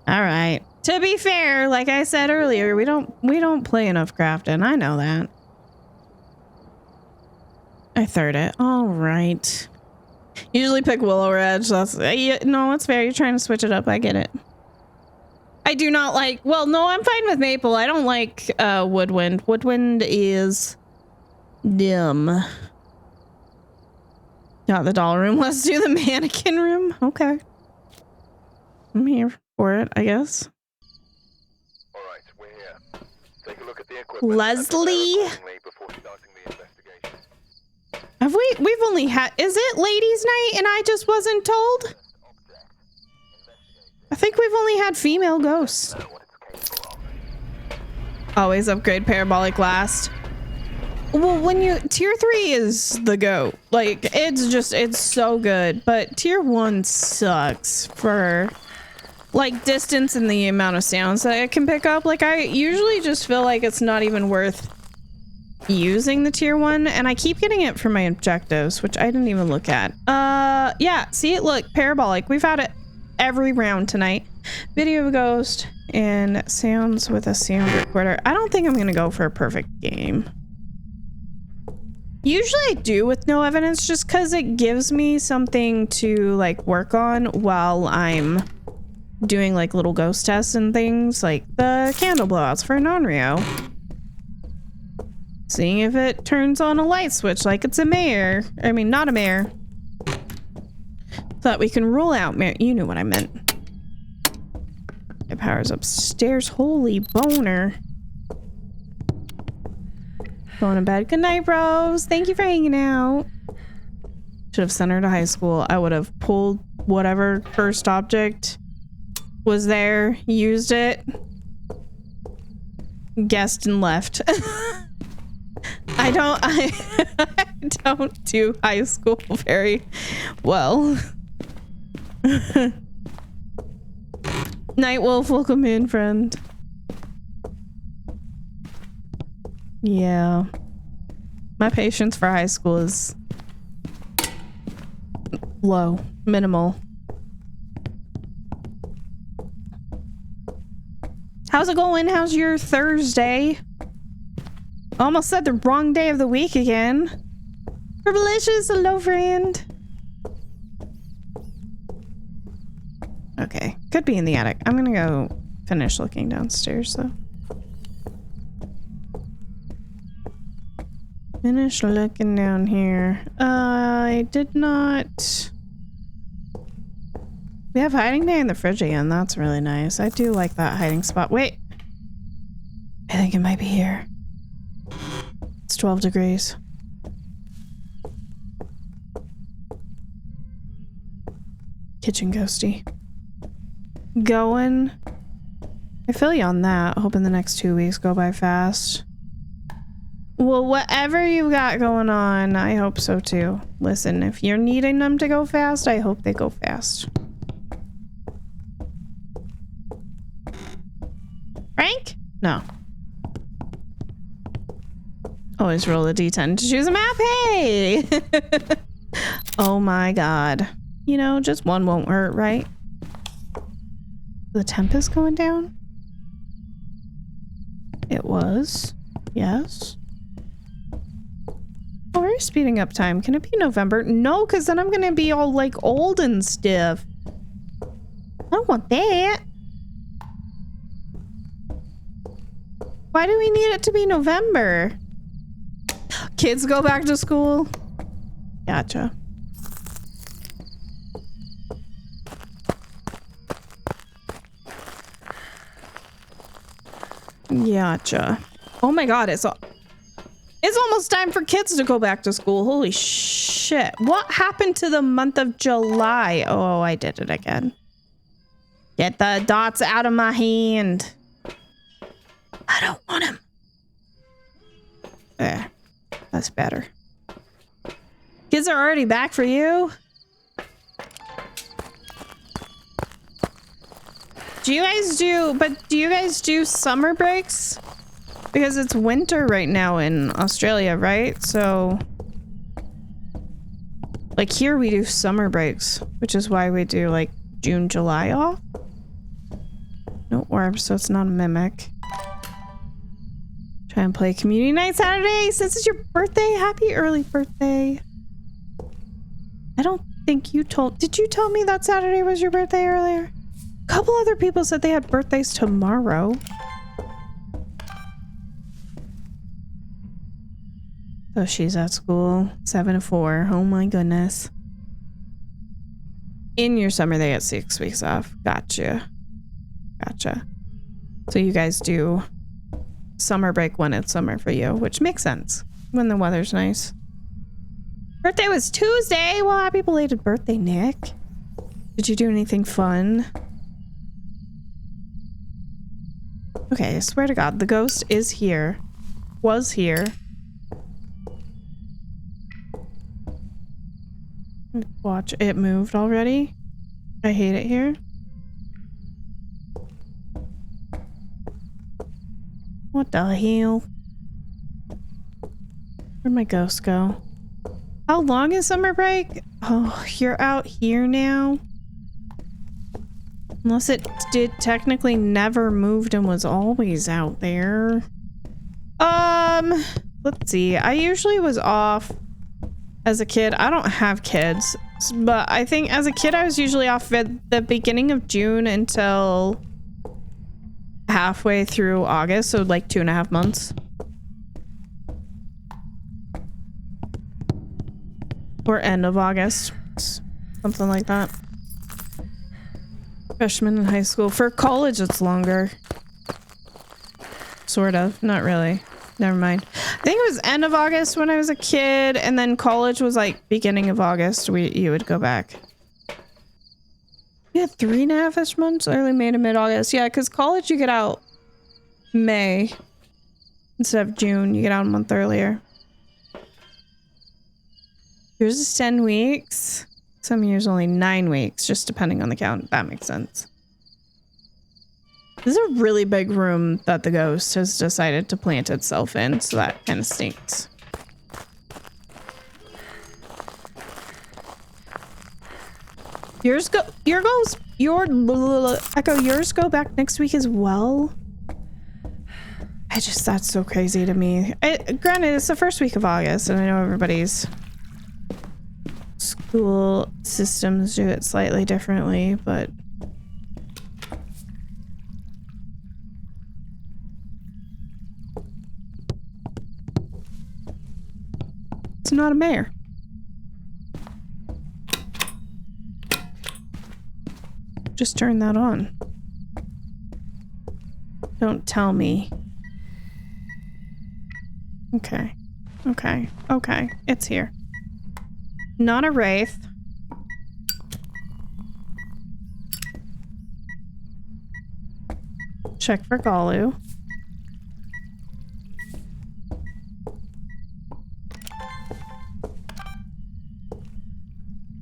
All right. To be fair, like I said earlier, we don't play enough Grafton. I know that. I third it. All right. Usually pick Willow Ridge. That's no, it's fair. You're trying to switch it up. I get it. I do not like. Well, no, I'm fine with Maple. I don't like Woodwind. Woodwind is dim. Got the doll room. Let's do the mannequin room. Okay. I'm here for it, I guess. All right, we're here. Take a look at the equipment. Leslie. Before starting the investigation. Have we've only had, is it ladies' night and I just wasn't told? I think we've only had female ghosts. Always upgrade parabolic last. Well, when you, tier 3 is the GOAT. Like, it's so good. But tier 1 sucks for, like, distance and the amount of sounds that it can pick up. Like, I usually just feel like it's not even worth using the tier 1. And I keep getting it for my objectives, which I didn't even look at. Yeah, see it? Look, parabolic. We've had it every round tonight. Video of a ghost and sounds with a sound recorder. I don't think I'm going to go for a perfect game. Usually I do with no evidence just because it gives me something to like work on while I'm doing like little ghost tests and things like the candle blowouts for non-Rio. Seeing if it turns on a light switch like it's a mare. I mean, not a mare. So that we can rule out mare. You knew what I meant. It powers upstairs. Holy boner. Going to bed. Good night, bros. Thank you for hanging out. Should have sent her to high school. I would have pulled whatever first object was there, used it, guessed, and left. I don't do high school very well. Night Wolf, welcome in, friend. Yeah. My patience for high school is low, minimal. How's it going? How's your Thursday? Almost said the wrong day of the week again. Privileges, hello, friend. Okay, could be in the attic. I'm gonna go finish looking downstairs, though. Finish looking down here. I did not... We have hiding bay in the fridge again. That's really nice. I do like that hiding spot. Wait. I think it might be here. It's 12 degrees. Kitchen ghosty. Going. I feel you on that. Hoping the next 2 weeks go by fast. Well, whatever you got going on, I hope so too. Listen, if you're needing them to go fast, I hope they go fast. Frank? No. Always roll a d10 to choose a map. Hey! Oh my god. You know, just one won't hurt, right? The temp is going down? It was. Yes. Oh, we're speeding up time. Can it be November? No, because then I'm going to be all like old and stiff. I don't want that. Why do we need it to be November? Kids go back to school? Gotcha. Gotcha. Oh my god, it's almost time for kids to go back to school. Holy shit. What happened to the month of July? Oh, I did it again. Get the dots out of my hand. I don't want him. There. That's better. Kids are already back for you? Do you guys do summer breaks? Because it's winter right now in Australia, right? So like here we do summer breaks, which is why we do like June, July off. No orbs, so it's not a mimic. Try and play community night Saturday since it's your birthday. Happy early birthday. I don't think you told... Did you tell me that Saturday was your birthday earlier? A couple other people said they had birthdays tomorrow. So she's at school 7 to 4. Oh my goodness. In your summer they get 6 weeks off. Gotcha. Gotcha. So you guys do summer break when it's summer for you, which makes sense when the weather's nice. Birthday was Tuesday. Well, happy belated birthday, Nick. Did you do anything fun? Okay, I swear to God, the ghost is here. Was here. Watch, it moved already. I hate it here. What the hell? Where'd my ghost go? How long is summer break? Oh, you're out here now? Unless it did technically never moved and was always out there. Let's see. I usually was off as a kid. I don't have kids, but I think as a kid I was usually off at the beginning of June until halfway through August, so like 2.5 months. Or end of August. Something like that. Freshman in high school. For college, it's longer. Sort of. Not really. Never mind. I think it was end of August when I was a kid, and then college was like beginning of August. You would go back. You had 3.5-ish months? Early May to mid-August. Yeah, because college you get out May. Instead of June, you get out a month earlier. Yours is 10 weeks. Some years only 9 weeks, just depending on the count. That makes sense. This is a really big room that the ghost has decided to plant itself in, so that kind of stinks. Yours go back next week as well. That's so crazy to me. Granted, it's the first week of August, and I know everybody's school systems do it slightly differently, but it's not a mare. Just turn that on. Don't tell me. Okay. Okay. Okay. It's here. Not a wraith. Check for Galu.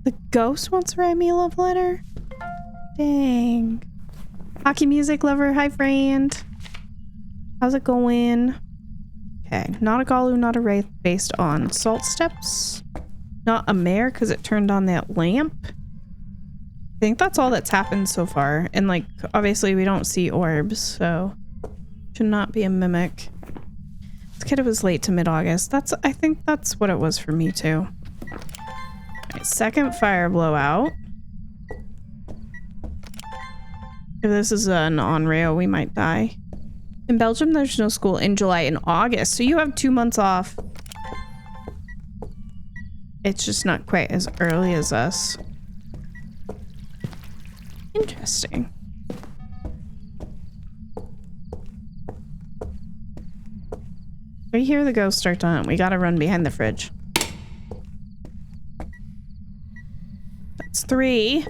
The ghost wants to write me a love letter? Dang. Hockey music lover, hi friend. How's it going? Okay, not a Galu, not a wraith, based on salt steps. Not a mare because it turned on that lamp. I think that's all that's happened so far. And like, obviously we don't see orbs, so should not be a mimic. This kid was late to mid-August. I think that's what it was for me too. Alright, second fire blowout. If this is an on-rail, we might die. In Belgium, there's no school in July and August, so you have 2 months off. It's just not quite as early as us. Interesting. We hear the ghost start on. We gotta run behind the fridge. That's 3.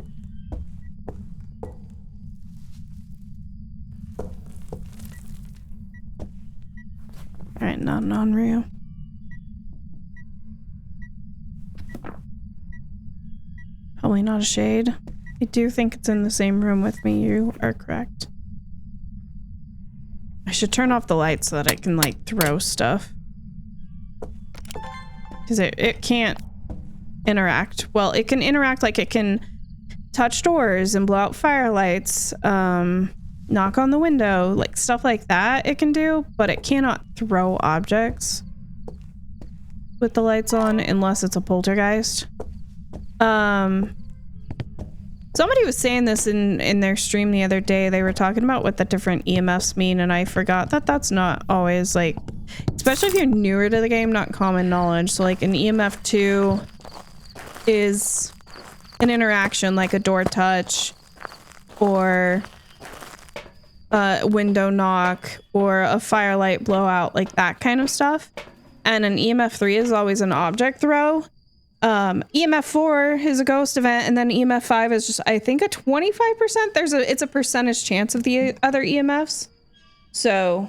Alright, not an on-rail. Probably not a shade. I do think it's in the same room with me. You are correct. I should turn off the lights so that I can like throw stuff. Because it can't interact. Well, it can interact, like it can touch doors and blow out firelights, knock on the window, like stuff like that it can do, but it cannot throw objects with the lights on unless it's a poltergeist. Somebody was saying this in their stream the other day. They were talking about what the different EMFs mean, and I forgot that that's not always, like, especially if you're newer to the game, not common knowledge. So like an EMF 2 is an interaction, like a door touch or a window knock or a firelight blowout, like that kind of stuff. And an EMF 3 is always an object throw. EMF 4 is a ghost event, and then EMF 5 is just, I think, a 25%. It's a percentage chance of the other EMFs. So,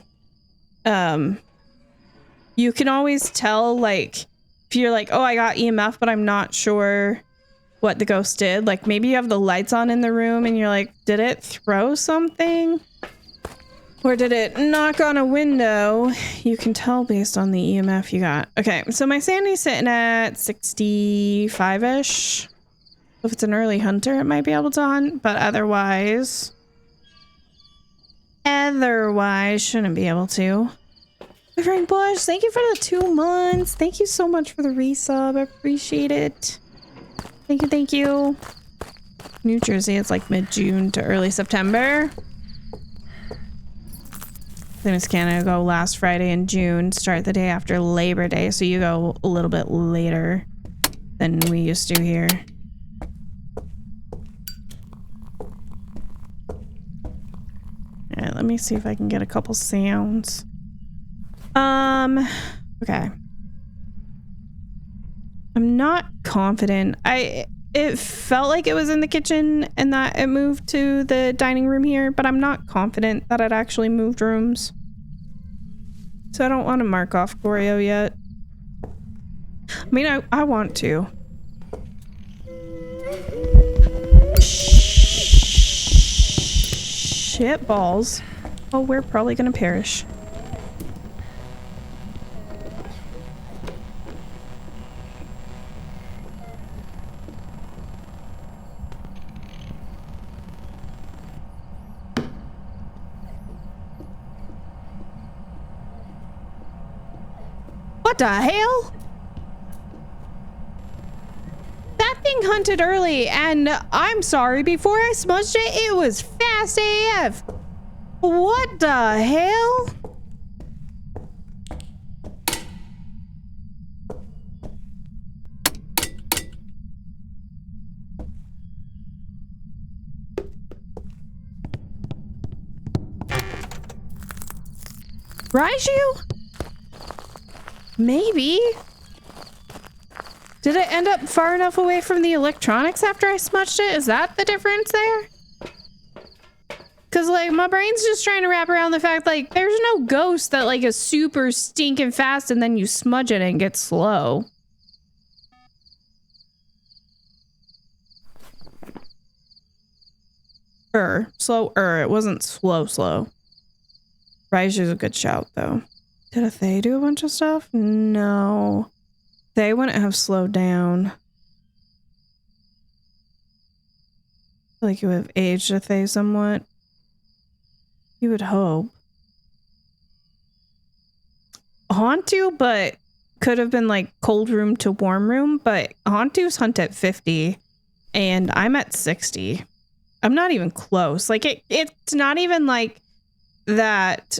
you can always tell, like, if you're like, oh, I got EMF, but I'm not sure what the ghost did. Like, maybe you have the lights on in the room, and you're like, did it throw something? Or did it knock on a window? You can tell based on the EMF you got. Okay, so my sanity's sitting at 65-ish. If it's an early hunter, it might be able to hunt, but otherwise shouldn't be able to. My friend Bush, thank you for the 2 months. Thank you so much for the resub. I appreciate it. Thank you, thank you. New Jersey, it's like mid-June to early September. Miss Canada go last Friday in June, start the day after Labor Day, so you go a little bit later than we used to here. Alright, let me see if I can get a couple sounds. Okay. I'm not confident. It felt like it was in the kitchen and that it moved to the dining room here, but I'm not confident that it actually moved rooms. So I don't want to mark off Goryo yet. I mean, I want to. shit balls. Oh, we're probably gonna perish. What the hell? That thing hunted early, and I'm sorry, before I smudged it, it was fast AF. What the hell? Raiju? Maybe. Did it end up far enough away from the electronics after I smudged it? Is that the difference there? Because, like, my brain's just trying to wrap around the fact, like, there's no ghost that, like, is super stinking fast and then you smudge it and get slow. Slow. It wasn't slow. Raiju's a good shout, though. Did they do a bunch of stuff? No. They wouldn't have slowed down. I feel like you would have aged a Thay somewhat. You would hope. Hantu, but could have been like cold room to warm room, but Hantu's hunt at 50 and I'm at 60. I'm not even close. Like it's not even like that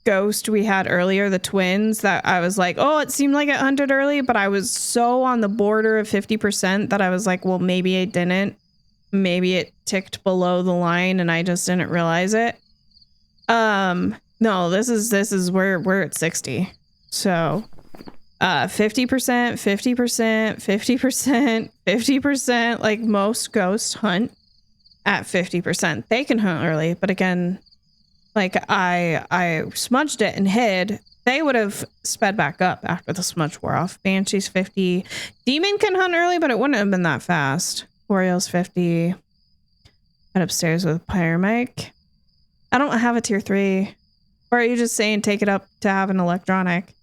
ghost we had earlier, the twins, that I was like, oh, it seemed like it hunted early, but I was so on the border of 50% that I was like, well, maybe it didn't. Maybe it ticked below the line and I just didn't realize it. No, this is where we're at 60. So 50%, 50%, 50%, 50%, like most ghosts hunt at 50%. They can hunt early, but again, like I smudged it and hid. They would have sped back up after the smudge wore off. Banshee's 50. Demon can hunt early, but it wouldn't have been that fast. Oriole's 50. Head upstairs with Pyramic. I don't have a tier 3. Or are you just saying take it up to have an electronic?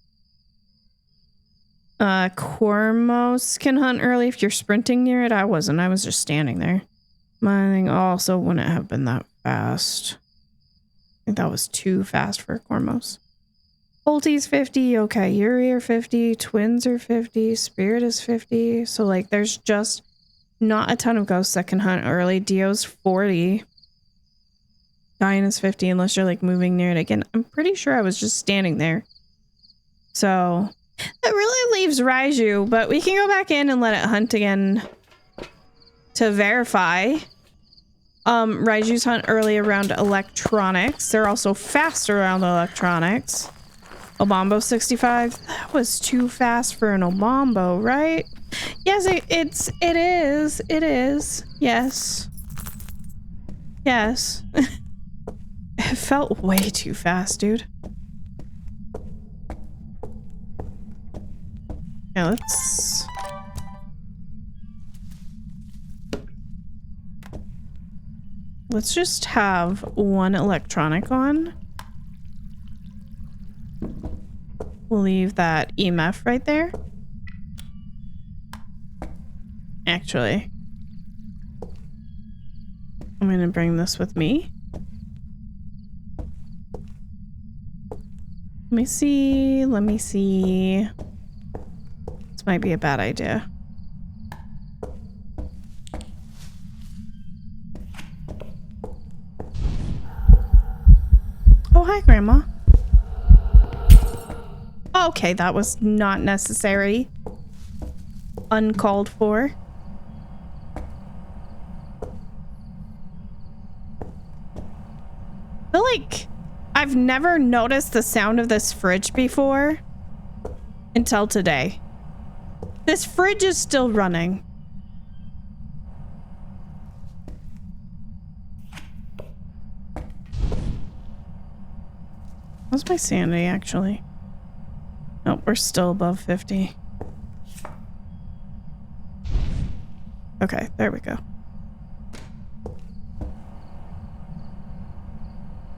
Cormos can hunt early if you're sprinting near it. I wasn't. I was just standing there. Mine also wouldn't have been that fast. I think that was too fast for Cormos. Ulti's 50. Okay, Yuri are 50. Twins are 50. Spirit is 50. So, like, there's just not a ton of ghosts that can hunt early. Dio's 40. Diana's 50 unless you're, like, moving near it again. I'm pretty sure I was just standing there. So, that really leaves Raiju, but we can go back in and let it hunt again to verify. Raiju's hunt early around electronics. They're also faster around the electronics. Obambo 65. That was too fast for an Obambo, right? Yes, it is. It is. Yes. Yes. It felt way too fast, dude. Yeah, let's just have one electronic on. We'll leave that EMF right there. Actually, I'm gonna bring this with me. Let me see. This might be a bad idea. Oh, hi, Grandma. Okay, that was not necessary. Uncalled for. I feel like I've never noticed the sound of this fridge before until today. This fridge is still running. What's my sanity, actually? Nope, we're still above 50. Okay, there we go.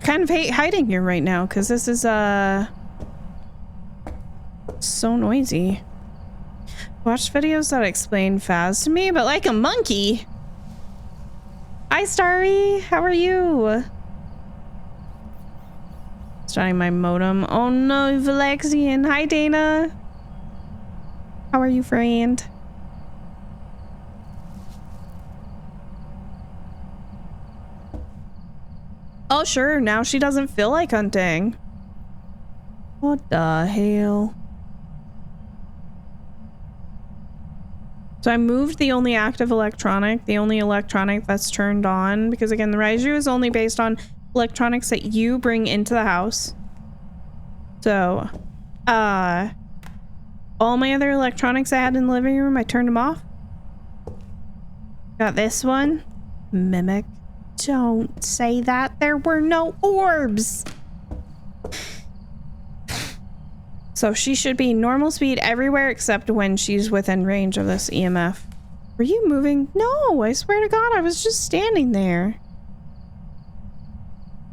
kind of hate hiding here right now because this is so noisy. Watch videos that explain Phas to me, but like a monkey. Hi, Starry. How are you? Starting my modem. Oh no, Valexian. Hi, Dana. How are you, friend? Oh, sure. Now she doesn't feel like hunting. What the hell? So I moved the only active electronic, the only electronic that's turned on, because again, the Raiju is only based on electronics that you bring into the house. So, all my other electronics I had in the living room, I turned them off. Got this one. Mimic. Don't say that. There were no orbs. So she should be normal speed everywhere except when she's within range of this EMF. Were you moving? No, I swear to God, I was just standing there.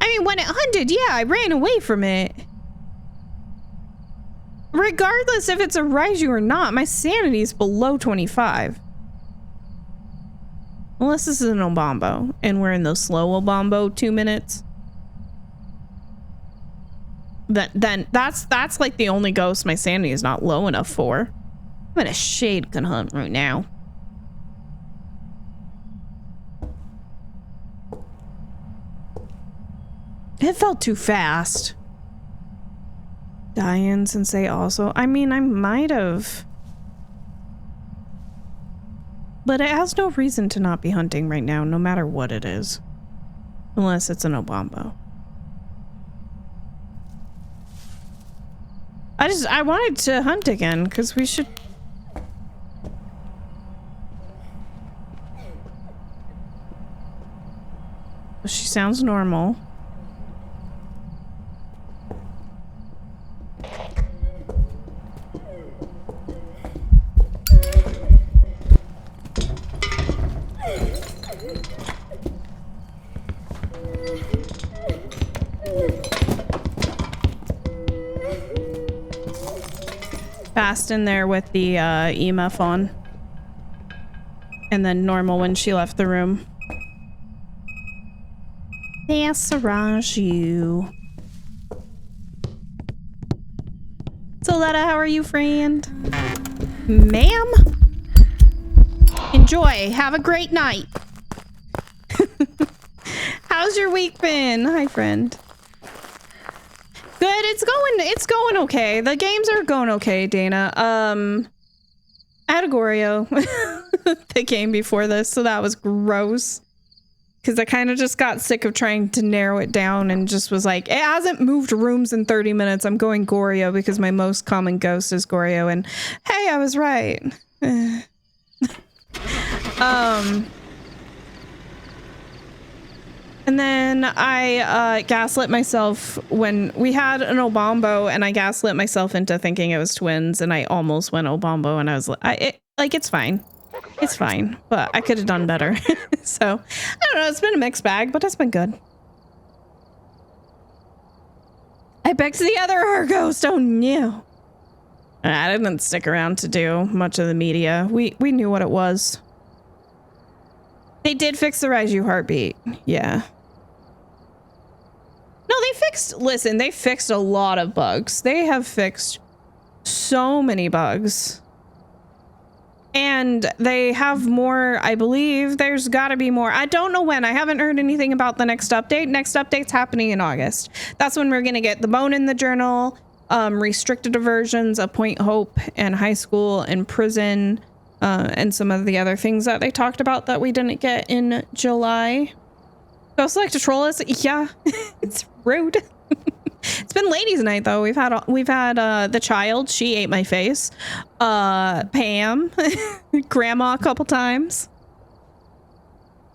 I mean, when it hunted, yeah, I ran away from it. Regardless if it's a Raiju or not, my sanity is below 25. Unless this is an Obombo, and we're in the slow Obombo 2 minutes. Then that's like the only ghost my sanity is not low enough for. I'm in a shade gun hunt right now. It felt too fast. Diane Sensei also. I mean, I might have. But it has no reason to not be hunting right now, no matter what it is. Unless it's an Obombo. I wanted to hunt again, because we should... She sounds normal. Fast in there with the EMF on. And then normal when she left the room. Yes, Raiju. Soletta, how are you, friend? Ma'am? Enjoy. Have a great night. How's your week been? Hi, friend. Good. It's going okay. The games are going okay, Dana. I had a Goryo the game before this, so that was gross. Because I kind of just got sick of trying to narrow it down and just was like, it hasn't moved rooms in 30 minutes. I'm going Goryo because my most common ghost is Goryo. And hey, I was right. And then I gaslit myself when we had an Obombo, and I gaslit myself into thinking it was twins, and I almost went Obombo, and I was like, it's fine. It's fine, but I could have done better. So, I don't know, it's been a mixed bag, but it's been good. I picked the other Arghost, oh no. I didn't stick around to do much of the media. We knew what it was. They did fix the Raiju heartbeat, yeah. No, they fixed a lot of bugs. They have fixed so many bugs. And they have more, I believe. There's got to be more. I don't know when. I haven't heard anything about the next update. Next update's happening in August. That's when we're going to get the bone in the journal, restricted versions of Point Hope and high school and prison, and some of the other things that they talked about that we didn't get in July. Ghost like to troll us? Yeah, it's rude. It's been ladies' night though. We've had the child. She ate my face. Pam, grandma a couple times.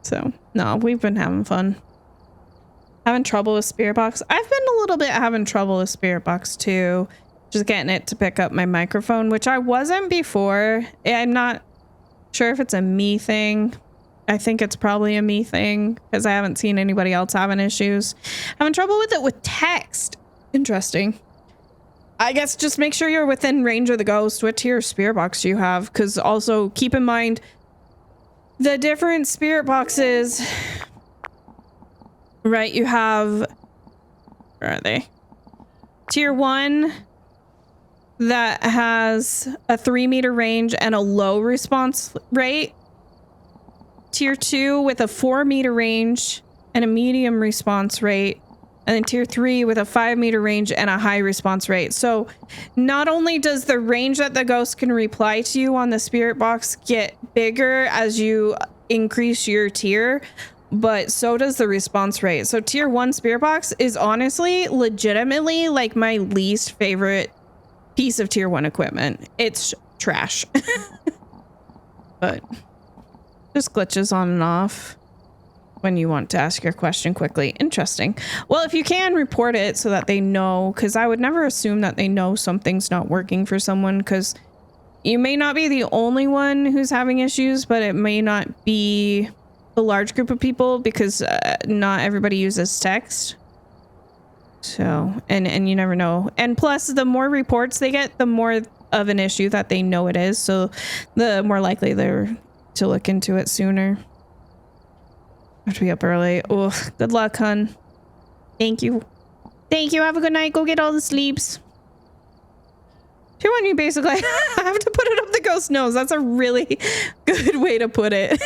So no, we've been having fun. Having trouble with Spirit Box. I've been a little bit having trouble with Spirit Box too. Just getting it to pick up my microphone, which I wasn't before. I'm not sure if it's a me thing. I think it's probably a me thing because I haven't seen anybody else having issues. Having trouble with it with text. Interesting. I guess just make sure you're within range of the ghost. What tier spirit box do you have? Because also keep in mind the different spirit boxes. Right, you have... Where are they? Tier 1 that has a 3-meter range and a low response rate. Tier 2 with a 4-meter range and a medium response rate. And then tier 3 with a 5-meter range and a high response rate. So not only does the range that the ghost can reply to you on the spirit box get bigger as you increase your tier, but so does the response rate. So tier 1 spirit box is honestly legitimately like my least favorite piece of tier 1 equipment. It's trash. But just glitches on and off when you want to ask your question quickly. Interesting. Well, if you can, report it so that they know, because I would never assume that they know something's not working for someone, because you may not be the only one who's having issues, but it may not be a large group of people, because not everybody uses text. So, and you never know. And plus, the more reports they get, the more of an issue that they know it is. So the more likely they're to look into it sooner. I have to be up early. Oh, good luck, hun. Thank you. Thank you. Have a good night. Go get all the sleeps. Tier 1, you basically have to put it up the ghost nose. That's a really good way to put it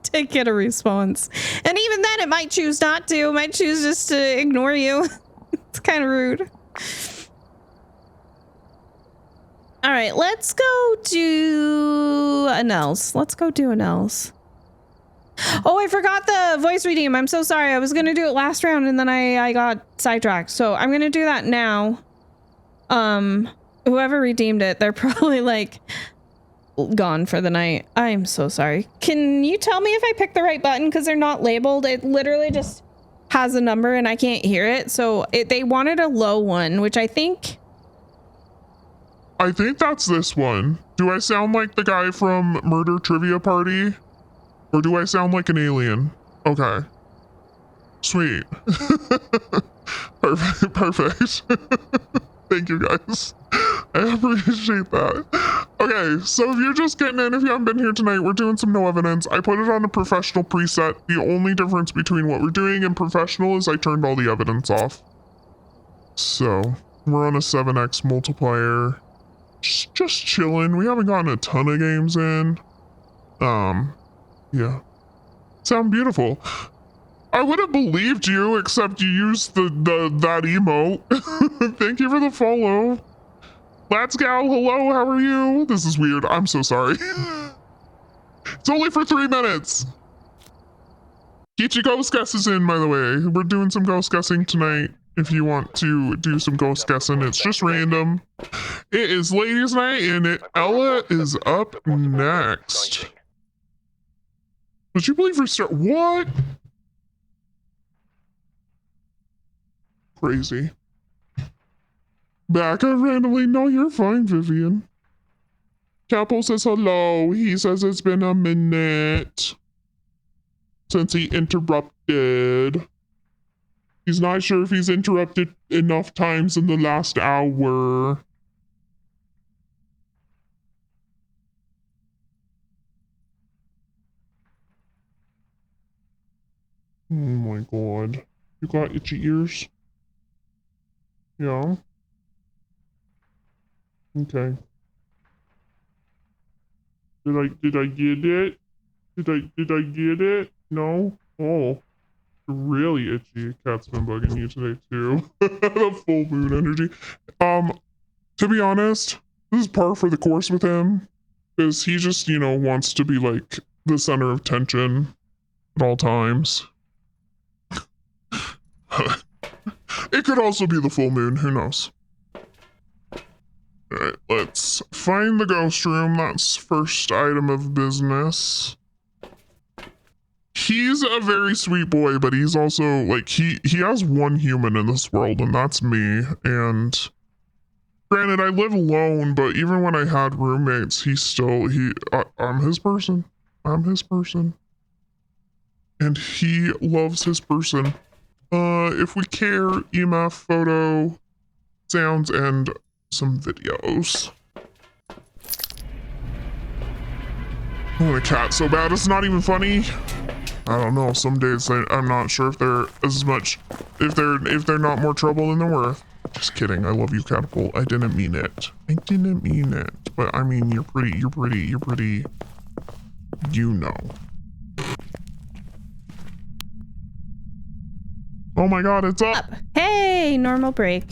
to get a response. And even then, it might choose not to. It might choose just to ignore you. It's kind of rude. All right, let's go do an else. Let's go do an else. Oh, I forgot the voice redeem. I'm so sorry. I was going to do it last round and then I got sidetracked. So I'm going to do that now. Whoever redeemed it, they're probably like gone for the night. I'm so sorry. Can you tell me if I picked the right button? Because they're not labeled. It literally just has a number and I can't hear it. So they wanted a low one, which I think that's this one. Do I sound like the guy from Murder Trivia Party? Or do I sound like an alien? Okay. Sweet. Perfect. Thank you guys. I appreciate that. Okay, so if you're just getting in, if you haven't been here tonight, we're doing some no evidence. I put it on a professional preset. The only difference between what we're doing and professional is I turned all the evidence off. So we're on a 7x multiplier. Just chilling. We haven't gotten a ton of games in. Yeah. Sound beautiful. I would have believed you, except you used that emote. Thank you for the follow. Let's Gal, hello, how are you? This is weird. I'm so sorry. It's only for 3 minutes. Get your ghost guesses in, by the way. We're doing some ghost guessing tonight. If you want to do some ghost guessing, it's just random. It is ladies' night, and Ella is up next. Would you believe what? Crazy. Back up randomly. No, you're fine, Vivian. Capo says hello. He says it's been a minute since he interrupted. He's not sure if he's interrupted enough times in the last hour. Oh my god. You got itchy ears? Yeah. Okay. Did I get it? Did I get it? No? Oh. Really itchy. Cat's been bugging you today too. The full moon energy. To be honest, this is par for the course with him. Because he just, wants to be like the center of tension at all times. It could also be the full moon, who knows? Alright, let's find the ghost room. That's first item of business. He's a very sweet boy, but he's also, like, he has one human in this world, and that's me. And granted, I live alone, but even when I had roommates, I'm his person. I'm his person. and he loves his person. If we care, EMF, photo, sounds, and some videos. Oh, the cat's so bad, it's not even funny. I don't know, some days I'm not sure if they're as much, if they're not more trouble than they're worth. Just kidding, I love you, Catapult. I didn't mean it. I didn't mean it. But I mean, you're pretty, you know. Oh my god, it's up! Hey, normal break.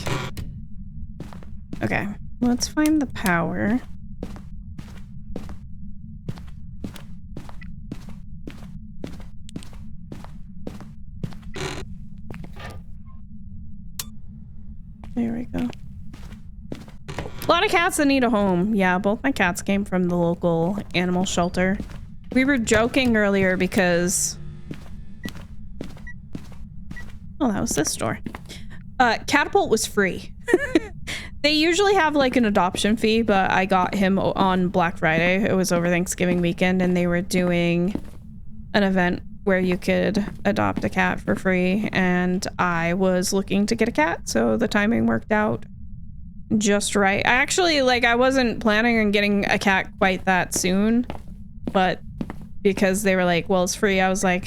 Okay, let's find the power. There we go. A lot of cats that need a home. Yeah, both my cats came from the local animal shelter. We were joking earlier because... Oh, that was this store. Catapult was free. They usually have like an adoption fee, but I got him on Black Friday. It was over Thanksgiving weekend, and they were doing an event where you could adopt a cat for free, and I was looking to get a cat, so the timing worked out just right. I actually, like, I wasn't planning on getting a cat quite that soon, but because they were like, well, it's free, I was like,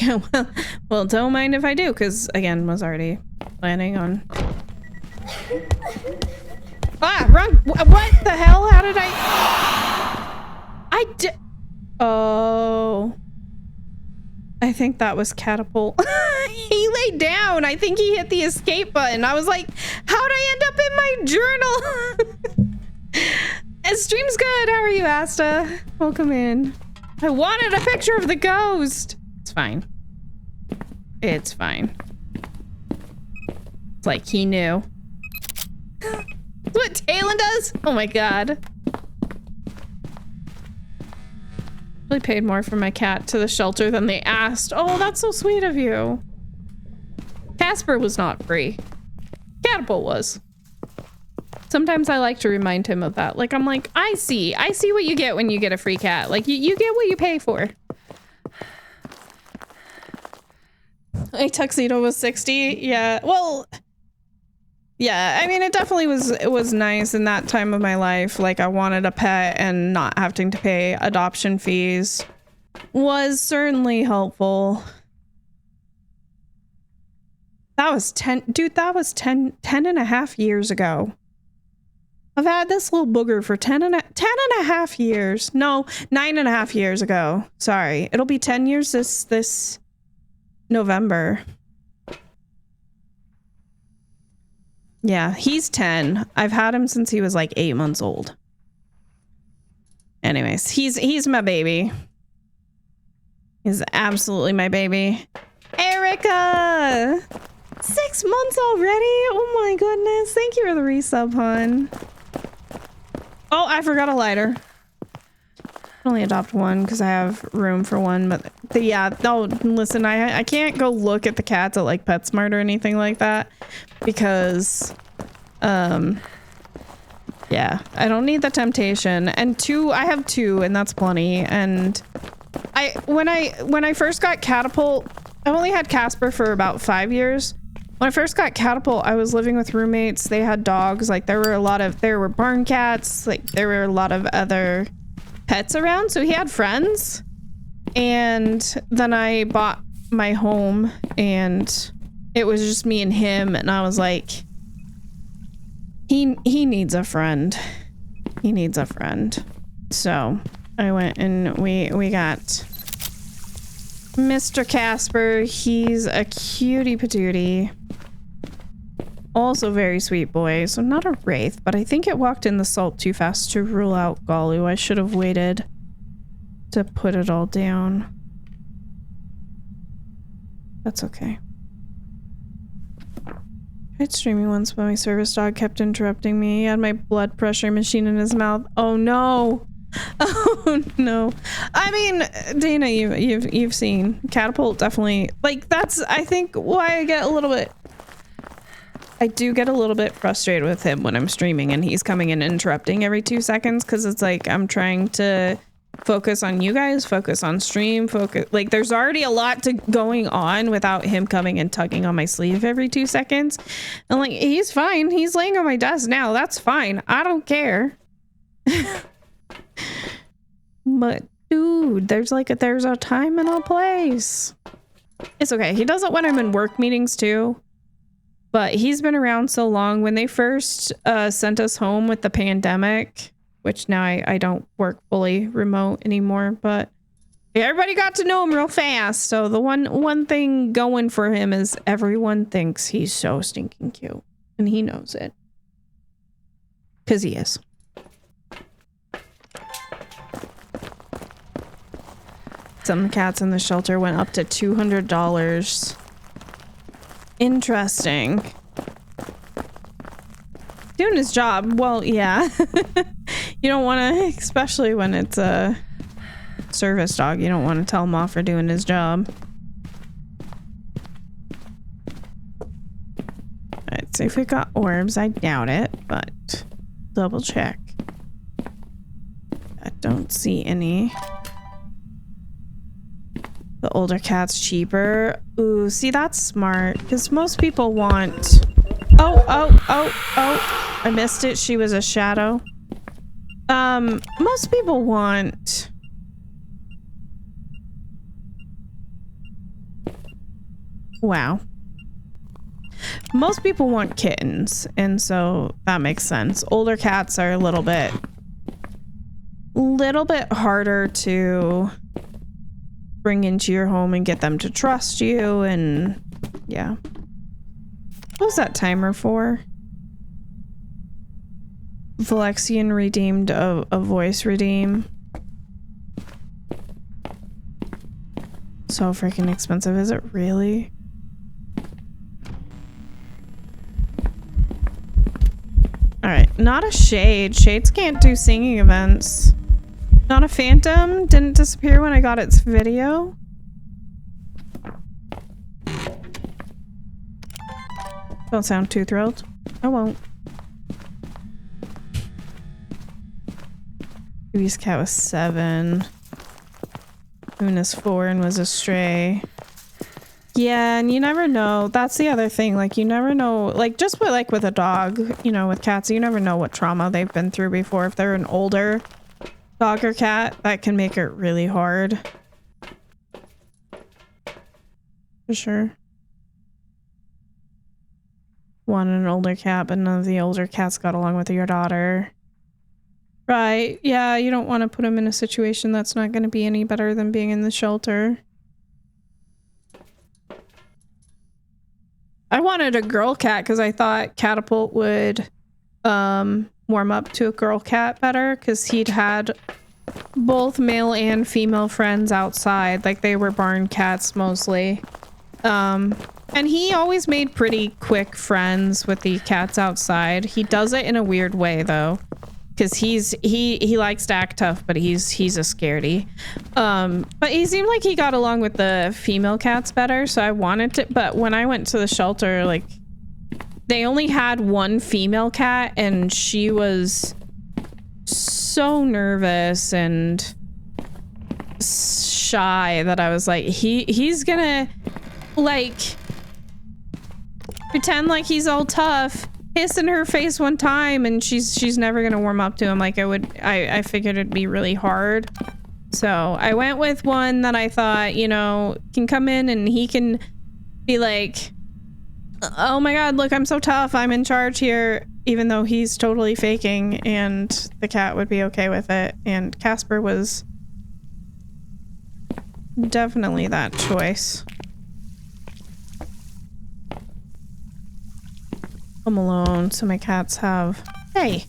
well, don't mind if I do, because, again, was already planning on... Ah, wrong! What the hell? How did I did... Oh... I think that was Catapult. He laid down. I think he hit the escape button. I was like, how'd I end up in my journal? Stream's good. How are you, Asta? Welcome in. I wanted a picture of the ghost. It's fine. It's fine. It's like he knew. That's what Talon does? Oh my god. Really paid more for my cat to the shelter than they asked. Oh, that's so sweet of you. Casper was not free. Catapult was. Sometimes I like to remind him of that. Like, I'm like, I see what you get when you get a free cat. Like, you get what you pay for. A tuxedo was 60. Yeah, well, yeah, I mean, it definitely was nice in that time of my life. Like, I wanted a pet, and not having to pay adoption fees was certainly helpful. That was 10 and a half years ago. I've had this little booger for 10 and a half years. No, 9.5 years ago. Sorry. It'll be 10 years this November. Yeah, he's 10. I've had him since he was like 8 months old. Anyways, he's my baby. He's absolutely my baby. Erica! 6 months already? Oh my goodness. Thank you for the resub, hon. Oh, I forgot a lighter. I only adopt one because I have room for one, but yeah, no, listen, I can't go look at the cats at like PetSmart or anything like that because yeah, I don't need the temptation. And I have two, and that's plenty. And when I first got Catapult, I only had Casper for about 5 years. When I first got Catapult, I was living with roommates. They had dogs. Like, there were barn cats. Like, there were a lot of other pets around, so he had friends. And then I bought my home, and it was just me and him, and I was like, he needs a friend. He needs a friend. So I went and we got Mr. Casper. He's a cutie patootie. Also very sweet boy. So not a wraith, but I think it walked in the salt too fast to rule out Galu. I should have waited to put it all down. That's okay. I tried streaming once, but my service dog kept interrupting me. He had my blood pressure machine in his mouth. Oh no. Oh no. I mean, Dana, you've seen Catapult definitely, like, that's I think why I do get a little bit frustrated with him when I'm streaming and he's coming in and interrupting every 2 seconds, because it's like I'm trying to focus on you guys, focus on stream, focus. Like, there's already a lot going on without him coming and tugging on my sleeve every 2 seconds. And like, he's fine. He's laying on my desk now. That's fine. I don't care. But dude, there's a time and a place. It's okay. He does it when I'm in work meetings too. But he's been around so long. When they first sent us home with the pandemic, which now I don't work fully remote anymore, but everybody got to know him real fast. So the one thing going for him is everyone thinks he's so stinking cute. And he knows it. 'Cause he is. Some cats in the shelter went up to $200. Interesting. Doing his job. Well, yeah. You don't want to, especially when it's a service dog, you don't want to tell him off for doing his job. Alright, see if we got orbs. I doubt it, but double check. I don't see any. The older cat's cheaper. Ooh, see, that's smart. Because most people want... Oh, I missed it. She was a shadow. Most people want... Wow. Most people want kittens, and so that makes sense. Older cats are a little bit harder to bring into your home and get them to trust you, and yeah. What was that timer for? Valexian redeemed a voice redeem. So freaking expensive, is it really? Alright, not a shade. Shades can't do singing events. Not a phantom. Didn't disappear when I got its video. Don't sound too thrilled. I won't. Baby's cat was 7. Luna's 4 and was a stray. Yeah, and you never know. That's the other thing. Like, you never know. Like, just with a dog, you know, with cats, you never know what trauma they've been through before. If they're an older dog or cat, that can make it really hard. For sure. One an older cat, but none of the older cats got along with your daughter. Right. Yeah, you don't want to put them in a situation that's not going to be any better than being in the shelter. I wanted a girl cat because I thought Catapult would warm up to a girl cat better, because he'd had both male and female friends outside. Like, they were barn cats mostly. And he always made pretty quick friends with the cats outside. He does it in a weird way though, because he likes to act tough, but he's a scaredy. But he seemed like he got along with the female cats better, so I wanted to. But when I went to the shelter, like, they only had one female cat, and she was so nervous and shy that I was like, he's gonna like pretend like he's all tough, hiss in her face one time, and she's never gonna warm up to him. Like, I figured it'd be really hard. So I went with one that I thought, you know, can come in and he can be like, oh my god, look, I'm so tough, I'm in charge here, even though he's totally faking, and the cat would be okay with it. And Casper was definitely that choice. I'm alone, so my cats have, hey,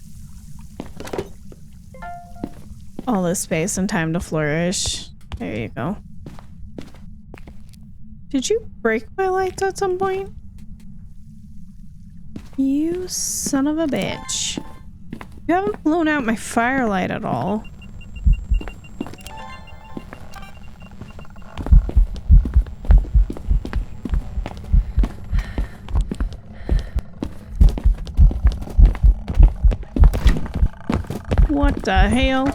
all this space and time to flourish. There you go. Did you break my lights at some point? You son of a bitch. You haven't blown out my firelight at all. What the hell?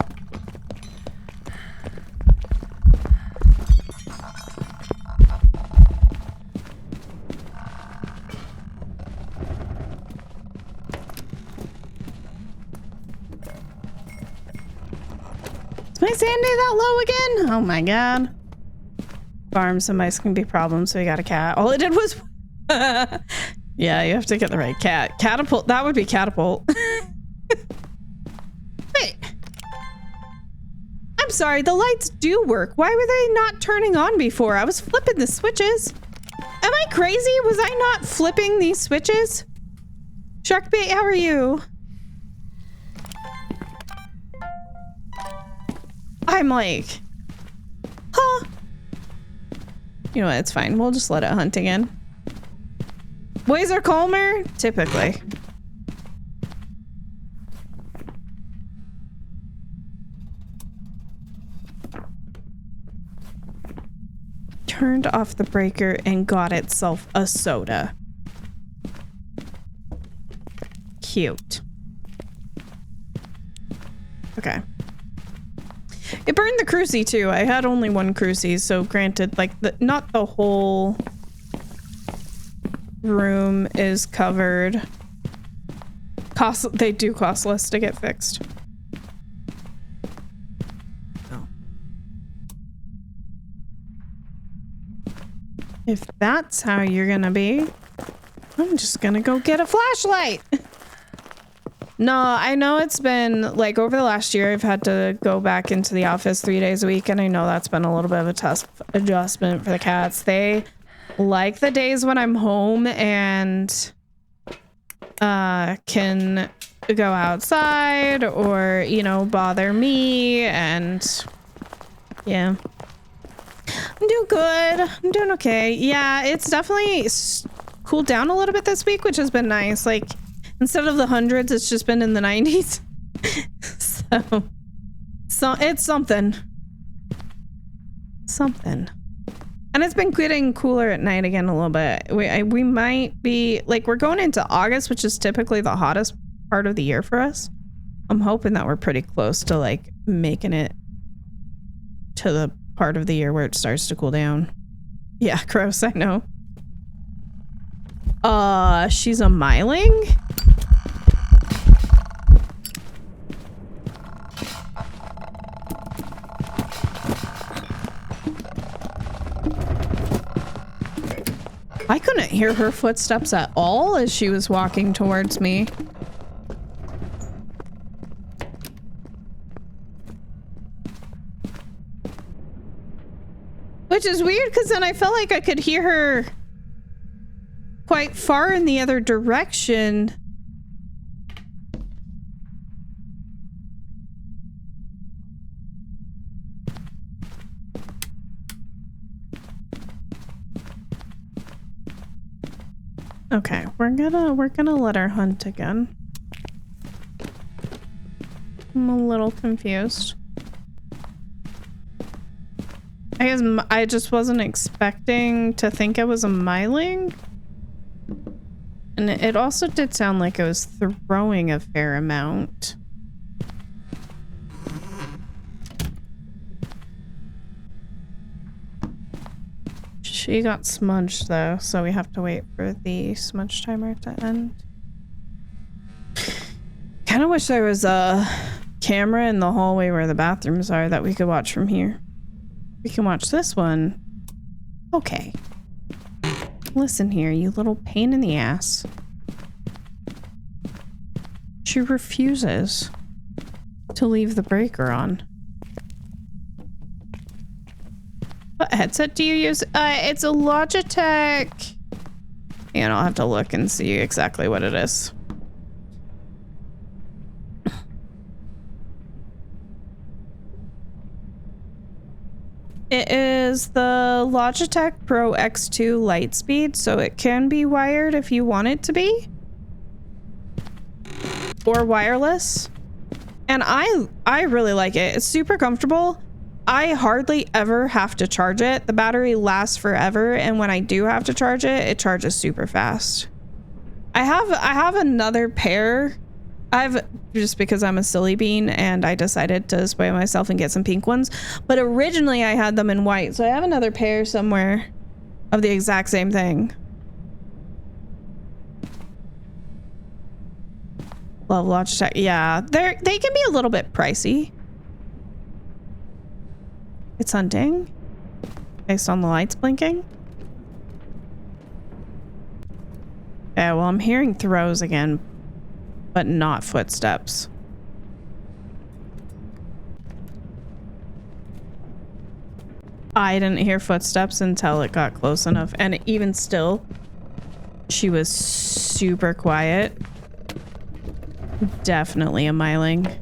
my sanity that low again? Oh my god. Farms and mice can be problems, so we got a cat. All it did was... Yeah, you have to get the right cat. Catapult. That would be catapult. Wait. I'm sorry, the lights do work. Why were they not turning on before? I was flipping the switches. Am I crazy? Was I not flipping these switches? Sharkbait, how are you? I'm like, huh? You know what, it's fine. We'll just let it hunt again. Boys are calmer? Typically. Turned off the breaker and got itself a soda. Cute. Okay. It burned the crucie too. I had only one crucie, so granted, like, not the whole room is covered. They do cost less to get fixed. Oh. If that's how you're gonna be, I'm just gonna go get a flashlight. No, I know it's been like over the last year, I've had to go back into the office 3 days a week, and I know that's been a little bit of a tough adjustment for the cats. They like the days when I'm home and can go outside or, you know, bother me, and yeah. I'm doing good. I'm doing okay. Yeah, it's definitely cooled down a little bit this week, which has been nice. Like, instead of the hundreds, it's just been in the 90s. So it's something. Something. And it's been getting cooler at night again a little bit. We might be, like, we're going into August, which is typically the hottest part of the year for us. I'm hoping that we're pretty close to, like, making it to the part of the year where it starts to cool down. Yeah, gross, I know. She's a myling? I couldn't hear her footsteps at all as she was walking towards me. Which is weird, because then I felt like I could hear her quite far in the other direction. Okay, we're gonna let her hunt again. I'm a little confused. I guess I just wasn't expecting to think it was a myling. And it also did sound like it was throwing a fair amount. She got smudged though, so we have to wait for the smudge timer to end. Kind of wish there was a camera in the hallway where the bathrooms are that we could watch from here. We can watch this one. Okay. Listen here, you little pain in the ass. She refuses to leave the breaker on. What headset do you use? It's a Logitech. And I'll have to look and see exactly what it is. It is the Logitech Pro X2 Lightspeed, so it can be wired if you want it to be. Or wireless. And I really like it. It's super comfortable. I hardly ever have to charge it. The battery lasts forever, and when I do have to charge it, it charges super fast. I have another pair. Just because I'm a silly bean and I decided to spoil myself and get some pink ones. But originally I had them in white. So I have another pair somewhere of the exact same thing. Love Logitech. Yeah, they can be a little bit pricey. It's hunting based on the lights blinking. Yeah, well, I'm hearing throws again, but not footsteps. I didn't hear footsteps until it got close enough, and even still, she was super quiet. Definitely a myling.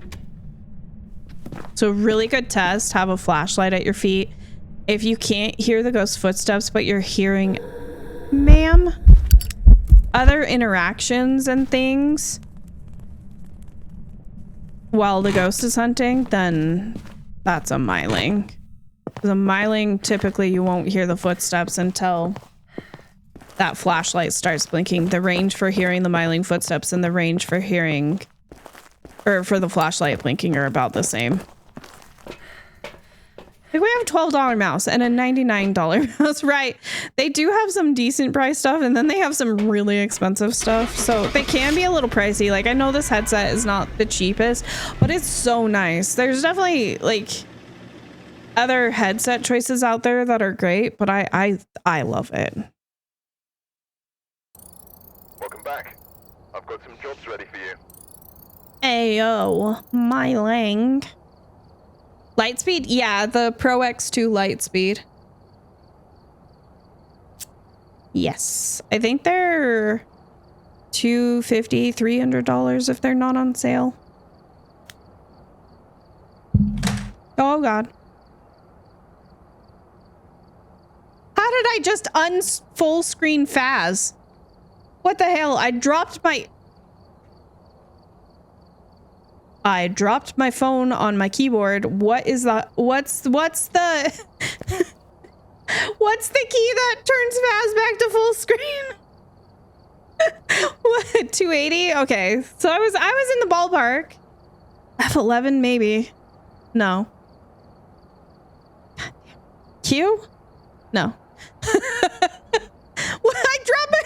So really good test, have a flashlight at your feet. If you can't hear the ghost footsteps, but you're hearing, ma'am, other interactions and things while the ghost is hunting, then that's a myling. The myling, typically you won't hear the footsteps until that flashlight starts blinking. The range for hearing the myling footsteps and the range for hearing, or for the flashlight blinking, are about the same. Like, we have a $12 mouse and a $99 mouse, right? They do have some decent price stuff, and then they have some really expensive stuff. So they can be a little pricey. Like, I know this headset is not the cheapest, but it's so nice. There's definitely like other headset choices out there that are great, but I love it. Welcome back. I've got some jobs ready for you. Ayo, myling. Lightspeed? Yeah, the Pro X2 Lightspeed. Yes. I think they're $250, $300 if they're not on sale. Oh god. How did I just full screen Phas? What the hell? I dropped my phone on my keyboard. What is that? What's the what's the key that turns Phas back to full screen? What, 280? Okay. So I was in the ballpark. F11 maybe. No. Q? No. What, I dropped my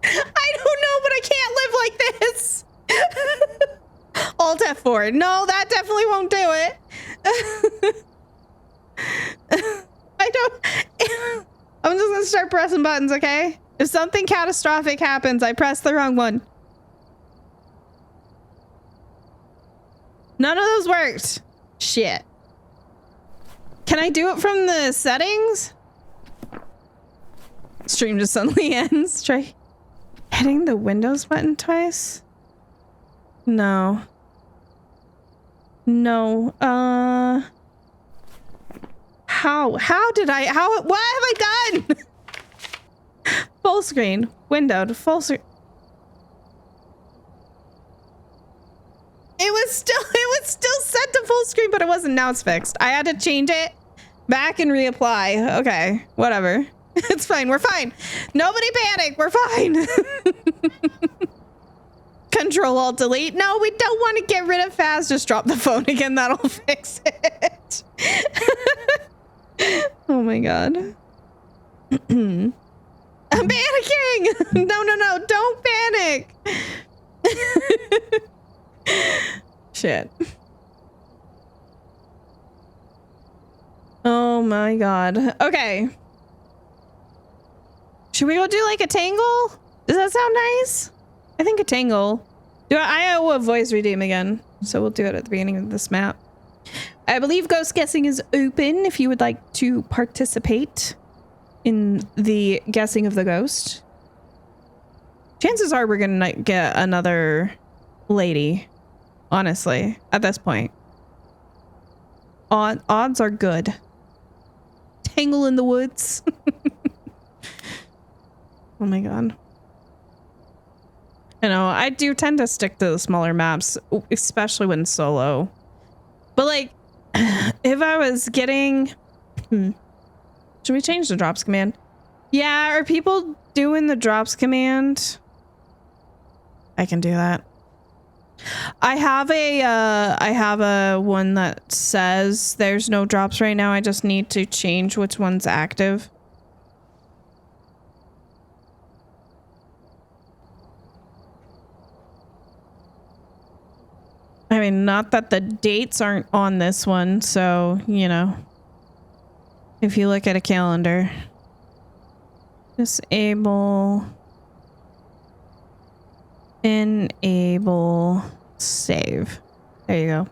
I don't know, but I can't live like this. Alt F4. No, that definitely won't do it. I don't. I'm just gonna start pressing buttons, okay? If something catastrophic happens, I press the wrong one. None of those worked. Shit. Can I do it from the settings? Stream just suddenly ends. Try hitting the Windows button twice. No. No. How did I, what have I done? Full screen, windowed, full screen. It was still set to full screen, but it wasn't. Now it's fixed. I had to change it back and reapply. Okay, whatever. It's fine. We're fine. Nobody panic. We're fine. Control Alt Delete. No, we don't want to get rid of Phas. Just drop the phone again. That'll fix it. Oh my god. I'm panicking. No. Don't panic. Shit. Oh my god. Okay. Should we go do like a tangle? Does that sound nice? I think a tangle. I owe a voice redeem again, so we'll do it at the beginning of this map. I believe ghost guessing is open if you would like to participate in the guessing of the ghost. Chances are we're gonna get another lady, honestly, at this point. Odds are good. Tangle in the woods. Oh my god. You know, I do tend to stick to the smaller maps, especially when solo. But like, if I was getting... Should we change the drops command? Yeah, are people doing the drops command? I can do that. I have a one that says there's no drops right now. I just need to change which one's active. I mean, not that the dates aren't on this one, so, you know. If you look at a calendar. Disable. Enable. Save. There you go.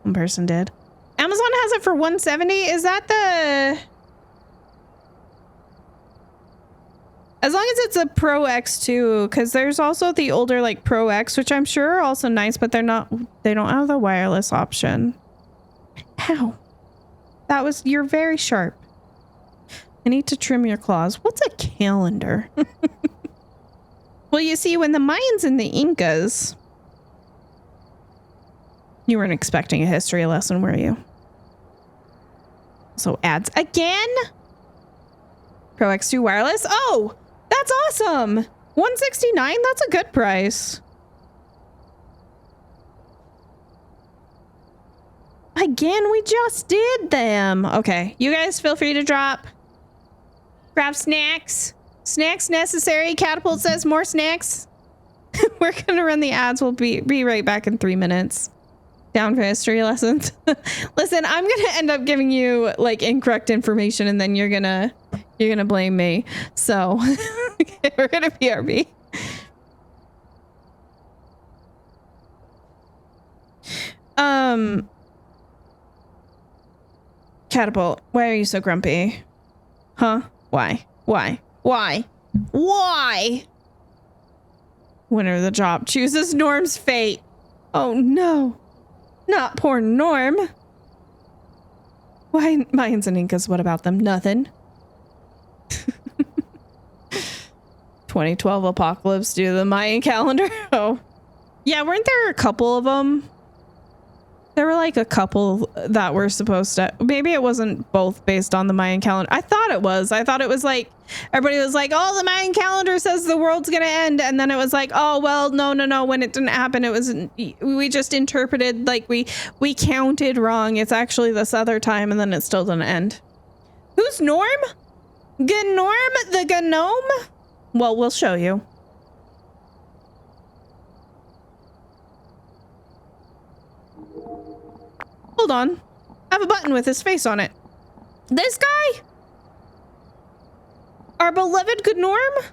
One person did. Amazon has it for 170. Is that the... As long as it's a Pro X2, because there's also the older like Pro X, which I'm sure are also nice, but they don't have the wireless option. Ow. You're very sharp. I need to trim your claws. What's a calendar? Well, you see, when the Mayans and the Incas... You weren't expecting a history lesson, were you? So ads again? Pro X2 wireless? Oh, that's awesome. 169, that's a good price. Again, we just did them. Okay, you guys feel free to drop. Grab snacks. Snacks necessary. Catapult says more snacks. We're gonna run the ads. We'll be right back in 3 minutes. Down for history lessons. Listen, I'm gonna end up giving you like incorrect information, and then you're gonna blame me. So okay, we're gonna BRB. Catapult, why are you so grumpy? Huh? Why? Winner of the job chooses Norm's fate. Oh no. Not poor Norm. Why Mayans and Incas, what about them? Nothing. 2012 apocalypse due to the Mayan calendar. Oh. Yeah, weren't there a couple of them? There were like a couple that were supposed to... Maybe it wasn't both based on the Mayan calendar. I thought it was. I thought it was like... Everybody was like, oh, the Mayan calendar says the world's gonna end. And then it was like, oh, well, no. When it didn't happen, it was... We just interpreted, like, we counted wrong. It's actually this other time, and then it still didn't end. Who's Norm? Gnorm the Gnome? Well, we'll show you. Hold on. I have a button with his face on it. This guy? Our beloved Gnorm?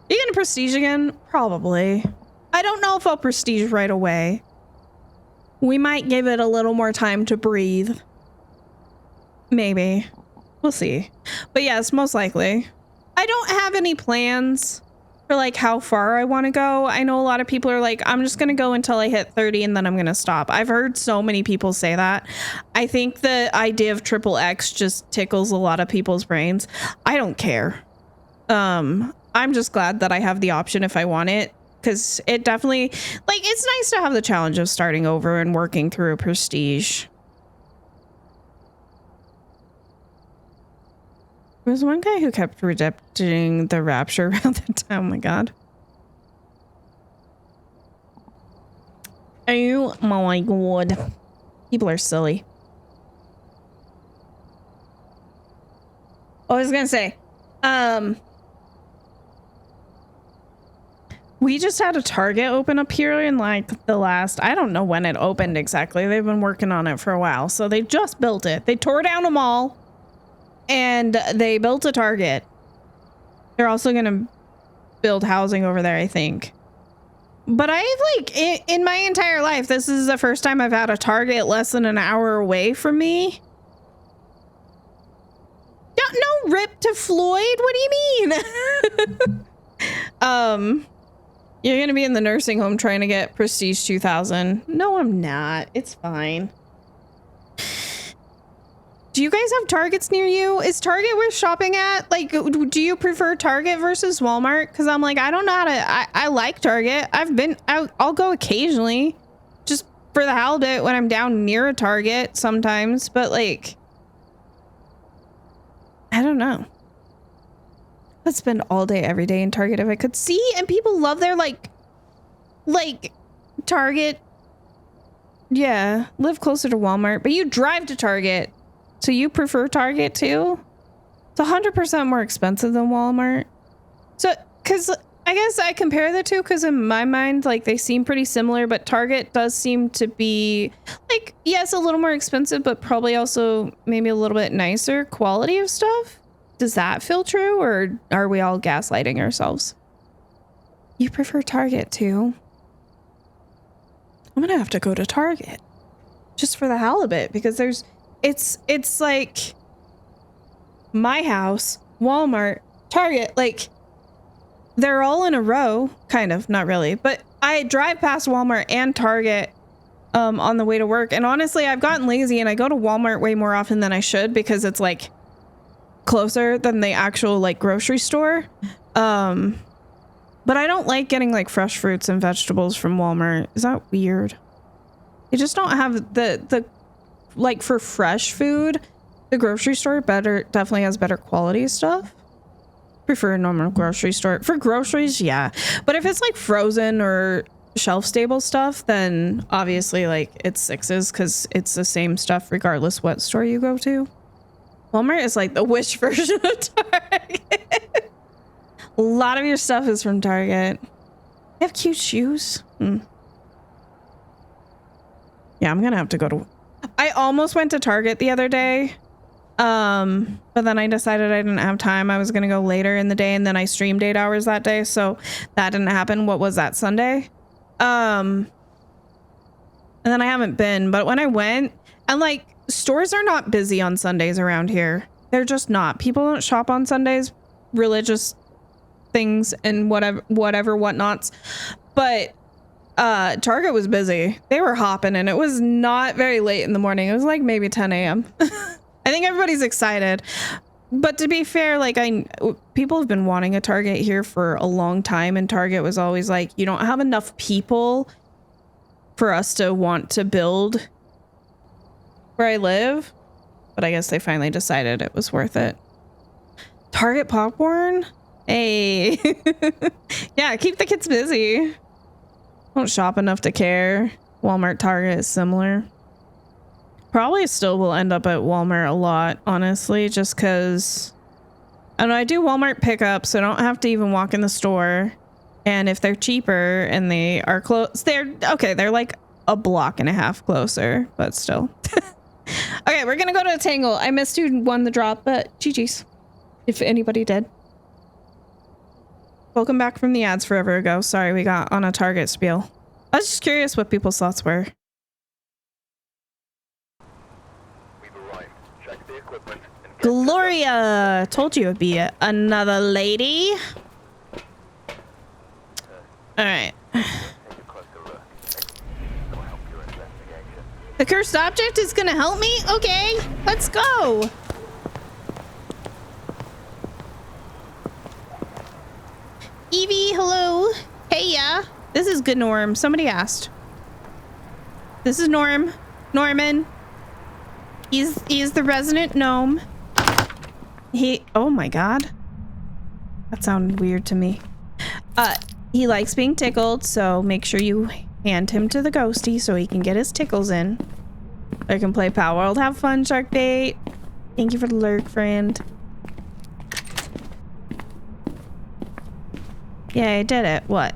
You gonna prestige again? Probably. I don't know if I'll prestige right away. We might give it a little more time to breathe. Maybe. We'll see. But yes, most likely. I don't have any plans for like how far I want to go. I know a lot of people are like, I'm just going to go until I hit 30 and then I'm going to stop. I've heard so many people say that. I think the idea of triple X just tickles a lot of people's brains. I don't care. I'm just glad that I have the option if I want it, because it definitely, like, it's nice to have the challenge of starting over and working through a prestige. There was one guy who kept predicting the rapture around that time. Oh my god. Oh my god. People are silly. I was gonna say, we just had a Target open up here in like the last, I don't know when it opened exactly. They've been working on it for a while. So they just built it. They tore down a mall. And they built a Target. They're also going to build housing over there, I think. But I've like, in my entire life, this is the first time I've had a Target less than an hour away from me. No rip to Floyd? What do you mean? You're going to be in the nursing home trying to get Prestige 2000. No, I'm not. It's fine. Do you guys have Targets near you? Is Target worth shopping at? Like, do you prefer Target versus Walmart? Because I'm like, I don't know how to... I like Target. I'll go occasionally. Just for the hell of it when I'm down near a Target sometimes. But, like... I don't know. I'd spend all day, every day in Target if I could. See? And people love their, like... Target... Yeah. Live closer to Walmart. But you drive to Target. So you prefer Target too? It's 100% more expensive than Walmart. So, because I guess I compare the two because in my mind, like they seem pretty similar, but Target does seem to be like, yes, a little more expensive, but probably also maybe a little bit nicer quality of stuff. Does that feel true, or are we all gaslighting ourselves? You prefer Target too? I'm gonna have to go to Target just for the halibut because it's like my house, Walmart, Target, like they're all in a row, kind of, not really, but I drive past Walmart and Target on the way to work, and honestly I've gotten lazy and I go to Walmart way more often than I should because it's like closer than the actual like grocery store. But I don't like getting like fresh fruits and vegetables from Walmart. Is that weird? They just don't have the like for fresh food. The grocery store definitely has better quality stuff. Prefer a normal grocery store. For groceries, yeah. But if it's like frozen or shelf stable stuff, then obviously like it's sixes because it's the same stuff regardless what store you go to. Walmart is like the Wish version of Target. A lot of your stuff is from Target. They have cute shoes. Yeah, I'm gonna have to go to... I almost went to Target the other day. But then I decided I didn't have time. I was gonna go later in the day, and then I streamed 8 hours that day, so that didn't happen. What was that, Sunday? And then I haven't been, but when I went, and like, stores are not busy on Sundays around here. They're just not. People don't shop on Sundays. Religious things and whatever whatnots, but Target was busy. They were hopping, and it was not very late in the morning. It was like maybe 10 a.m. I think everybody's excited, but to be fair, like people have been wanting a Target here for a long time, and Target was always like, you don't have enough people for us to want to build where I live, but I guess they finally decided it was worth it. Target popcorn. Hey. Yeah, keep the kids busy. Don't shop enough to care. Walmart, Target is similar. Probably still will end up at Walmart a lot, honestly, just because I don't know, I do Walmart pickup, so I don't have to even walk in the store. And if they're cheaper and they are close, they're like a block and a half closer, but still. Okay, we're gonna go to a Tangle. I missed who won the drop, but GG's. If anybody did. Welcome back from the ads forever ago. Sorry, we got on a Target spiel. I was just curious what people's thoughts were. We've arrived. Check the equipment and get Gloria! Told you it'd be another lady. Alright. take a closer look. It'll help your investigation. The cursed object is gonna help me? Okay, let's go. Evie, hello. Hey, yeah. This is good, Norm. Somebody asked. This is Norm. Norman. He's the resident gnome. Oh my god. That sounded weird to me. He likes being tickled, so make sure you hand him to the ghosty so he can get his tickles in. I can play Power World. Have fun, Shark Bait. Thank you for the lurk, friend. Yeah, I did it. What?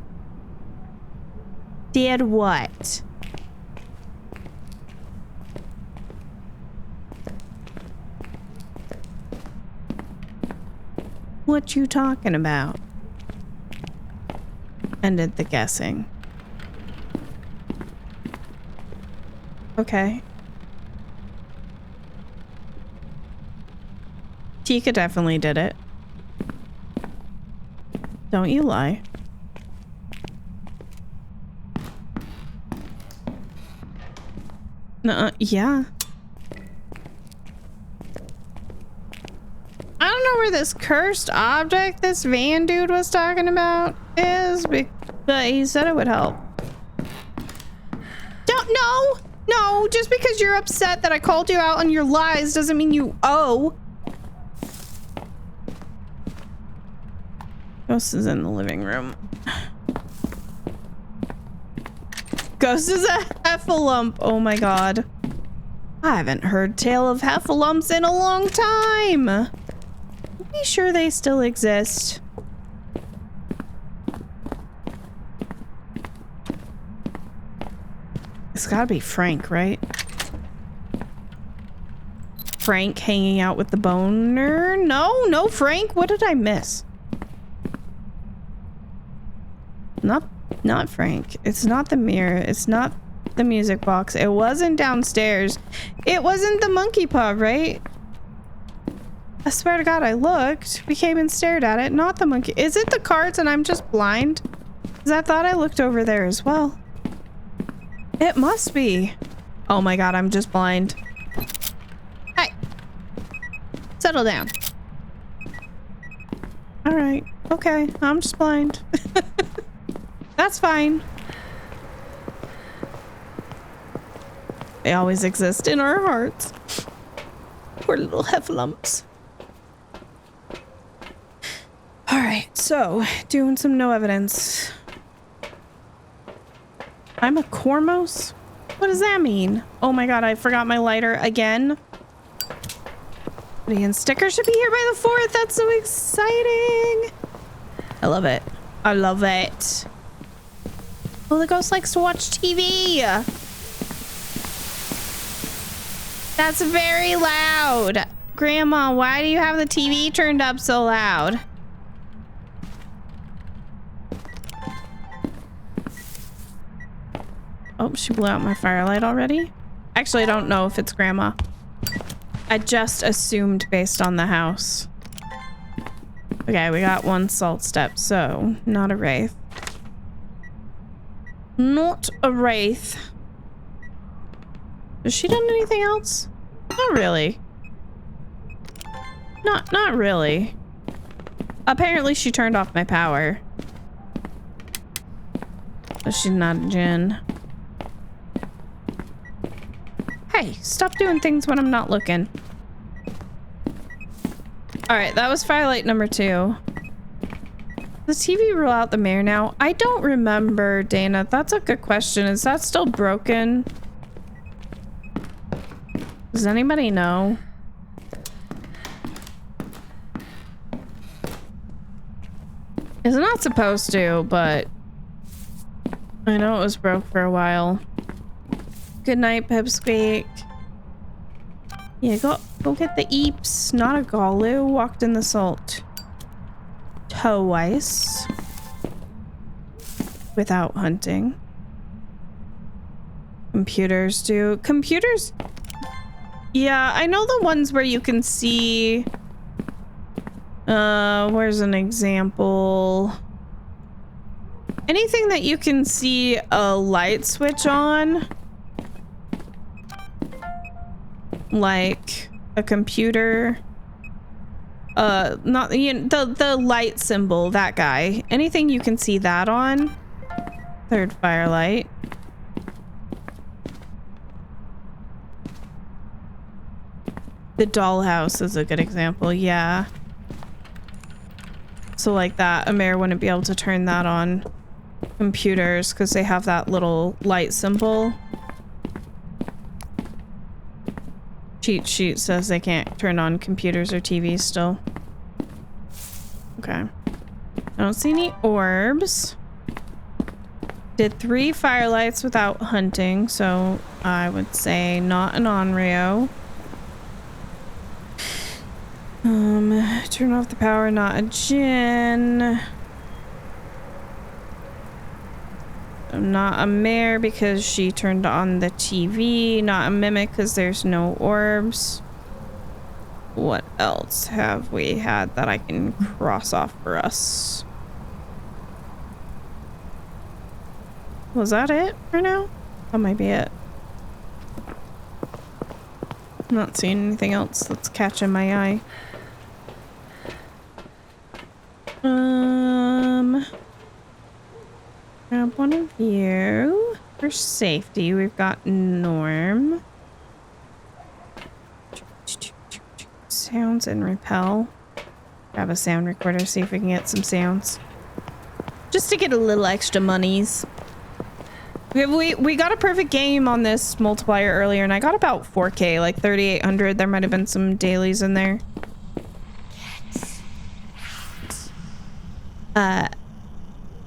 Did what? What you talking about? Ended the guessing. Okay. Tika definitely did it. Don't you lie. Nuh-uh, yeah. I don't know where this cursed object this van dude was talking about is, but he said it would help. No, just because you're upset that I called you out on your lies doesn't mean you owe. Ghost is in the living room. Ghost is a heffalump. Oh my god. I haven't heard tale of heffalumps in a long time. Be sure they still exist. gotta be Frank, right? Frank hanging out with the boner? No, Frank. What did I miss? Not Frank. It's not the mirror. It's not the music box. It wasn't downstairs. It wasn't the monkey paw, right? I swear to God, I looked. We came and stared at it. Not the monkey. Is it the cards and I'm just blind? Because I thought I looked over there as well. It must be. Oh my God, I'm just blind. Hey. Settle down. All right. Okay. I'm just blind. That's fine. They always exist in our hearts. Poor little heffalumps. All right, so doing some no evidence. I'm a Cormos? What does that mean? Oh my God, I forgot my lighter again. The sticker should be here by the 4th. That's so exciting. I love it. I love it. Oh, the ghost likes to watch TV. That's very loud. Grandma, why do you have the TV turned up so loud? Oh, she blew out my firelight already. Actually, I don't know if it's Grandma. I just assumed based on the house. Okay, we got one salt step, so not a wraith. Not a wraith. Has she done anything else? Not really. Not really. Apparently she turned off my power. But she's not a djinn. Hey, stop doing things when I'm not looking. Alright, that was firelight number 2. Does TV rule out the mayor now? I don't remember, Dana. That's a good question. Is that still broken? Does anybody know? It's not supposed to, but I know it was broke for a while. Good night, Pipsqueak. Yeah, go get the eeps. Not a Galu. Walked in the salt. Twice. Without hunting. Computers do. Computers... Yeah, I know the ones where you can see... where's an example? Anything that you can see a light switch on. Like a computer. Not the light symbol, that guy. Anything you can see that on. Third firelight. The dollhouse is a good example, yeah. So like that, a mayor wouldn't be able to turn that on computers because they have that little light symbol. Cheat sheet says they can't turn on computers or TVs still. Okay. I don't see any orbs. Did 3 firelights without hunting, so I would say not an Onryo. Turn off the power, not a djinn. Not a mare because she turned on the TV. Not a mimic because there's no orbs. What else have we had that I can cross off for us? Was that it for now? That might be it. I'm not seeing anything else that's catching my eye. Grab one of you. For safety, we've got Norm. Sounds and repel. Grab a sound recorder, see if we can get some sounds. Just to get a little extra monies. We got a perfect game on this multiplier earlier, and I got about 4K, like 3,800. There might have been some dailies in there.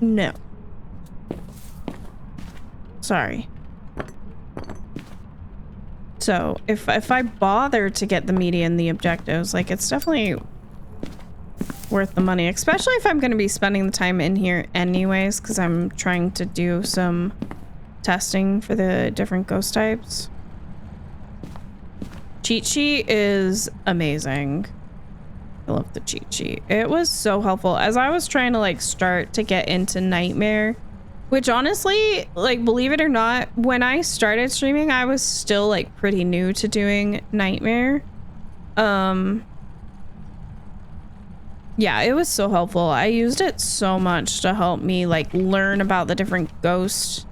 No. Sorry. So if I bother to get the media and the objectives, like it's definitely worth the money, especially if I'm going to be spending the time in here anyways, because I'm trying to do some testing for the different ghost types. Cheat sheet is amazing. I love the cheat sheet. It was so helpful as I was trying to like start to get into Nightmare, which honestly, like, believe it or not, when I started streaming, I was still like pretty new to doing Nightmare. Yeah, it was so helpful. I used it so much to help me like learn about the different ghosts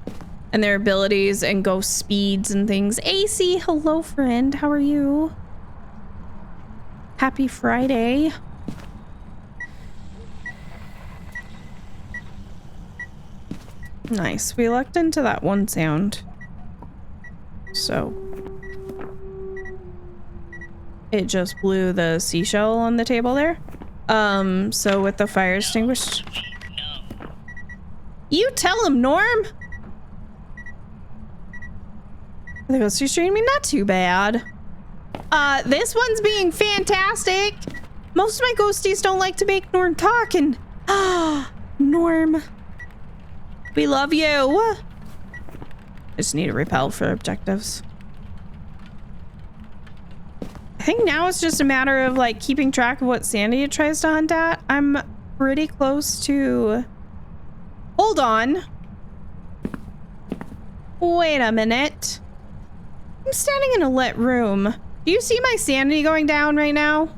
and their abilities and ghost speeds and things. AC, hello friend, how are you? Happy Friday. Nice. We lucked into that one sound. So it just blew the seashell on the table there. So with the fire extinguished. You tell him, Norm. The ghosty streaming, not too bad. This one's being fantastic. Most of my ghosties don't like to make Norm talk, and Norm, we love you. I just need to repel for objectives. I think now it's just a matter of like keeping track of what Sandy tries to hunt at. I'm pretty close to... Hold on. Wait a minute. I'm standing in a lit room. Do you see my sanity going down right now?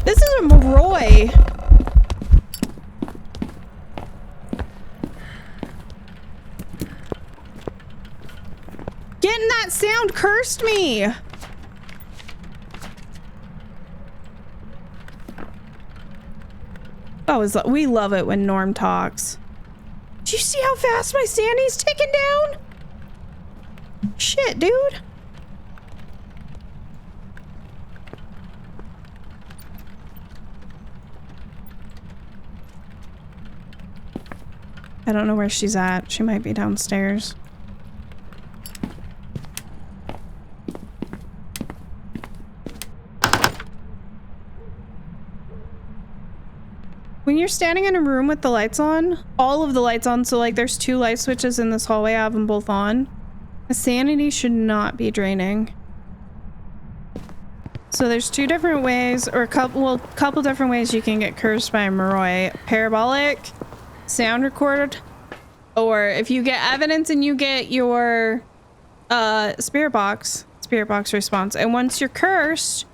This is a Moroi. Getting that sound cursed me. Oh, we love it when Norm talks. Do you see how fast my sanity's ticking down? Shit, dude. I don't know where she's at. She might be downstairs. When you're standing in a room with the lights on, all of the lights on, so like there's 2 light switches in this hallway, I have them both on. The sanity should not be draining. So there's 2 different ways, or a couple different ways you can get cursed by a Moroi. Parabolic, sound recorded, or if you get evidence and you get your spirit box response. And once you're cursed,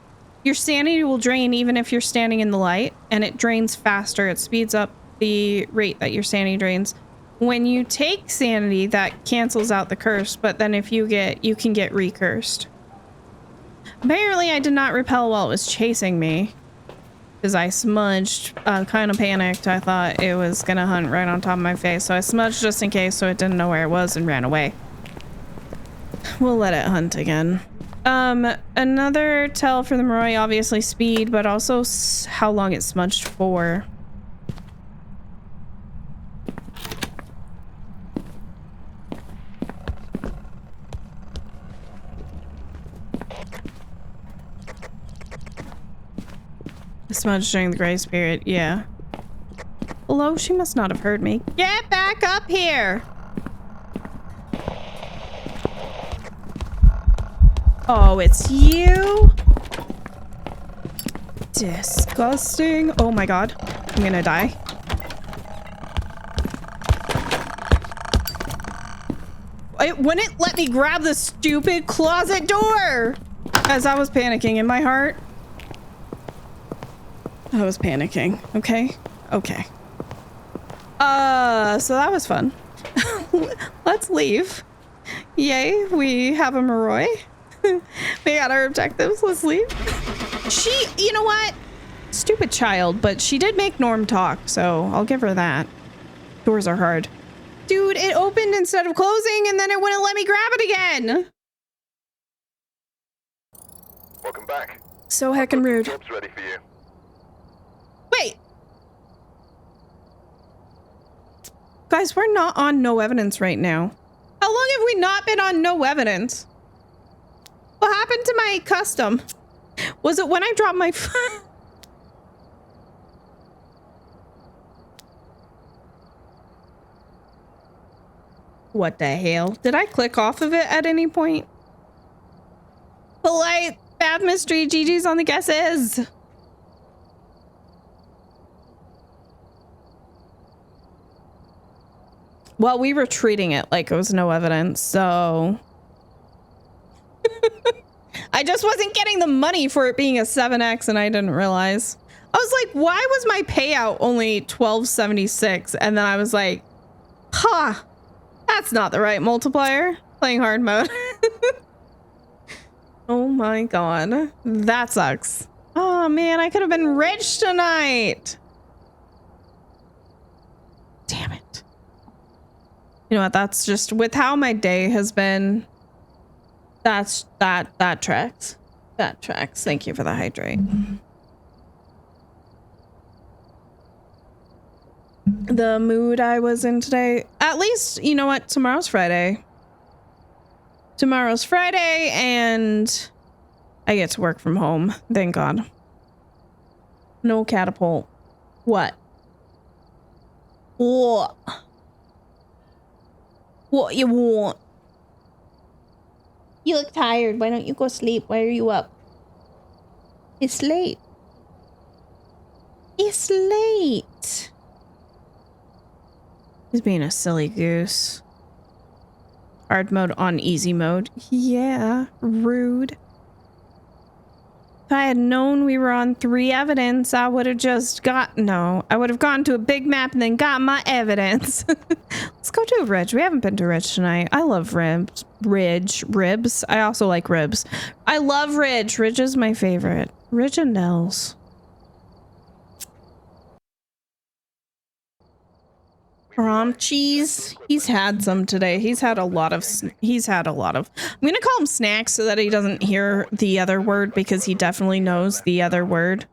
your sanity will drain even if you're standing in the light, and it drains faster. It speeds up the rate that your sanity drains. When you take sanity, that cancels out the curse, but then if you can get recursed. Apparently I did not repel while it was chasing me, because I smudged, kind of panicked. I thought it was gonna hunt right on top of my face, so I smudged just in case so it didn't know where it was and ran away. We'll let it hunt again. Another tell for the Moroi, obviously speed, but also how long it smudged for. Smudge during the grace period, yeah. Hello, she must not have heard me. Get back up here! Oh, it's you? Disgusting. Oh my god. I'm gonna die. It wouldn't let me grab the stupid closet door! As I was panicking in my heart. I was panicking. Okay. Okay. So that was fun. Let's leave. Yay, we have a Moroi. We got our objectives. Let's leave. You know what? Stupid child, but she did make Norm talk, so I'll give her that. Doors are hard. Dude, it opened instead of closing, and then it wouldn't let me grab it again. Welcome back. So heckin' rude. Job's ready for you. Wait. Guys, we're not on no evidence right now. How long have we not been on no evidence? What happened to my custom? Was it when I dropped my phone? What the hell? Did I click off of it at any point? Polite, bad mystery, GG's on the guesses. Well, we were treating it like it was no evidence, so... I just wasn't getting the money for it being a 7X and I didn't realize. I was like, why was my payout only $12.76? And then I was like, huh, that's not the right multiplier. Playing hard mode. Oh my god. That sucks. Oh man, I could have been rich tonight. Damn it. You know what? That's just with how my day has been. That tracks. That tracks. Thank you for the hydrate. The mood I was in today. At least, you know what? Tomorrow's Friday. Tomorrow's Friday and I get to work from home. Thank God. No catapult. What? What? What you want? You look tired. Why don't you go sleep? Why are you up? It's late. It's late. He's being a silly goose. Hard mode on easy mode. Yeah, rude. If I had known we were on 3 evidence, I would have just I would have gone to a big map and then got my evidence. Let's go to a Ridge. We haven't been to Ridge tonight. I love ribs. Ribs. I also like ribs. I love Ridge. Ridge is my favorite. Ridge and Nels. Prom cheese. He's had some today. He's had a lot of. I'm gonna call him snacks so that he doesn't hear the other word because he definitely knows the other word.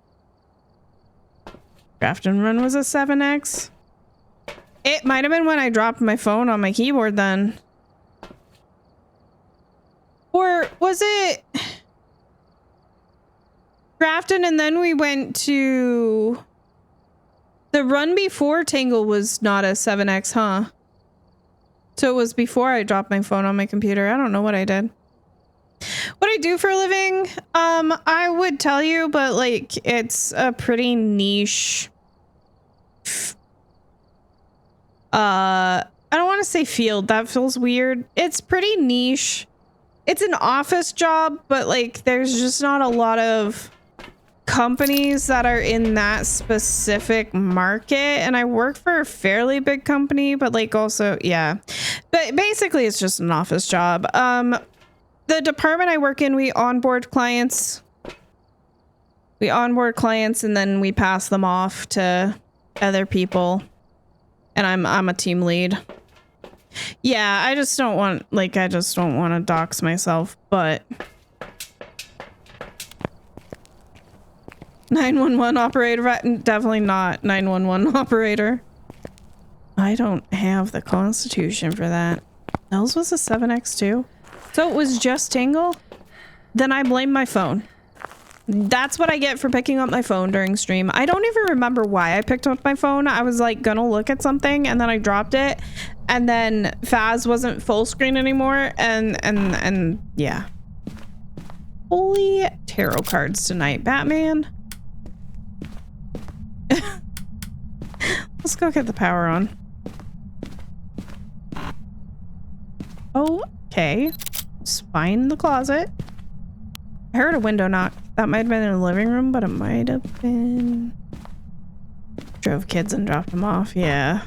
Draft and Run was a 7X. It might have been when I dropped my phone on my keyboard then. Or was it Grafton and then we went to the run before Tangle was not a 7X, huh? So it was before I dropped my phone on my computer. I don't know what I did. What I do for a living, I would tell you, but like it's a pretty niche. I don't want to say field. That feels weird. It's pretty niche. It's an office job, but like there's just not a lot of companies that are in that specific market, and I work for a fairly big company, but like also yeah, but basically it's just an office job. The department I work in, we onboard clients and then we pass them off to other people, and I'm a team lead. Yeah, I just don't want to dox myself, but 911 operator, definitely not 911 operator. I don't have the constitution for that. Nels was a 7X too. So it was just Tangle? Then I blame my phone. That's what I get for picking up my phone during stream. I don't even remember why I picked up my phone. I was like gonna look at something and then I dropped it, and then Phaz wasn't full screen anymore, and yeah. Holy tarot cards tonight, Batman. Let's go get the power on. Okay. Spine in the closet. I heard a window knock. That might have been in the living room, but it might have been... Drove kids and dropped them off. Yeah.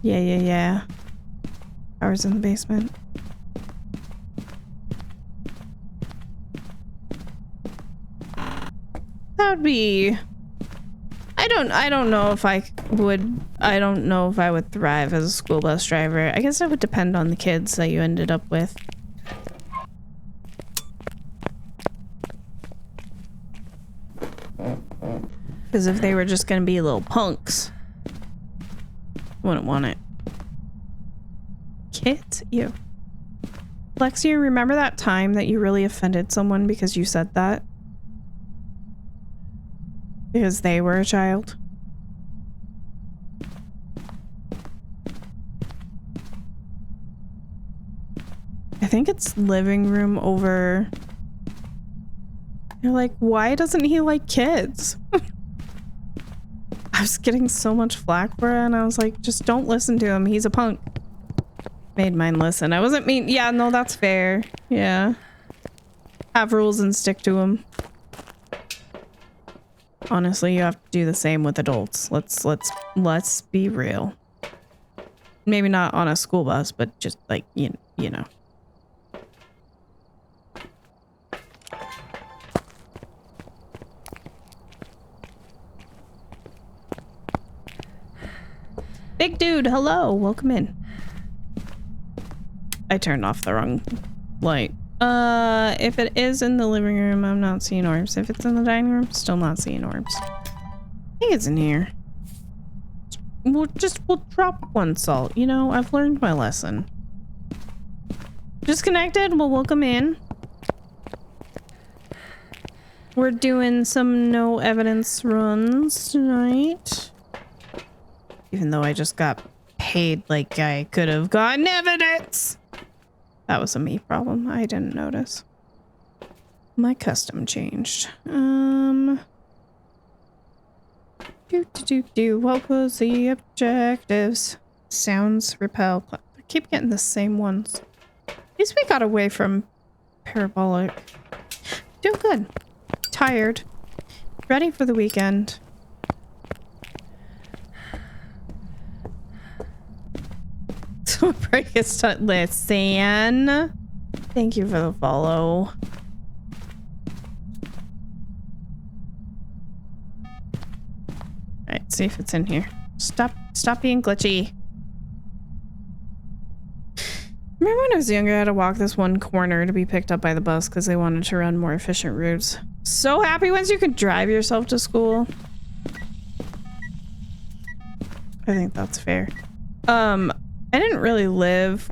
Yeah. Power's in the basement. That would be... I don't know if I would thrive as a school bus driver. I guess it would depend on the kids that you ended up with. Because if they were just gonna be little punks, I wouldn't want it. kids? Ew. Lexi, remember that time that you really offended someone because you said that? Because they were a child? I think it's living room over... You're like, why doesn't he like kids? I was getting so much flack for it, and I was like, just don't listen to him. He's a punk. Made mine listen. I wasn't mean. Yeah, no, that's fair. Yeah. Have rules and stick to them. Honestly, you have to do the same with adults. Let's be real. Maybe not on a school bus, but just like, you know. Big dude, hello, welcome in. I turned off the wrong light. If it is in the living room, I'm not seeing orbs. If it's in the dining room, still not seeing orbs. I think it's in here. We'll drop one salt. You know, I've learned my lesson. Disconnected, well, welcome in. We're doing some no evidence runs tonight. Even though I just got paid like I could have gotten evidence. That was a me problem. I didn't notice. My custom changed. What was the objectives? Sounds repel. I keep getting the same ones. At least we got away from parabolic. Doing good. Tired. Ready for the weekend. Break is listen. Thank you for the follow. Alright, see if it's in here. Stop being glitchy. Remember when I was younger, I had to walk this one corner to be picked up by the bus because they wanted to run more efficient routes. So happy once you could drive yourself to school. I think that's fair. I didn't really live.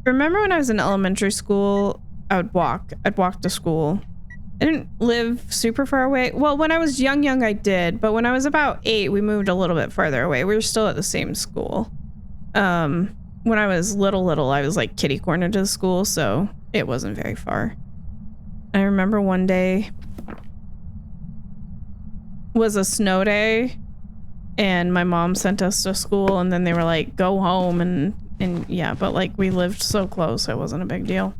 Remember when I was in elementary school, I would walk. I'd walk to school. I didn't live super far away. Well, when I was young, I did. But when I was about 8, we moved a little bit farther away. We were still at the same school. When I was little, I was like kitty corner to the school, so it wasn't very far. I remember one day was a snow day. And my mom sent us to school, and then they were like, go home, and yeah, but like we lived so close, it wasn't a big deal.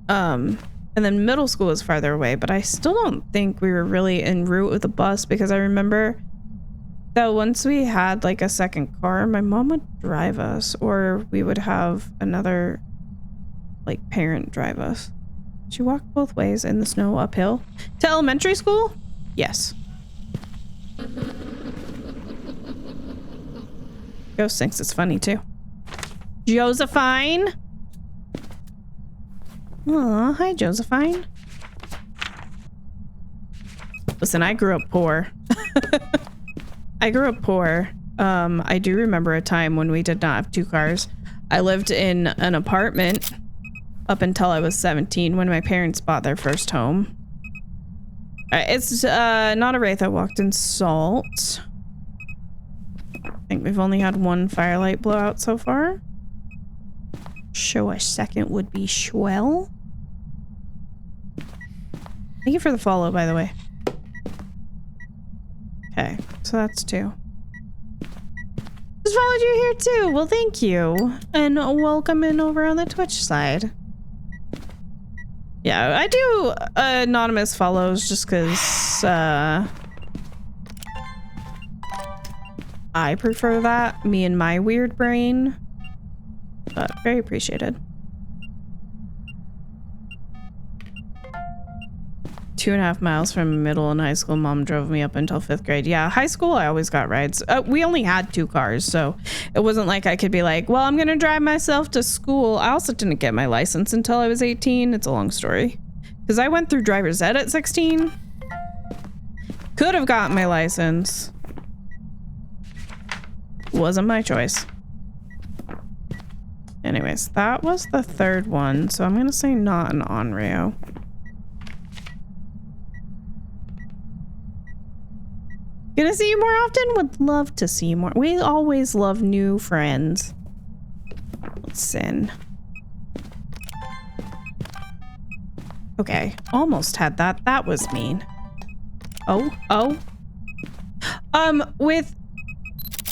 And then middle school was farther away, but I still don't think we were really en route with the bus, because I remember that once we had like a second car, my mom would drive us, or we would have another like parent drive us. She walked both ways in the snow uphill to elementary school. Yes. Ghost thinks it's funny too. Josephine. Aw, hi Josephine. Listen, I grew up poor. I do remember a time when we did not have 2 cars. I lived in an apartment up until I was 17 when my parents bought their first home. It's not a wraith. I walked in salt. I think we've only had 1 firelight blowout so far. Show a second would be swell. Thank you for the follow, by the way. Okay, so that's 2. Just followed you here too. Well, thank you. And welcome in over on the Twitch side. Yeah, I do anonymous follows just because I prefer that, me and my weird brain, but very appreciated. 2.5 miles from middle and high school. Mom drove me up until 5th grade. Yeah, high school I always got rides. We only had 2 cars, so it wasn't like I could be like, well, I'm gonna drive myself to school. I also didn't get my license until I was 18. It's a long story because I went through driver's ed at 16. Could have gotten my license, Wasn't my choice. Anyways, that was the third one, so I'm gonna say not an Onryo. Gonna see you more often? Would love to see you more. We always love new friends. Listen. Okay, almost had that. That was mean. Oh.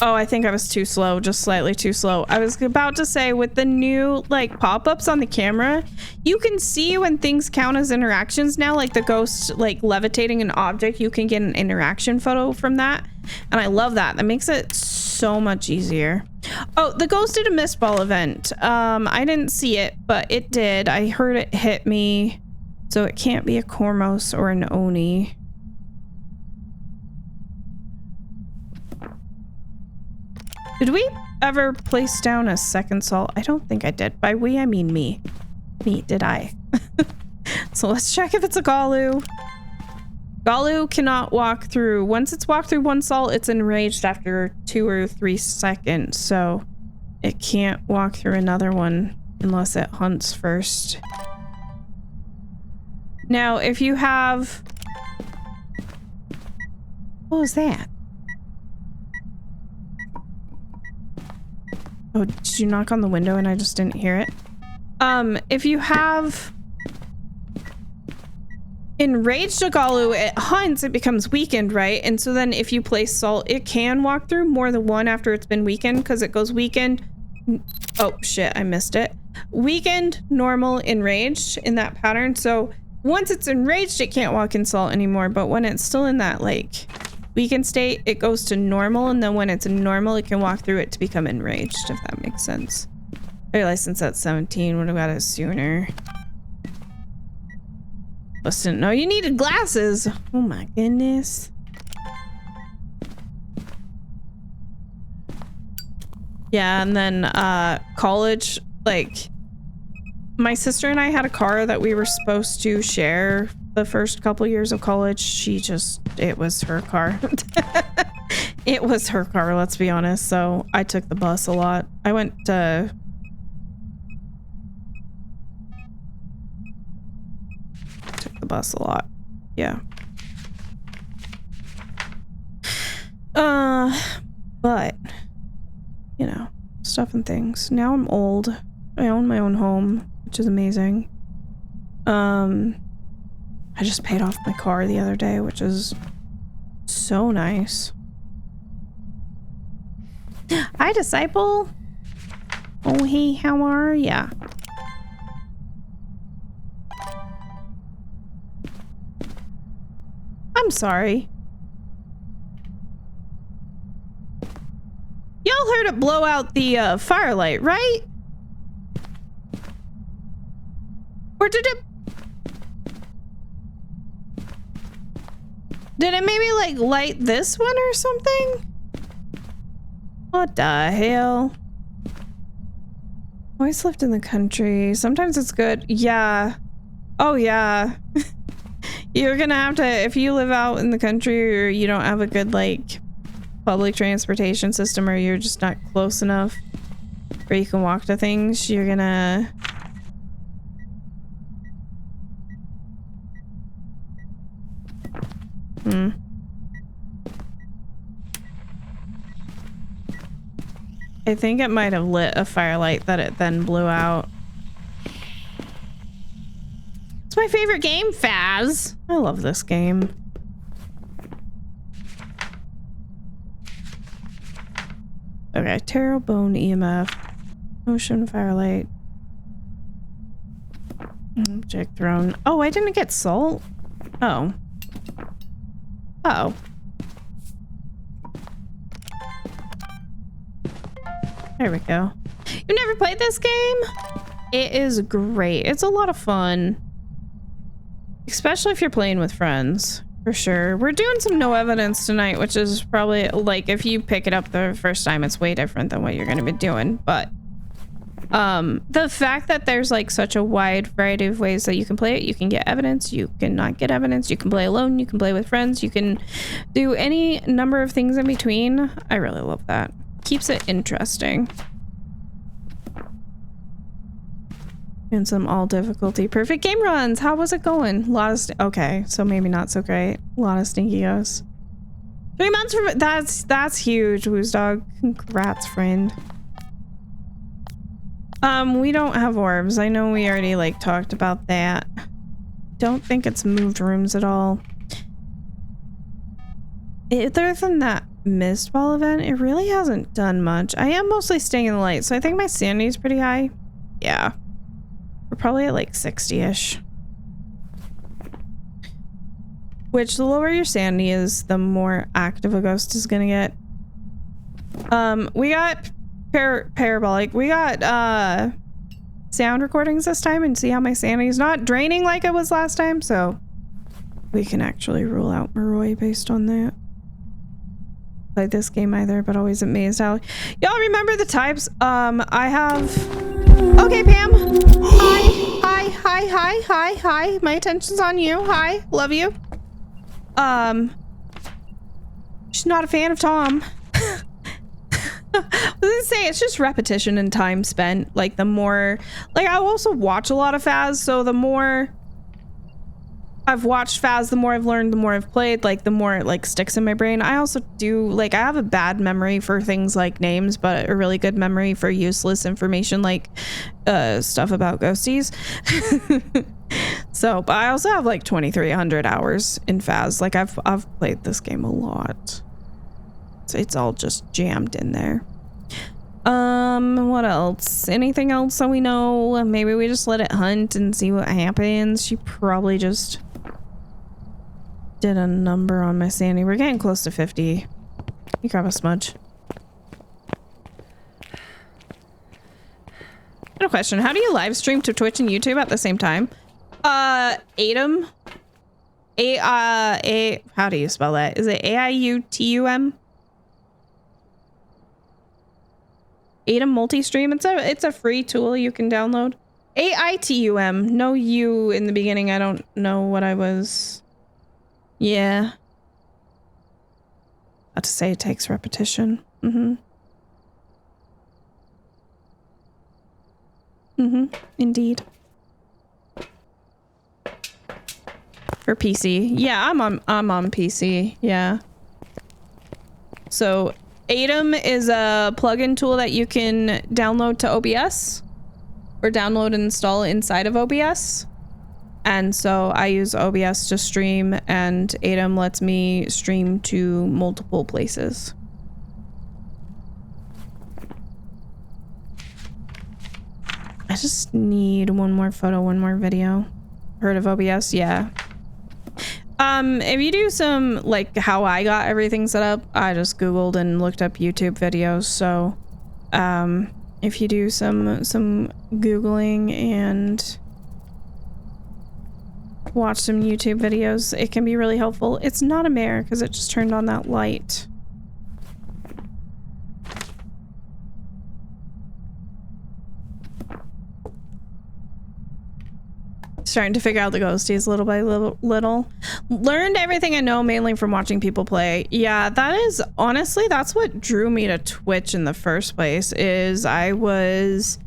I think I was too slow, just slightly too slow. I was about to say, with the new like pop-ups on the camera, you can see when things count as interactions now, like the ghost like levitating an object, you can get an interaction photo from that. And I love that. That makes it so much easier. Oh, the ghost did a mist ball event. I didn't see it, but it did. I heard it hit me. So it can't be a Kormos or an Oni. Did we ever place down a second salt? I don't think I did. By we, I mean me. Me, did I? So let's check if it's a Galu. Galu cannot walk through. Once it's walked through one salt, it's enraged after 2 or 3 seconds. So it can't walk through another one unless it hunts first. Now, if you have... What was that? Oh, did you knock on the window and I just didn't hear it? If you have enraged Galu, it hunts, it becomes weakened, right? And so then if you place salt, it can walk through more than one after it's been weakened, because it goes weakened. Oh shit, I missed it. Weakened, normal, enraged in that pattern. So once it's enraged, it can't walk in salt anymore. But when it's still in that like weakened state, it goes to normal, and then when it's normal, it can walk through it to become enraged, if that makes sense. I realized since that's 17, would have got it sooner. Listen, no, you needed glasses. Oh my goodness. Yeah, and then college, like my sister and I had a car that we were supposed to share the first couple years of college. It was her car. It was her car, let's be honest. So I took the bus a lot. I went to... Took the bus a lot. Yeah. But, you know, stuff and things. Now I'm old. I own my own home, which is amazing. I just paid off my car the other day, which is so nice. Hi, Disciple. Oh, hey, how are ya? I'm sorry. Y'all heard it blow out the firelight, right? Or did it... Did it maybe like light this one or something? What the hell? Always lived in the country. Sometimes it's good. Yeah. Oh yeah. You're gonna have to, if you live out in the country or you don't have a good like public transportation system, or you're just not close enough where you can walk to things, you're gonna... I think it might have lit a firelight that it then blew out. It's my favorite game, Phaz. I love this game. Okay, tarot bone EMF. Ocean firelight. Object thrown. Oh, I didn't get salt? Oh. Uh-oh. There we go. You've never played this game? It is great. It's a lot of fun. Especially if you're playing with friends. For sure. We're doing some no evidence tonight, which is probably, like, if you pick it up the first time, it's way different than what you're going to be doing. But the fact that there's, like, such a wide variety of ways that you can play it. You can get evidence. You can not get evidence. You can play alone. You can play with friends. You can do any number of things in between. I really love that. keeps it interesting. And some all difficulty. Perfect game runs. How was it going? A lot of okay, so maybe not so great. A lot of stinky goes. 3 months for that's huge, Woo's dog. Congrats, friend. We don't have orbs. I know we already like talked about that. Don't think it's moved rooms at all. Other than that mist ball event, it really hasn't done much. I am mostly staying in the light, so I think my sanity is pretty high. Yeah. We're probably at like 60-ish. Which, the lower your sanity is, the more active a ghost is gonna get. We got parabolic. We got sound recordings this time, and see how my sanity is not draining like it was last time, so we can actually rule out Maroi based on that. Played this game either, but always amazed how y'all remember the types. I have okay, Pam. Hi. My attention's on you. Hi, love you. She's not a fan of Tom. I was gonna say, it's just repetition and time spent. Like, the more, like, I also watch a lot of Phas, so the more I've watched Phas, the more I've learned, the more I've played, like, the more it, like, sticks in my brain. I also do, like, I have a bad memory for things like names, but a really good memory for useless information, like, stuff about ghosties. So, but I also have, like, 2,300 hours in Phas. Like, I've played this game a lot. So it's all just jammed in there. What else? Anything else that we know? Maybe we just let it hunt and see what happens. She probably just did a number on my sanity. We're getting close to 50. You grab a smudge. I have a question. How do you live stream to Twitch and YouTube at the same time? Atum. How do you spell that? Is it AIUTUM? Atum multi-stream. It's a free tool you can download. AITUM. No U in the beginning. I don't know what I was. Yeah. About to say it takes repetition. Indeed. For PC. Yeah, I'm on PC. Yeah. So Atum is a plugin tool that you can download to OBS or download and install inside of OBS. And so I use OBS to stream, and Atum lets me stream to multiple places. I just need one more photo, one more video. Heard of OBS? Yeah. If you do some, like, how I got everything set up, I just Googled and looked up YouTube videos. So, if you do some Googling and watch some YouTube videos, it can be really helpful. It's not a mare because it just turned on that light. Starting to figure out the ghosties little by little. Learned everything I know mainly from watching people play. Yeah, that is honestly, that's what drew me to Twitch in the first place. Is I was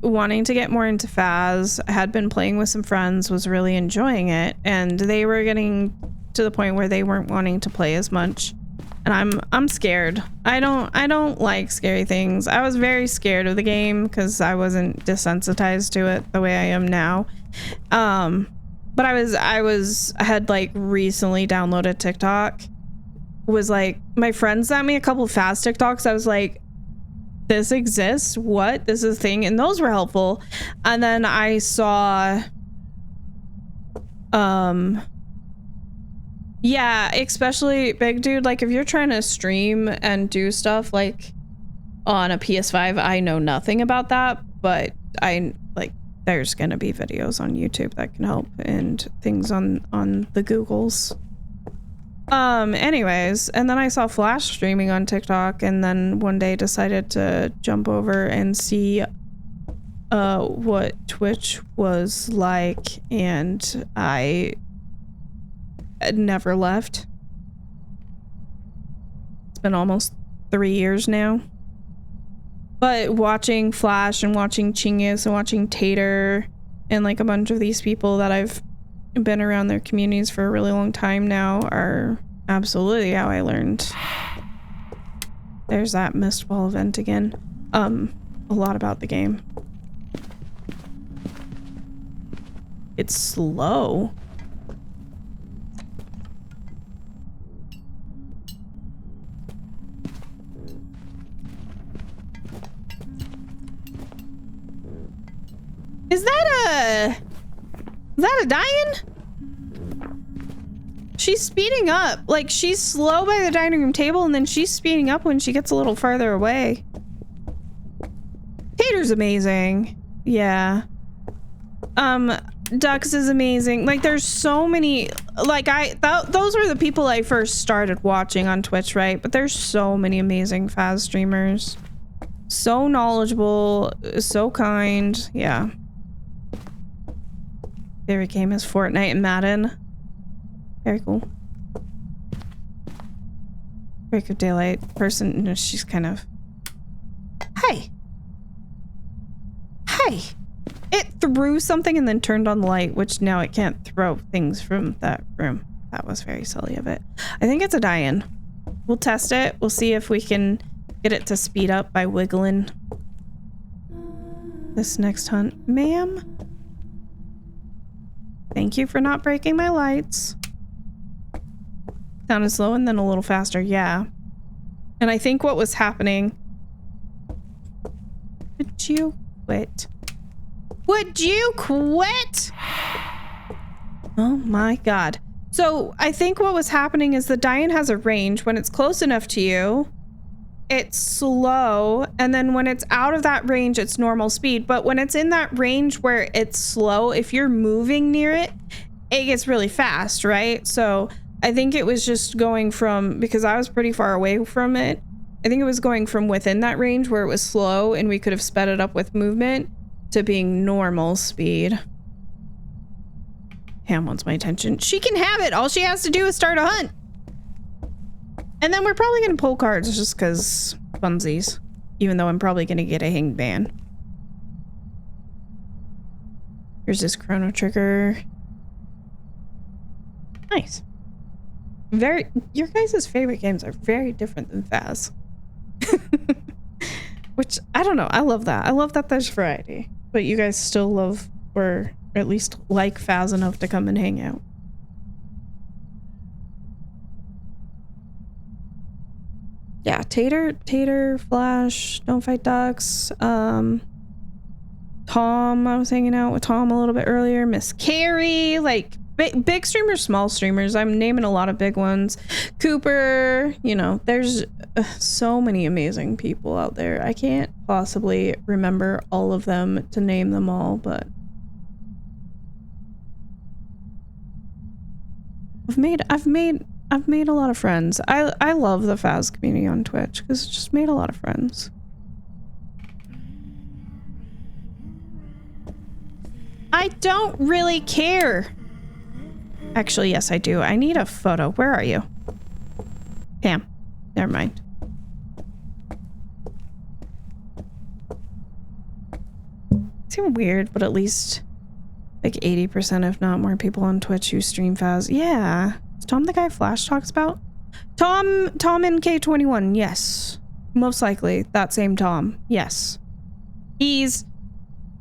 wanting to get more into Phas. I had been playing with some friends, was really enjoying it, and they were getting to the point where they weren't wanting to play as much. And I'm scared. I don't like scary things. I was very scared of the game because I wasn't desensitized to it the way I am now. But I had like recently downloaded TikTok. Was like, my friend sent me a couple of Phas TikToks. I was like, this exists? What? This is a thing? And those were helpful. And then I saw yeah, especially big dude, like if you're trying to stream and do stuff like on a PS5, I know nothing about that, but I like there's gonna be videos on YouTube that can help and things on the Googles. Anyways, and then I saw Flash streaming on TikTok, and then one day decided to jump over and see what Twitch was like, and I never left. It's been almost 3 years now. But watching Flash and watching Chingus and watching Tater and like a bunch of these people that I've been around their communities for a really long time now are absolutely how I learned. There's that mist ball event again. A lot about the game. It's slow. Is that a Diane? She's speeding up. Like, she's slow by the dining room table and then she's speeding up when she gets a little farther away. Tater's amazing. Yeah. Dux is amazing. Like, there's so many, like, those were the people I first started watching on Twitch, right? But there's so many amazing Phas streamers. So knowledgeable, so kind. Yeah. Favorite game is Fortnite and Madden. Very cool. Break of Daylight person. No, she's kind of. Hey. Hey. It threw something and then turned on the light, which now it can't throw things from that room. That was very silly of it. I think it's a Diane. We'll test it. We'll see if we can get it to speed up by wiggling. This next hunt. Ma'am? Thank you for not breaking my lights. Sounded slow and then a little faster. Yeah. And I think what was happening... Would you quit? Would you quit? Oh my god. So I think what was happening is the Diane has a range. When it's close enough to you, it's slow. And then when it's out of that range, it's normal speed. But when it's in that range where it's slow, if you're moving near it, it gets really fast, right? So I think it was just going from, because I was pretty far away from it, I think it was going from within that range where it was slow and we could have sped it up with movement to being normal speed. Ham wants my attention. She can have it. All she has to do is start a hunt. And then we're probably going to pull cards just because funsies. Even though I'm probably going to get a hanged ban. Here's this Chrono Trigger. Nice. Your guys' favorite games are very different than Phas. Which, I don't know. I love that. I love that there's variety. But you guys still love, or at least like Phas enough to come and hang out. Yeah, Tater, Flash, Don't Fight Ducks, Tom, I was hanging out with Tom a little bit earlier, Miss Carrie, like big streamers, small streamers. I'm naming a lot of big ones. Cooper, you know, there's so many amazing people out there. I can't possibly remember all of them to name them all, but I've made a lot of friends. I love the Phas community on Twitch because it's just made a lot of friends. I don't really care. Actually, yes, I do. I need a photo. Where are you? Pam. Never mind. It's even weird, but at least like 80% if not more people on Twitch who stream Phas. Yeah. Is Tom the guy Flash talks about? Tom in K21, yes. Most likely that same Tom. Yes. He's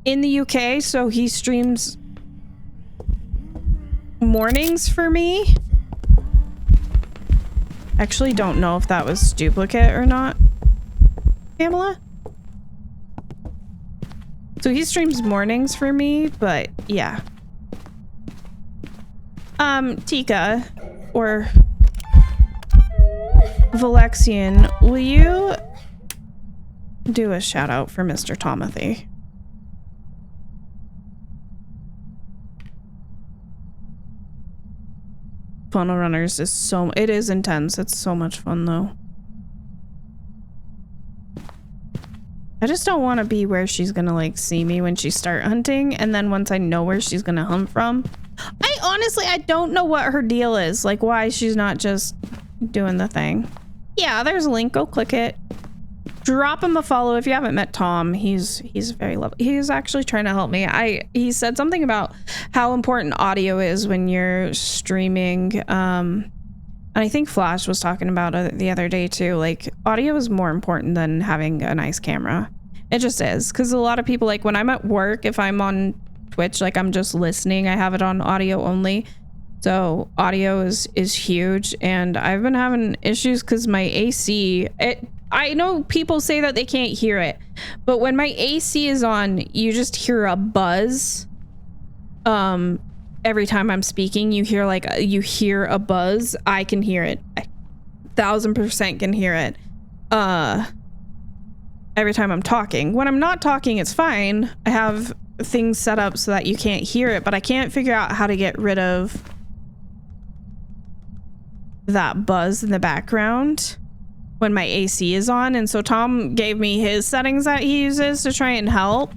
in the UK, so he streams mornings for me. Actually don't know if that was duplicate or not. Pamela? So he streams mornings for me, but yeah. Tika or Valexian, will you do a shout out for Mr. Tomothy? Funnel Runners is it is intense. It's so much fun though. I just don't want to be where she's gonna like see me when she start hunting, and then once I know where she's gonna hunt from, I don't know what her deal is, like why she's not just doing the thing. Yeah, there's a link. Go click it. Drop him a follow if you haven't met Tom. He's very lovely. He's actually trying to help me. He said something about how important audio is when you're streaming. And I think Flash was talking about it the other day too. Like, audio is more important than having a nice camera. It just is, because a lot of people, like when I'm at work, if I'm on Twitch, like I'm just listening, I have it on audio only. So audio is huge, and I've been having issues because my AC, I know people say that they can't hear it, but when my AC is on, you just hear a buzz. Every time I'm speaking, you hear a buzz. I can hear it. I 1000% can hear it. Every time I'm talking. When I'm not talking, it's fine. I have things set up so that you can't hear it, but I can't figure out how to get rid of that buzz in the background when my AC is on. And so Tom gave me his settings that he uses to try and help,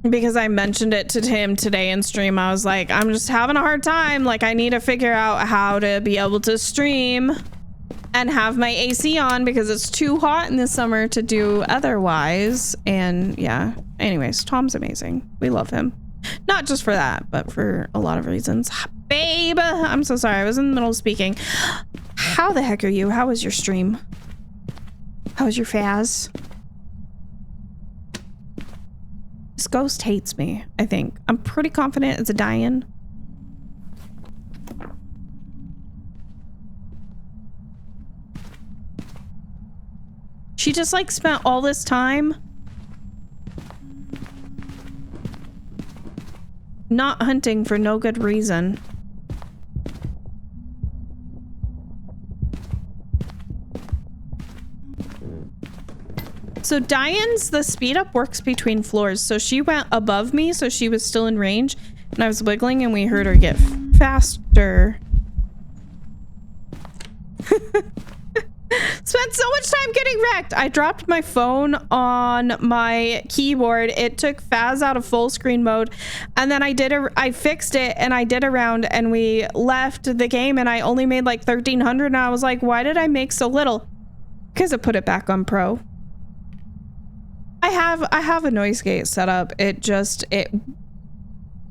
because I mentioned it to him today in stream. I was like, I'm just having a hard time. Like, I need to figure out how to be able to stream and have my AC on, because it's too hot in the summer to do otherwise. And yeah, anyways, Tom's amazing. We love him. Not just for that, but for a lot of reasons. Babe, I'm so sorry. I was in the middle of speaking. How the heck are you? How was your stream? How was your Phaz? This ghost hates me, I think. I'm pretty confident it's a die-in. She just like spent all this time not hunting for no good reason. So die-ins, the speed up works between floors. So she went above me, so she was still in range, and I was wiggling and we heard her get faster. Spent so much time getting wrecked. I dropped my phone on my keyboard. It took Phaz out of full screen mode, and then I fixed it and I did a round and we left the game and I only made like 1300, and I was like, why did I make so little? Because I put it back on pro. I have a noise gate set up.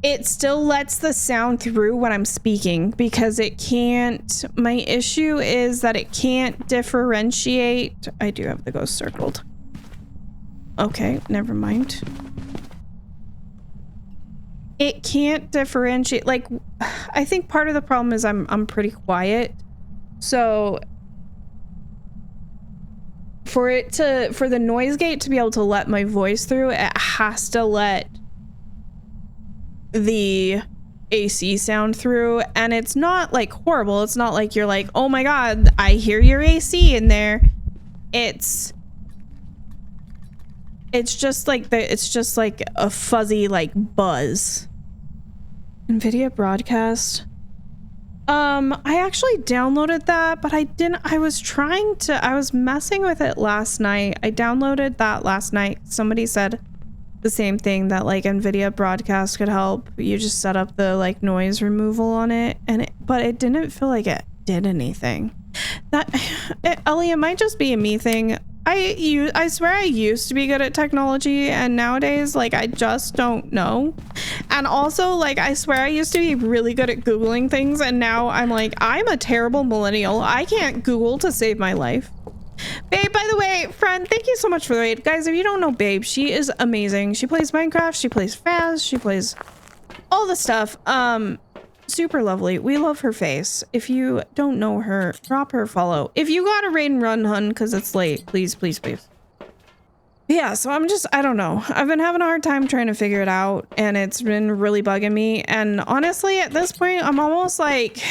It still lets the sound through when I'm speaking, because it can't. My issue is that it can't differentiate. I do have the ghost circled. Okay, never mind. It can't differentiate. Like, I think part of the problem is I'm pretty quiet. So for the noise gate to be able to let my voice through, it has to let the AC sound through, and it's not like horrible. It's not like you're like, oh my god, I hear your AC in there. It's just like a fuzzy like buzz. NVIDIA broadcast. I actually downloaded that, but I didn't. I was messing with it last night. I downloaded that last night. Somebody said the same thing, that like NVIDIA broadcast could help. You just set up the like noise removal on it, but it didn't feel like it did anything. Ellie, it might just be a me thing. I swear I used to be good at technology, and nowadays like I just don't know. And also, like, I swear I used to be really good at Googling things, and now I'm like, I'm a terrible millennial. I can't Google to save my life. Babe, by the way, friend, thank you so much for the raid. Guys, if you don't know Babe, she is amazing. She plays Minecraft, she plays Phaz, she plays all the stuff. Super lovely. We love her face. If you don't know her, drop her a follow. If you got a raid and run, hun, because it's late, please, please, please. Yeah, so I don't know. I've been having a hard time trying to figure it out, and it's been really bugging me. And honestly, at this point, I'm almost like,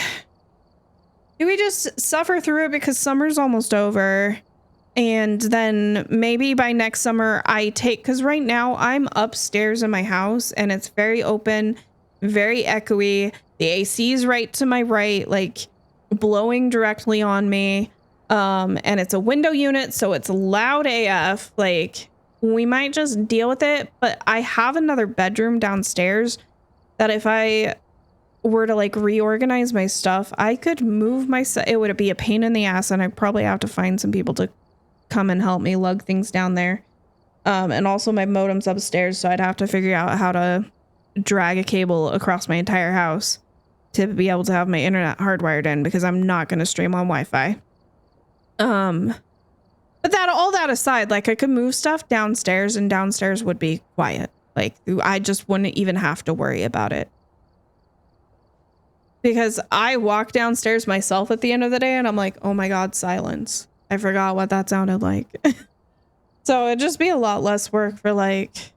do we just suffer through it because summer's almost over? And then maybe by next summer because right now I'm upstairs in my house and it's very open, very echoey. The AC is right to my right, like blowing directly on me. And it's a window unit, so it's loud AF. Like, we might just deal with it, but I have another bedroom downstairs that if I were to like reorganize my stuff, I could move my stuff. It would be a pain in the ass, and I'd probably have to find some people to come and help me lug things down there. And also my modem's upstairs, so I'd have to figure out how to drag a cable across my entire house to be able to have my internet hardwired in, because I'm not going to stream on Wi-Fi. But all that aside, like, I could move stuff downstairs, and downstairs would be quiet. Like, I just wouldn't even have to worry about it. Because I walk downstairs myself at the end of the day, and I'm like, oh my God, silence. I forgot what that sounded like. So it'd just be a lot less work for, like,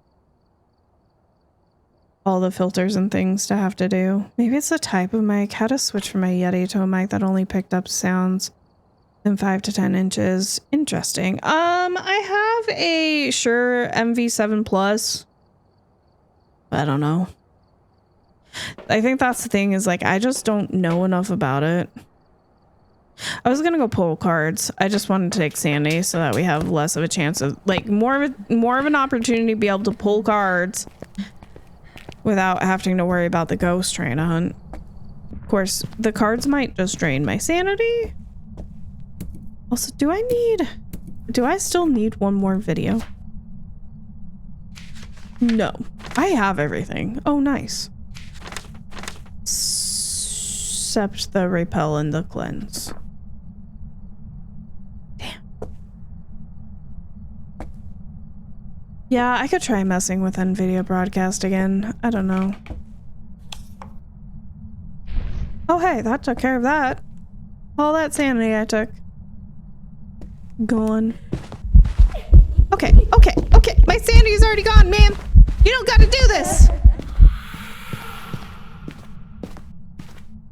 all the filters and things to have to do. Maybe it's the type of mic. How to switch from my Yeti to a mic that only picked up sounds in 5 to 10 inches. Interesting. I have a Shure MV7 Plus. I don't know. I think that's the thing, is like, I just don't know enough about it. I was gonna go pull cards. I just wanted to take Sandy so that we have less of a chance of, like, more of an opportunity to be able to pull cards without having to worry about the ghost trying to hunt. Of course, the cards might just drain my sanity. Also, do I still need one more video? No, I have everything. Oh, nice. Except the repel and the cleanse. Damn. Yeah, I could try messing with NVIDIA broadcast again. I don't know. Oh, hey, that took care of that. All that sanity I took. Gone. Okay. My sanity is already gone, ma'am. You don't gotta do this.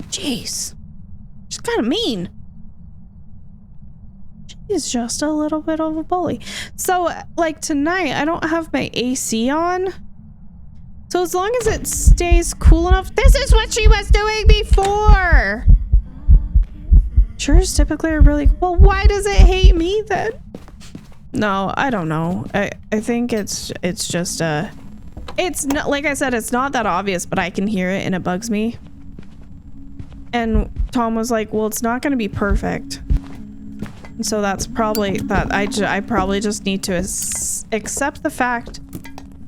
Jeez. She's kind of mean. She's just a little bit of a bully. So, like, tonight, I don't have my AC on. So as long as it stays cool enough, this is what she was doing before. Sures typically are really, well, why does it hate me then? No, I don't know. I think it's just it's not, like I said, it's not that obvious, but I can hear it and it bugs me. And Tom was like, well, it's not going to be perfect. And so that's probably that. I probably just need to accept the fact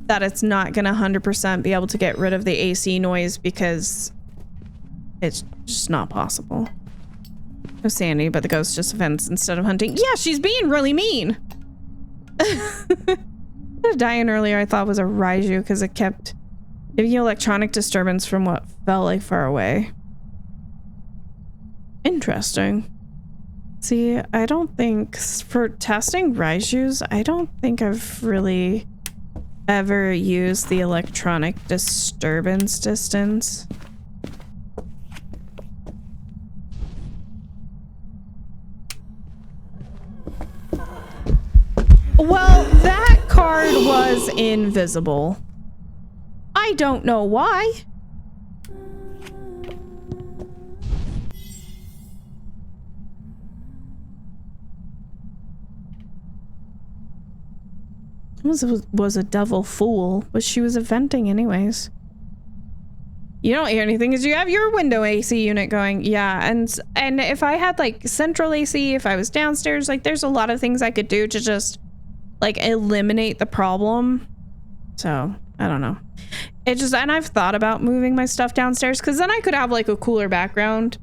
that it's not going to 100% be able to get rid of the AC noise, because it's just not possible. No Sandy, but the ghost just offends instead of hunting. Yeah, she's being really mean. The dying earlier I thought was a Raiju because it kept giving you electronic disturbance from what felt like far away. Interesting. See, I don't think for testing Raijus, I don't think I've really ever used the electronic disturbance distance. Well, that card was invisible. I don't know why. Was a devil fool, but she was venting anyways. You don't hear anything because you have your window AC unit going. Yeah, and if I had like central AC, if I was downstairs, like there's a lot of things I could do to just like eliminate the problem. So I don't know. It just, and I've thought about moving my stuff downstairs because then I could have like a cooler background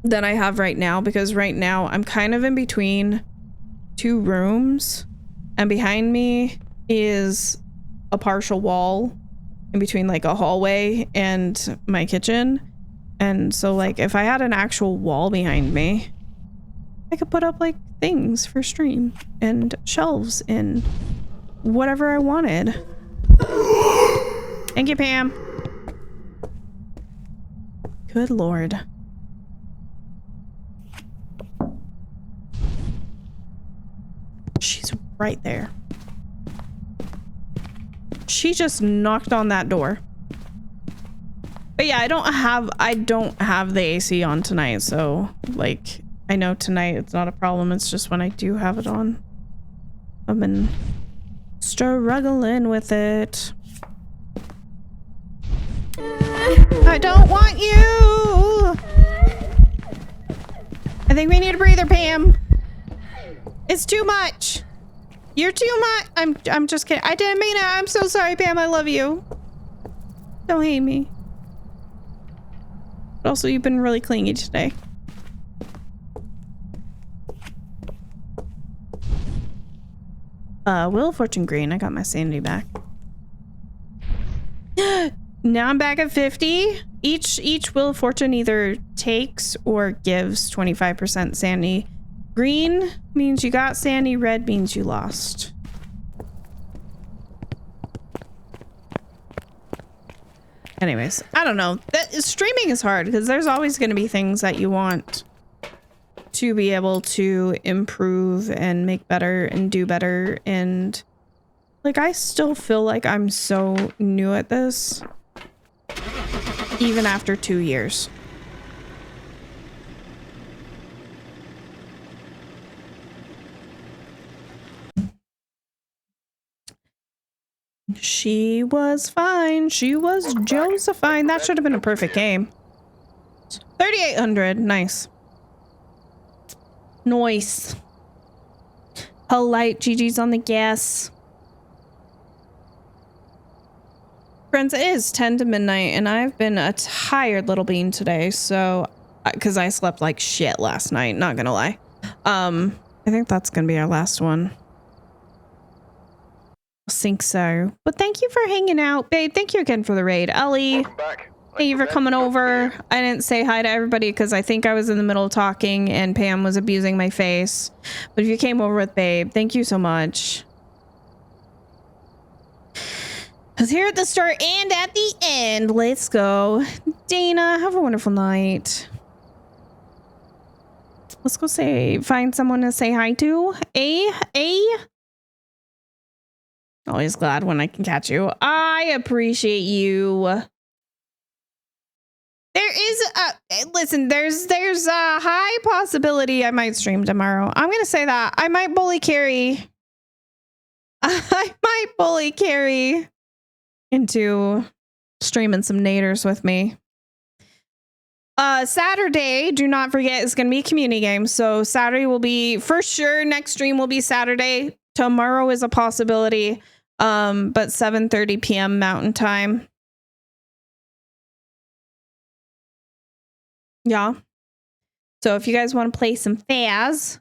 than I have right now, because right now I'm kind of in between two rooms and behind me is a partial wall in between like a hallway and my kitchen. And so like if I had an actual wall behind me, I could put up like things for stream and shelves and whatever I wanted. Thank you, Pam. Good Lord. She's right there. She just knocked on that door. But yeah, I don't have the AC on tonight, so like I know tonight it's not a problem. It's just when I do have it on, I've been struggling with it. I don't want you. I think we need a breather, Pam. It's too much. You're too much. I'm just kidding. I didn't mean it. I'm so sorry, Pam. I love you. Don't hate me. But also, you've been really clingy today. Wheel of Fortune green. I got my sanity back. Now I'm back at 50. Each Wheel of Fortune either takes or gives 25% sanity. Green means you got sanity. Red means you lost. Anyways, I don't know. Streaming is hard because there's always going to be things that you want to be able to improve and make better and do better. And like, I still feel like I'm so new at this, even after 2 years. She was fine. She was Josephine. That should have been a perfect game. 3,800. Nice. Nice. Polite. GG's on the gas. Friends, it is 10 to midnight, and I've been a tired little bean today, so... Because I slept like shit last night, not gonna lie. I think that's gonna be our last one. I think so. But thank you for hanging out, babe. Thank you again for the raid. Ellie, thank you for coming over. I didn't say hi to everybody because I think I was in the middle of talking and Pam was abusing my face. But if you came over with babe, thank you so much. Because here at the start and at the end, let's go. Dana, have a wonderful night. Let's go find someone to say hi to. Always glad when I can catch you. I appreciate you. There is listen, there's a high possibility I might stream tomorrow. I'm gonna say that. I might bully Carrie. I might bully Carrie into streaming some naders with me. Saturday, do not forget, is gonna be a community game. So Saturday will be for sure. Next stream will be Saturday. Tomorrow is a possibility. But 7:30 p.m. Mountain Time. Yeah. So if you guys want to play some Phas,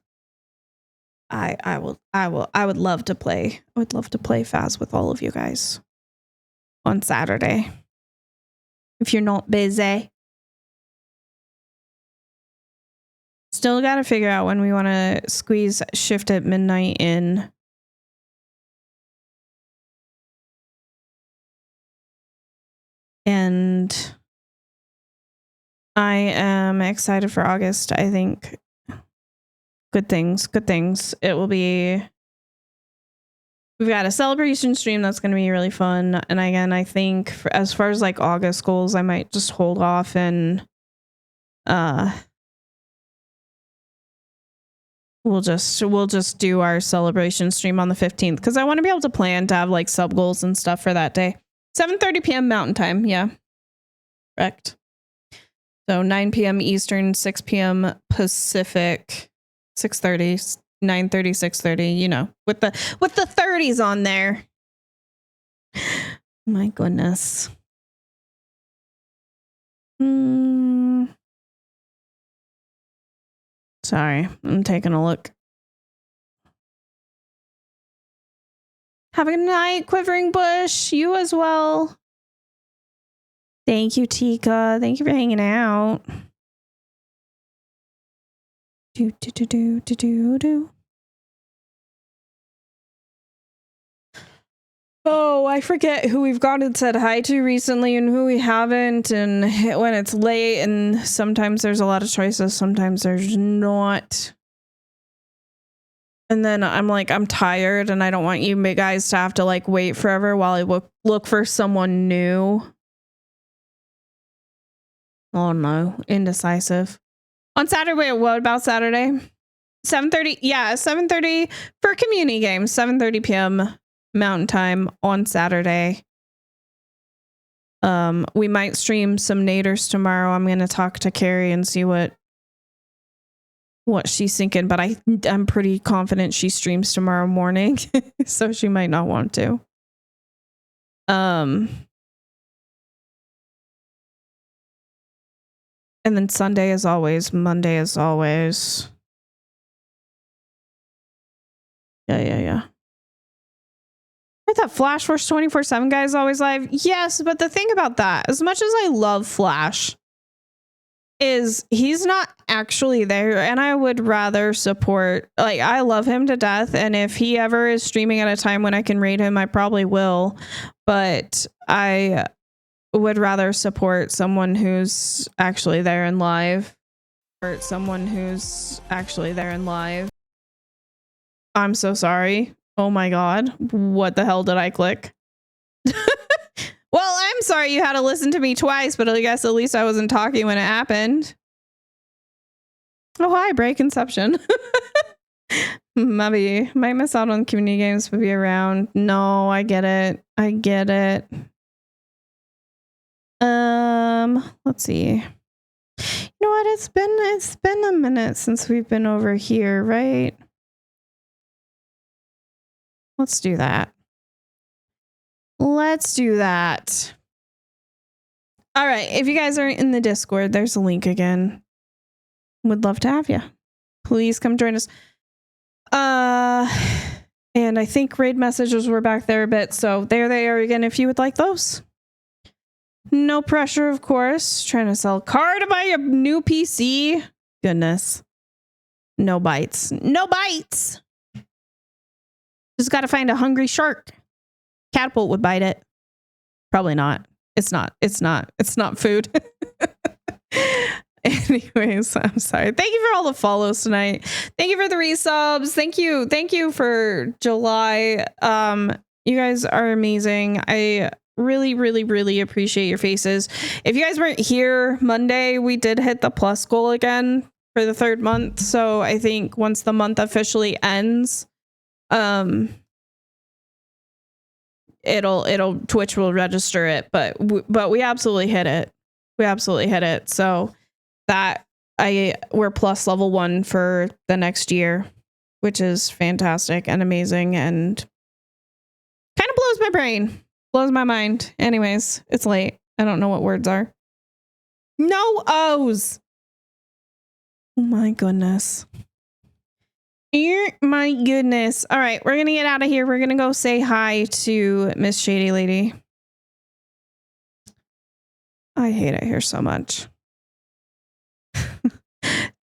I would love to play. I would love to play Phas with all of you guys on Saturday. If you're not busy. Still got to figure out when we want to squeeze shift at midnight in. And I am excited for August. I think good things. It will be. We've got a celebration stream that's going to be really fun. And again, I think as far as like August goals, I might just hold off and we'll just do our celebration stream on the 15th because I want to be able to plan to have like sub goals and stuff for that day. 7:30 p.m. Mountain Time. Yeah. Correct. So 9 p.m. Eastern, 6 p.m. Pacific, 6:30, 9:30, 6:30, you know, with the 30s on there. My goodness. Sorry, I'm taking a look. Have a good night, Quivering Bush. You as well. Thank you, Tika. Thank you for hanging out. Do. Oh, I forget who we've gone and said hi to recently and who we haven't. And when it's late and sometimes there's a lot of choices, sometimes there's not. And then I'm like, I'm tired and I don't want you guys to have to like wait forever while I look for someone new. Oh no, indecisive. On Saturday, wait, what about Saturday? 7:30, yeah, 7:30 for community games, 7:30 p.m. Mountain Time on Saturday. We might stream some naders tomorrow. I'm gonna talk to Carrie and see what she's thinking, but I'm pretty confident she streams tomorrow morning, so she might not want to. And then Sunday as always, Monday as always. Yeah. I thought Flash Force 24/7 guy is always live. Yes, but the thing about that, as much as I love Flash, is he's not actually there, and I would rather support, like, I love him to death, and if he ever is streaming at a time when I can raid him, I probably will, but I would rather support someone who's actually there and live. Or someone who's actually there and live. I'm so sorry. Oh my god. What the hell did I click? Well, I'm sorry you had to listen to me twice, but I guess at least I wasn't talking when it happened. Oh, hi, Break Inception. Maybe might miss out on community games, but be around. No, I get it. I get it. Let's see. You know what? It's been a minute since we've been over here, right? Let's do that. Let's do that. All right. If you guys are in the Discord, there's a link again. Would love to have you. Please come join us. And I think raid messages were back there a bit. So there they are again if you would like those. No pressure, of course. Trying to sell a car to buy a new PC. Goodness. No bites. No bites. Just got to find a hungry shark. Catapult would bite it. Probably not. It's not food. Anyways, I'm sorry. Thank you for all the follows tonight. Thank you for the resubs. Thank you for July. You guys are amazing. I really appreciate your faces. If you guys weren't here Monday, we did hit the plus goal again for the 3rd month. So I think once the month officially ends, it'll Twitch will register it, but we absolutely hit it. So that we're plus level 1 for the next year, which is fantastic and amazing and kind of blows my brain, blows my mind. Anyways, it's late. I don't know what words are. No O's. Oh my goodness. My goodness. All right, we're gonna get out of here. We're gonna go say hi to Miss Shady Lady. I hate it here so much.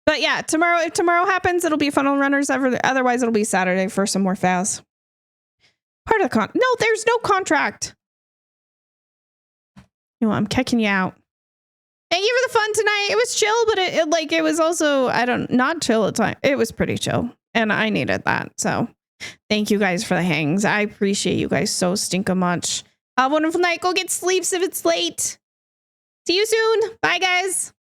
But yeah, tomorrow, if tomorrow happens, it'll be Funnel Runners. Otherwise, it'll be Saturday for some more Phas. Part of the no, there's no contract. You know, I'm kicking you out. Thank you for the fun tonight. It was chill, but it was also, not chill at time. It was pretty chill. And I needed that. So thank you guys for the hangs. I appreciate you guys so stinking much. Have a wonderful night. Go get sleeps if it's late. See you soon. Bye, guys.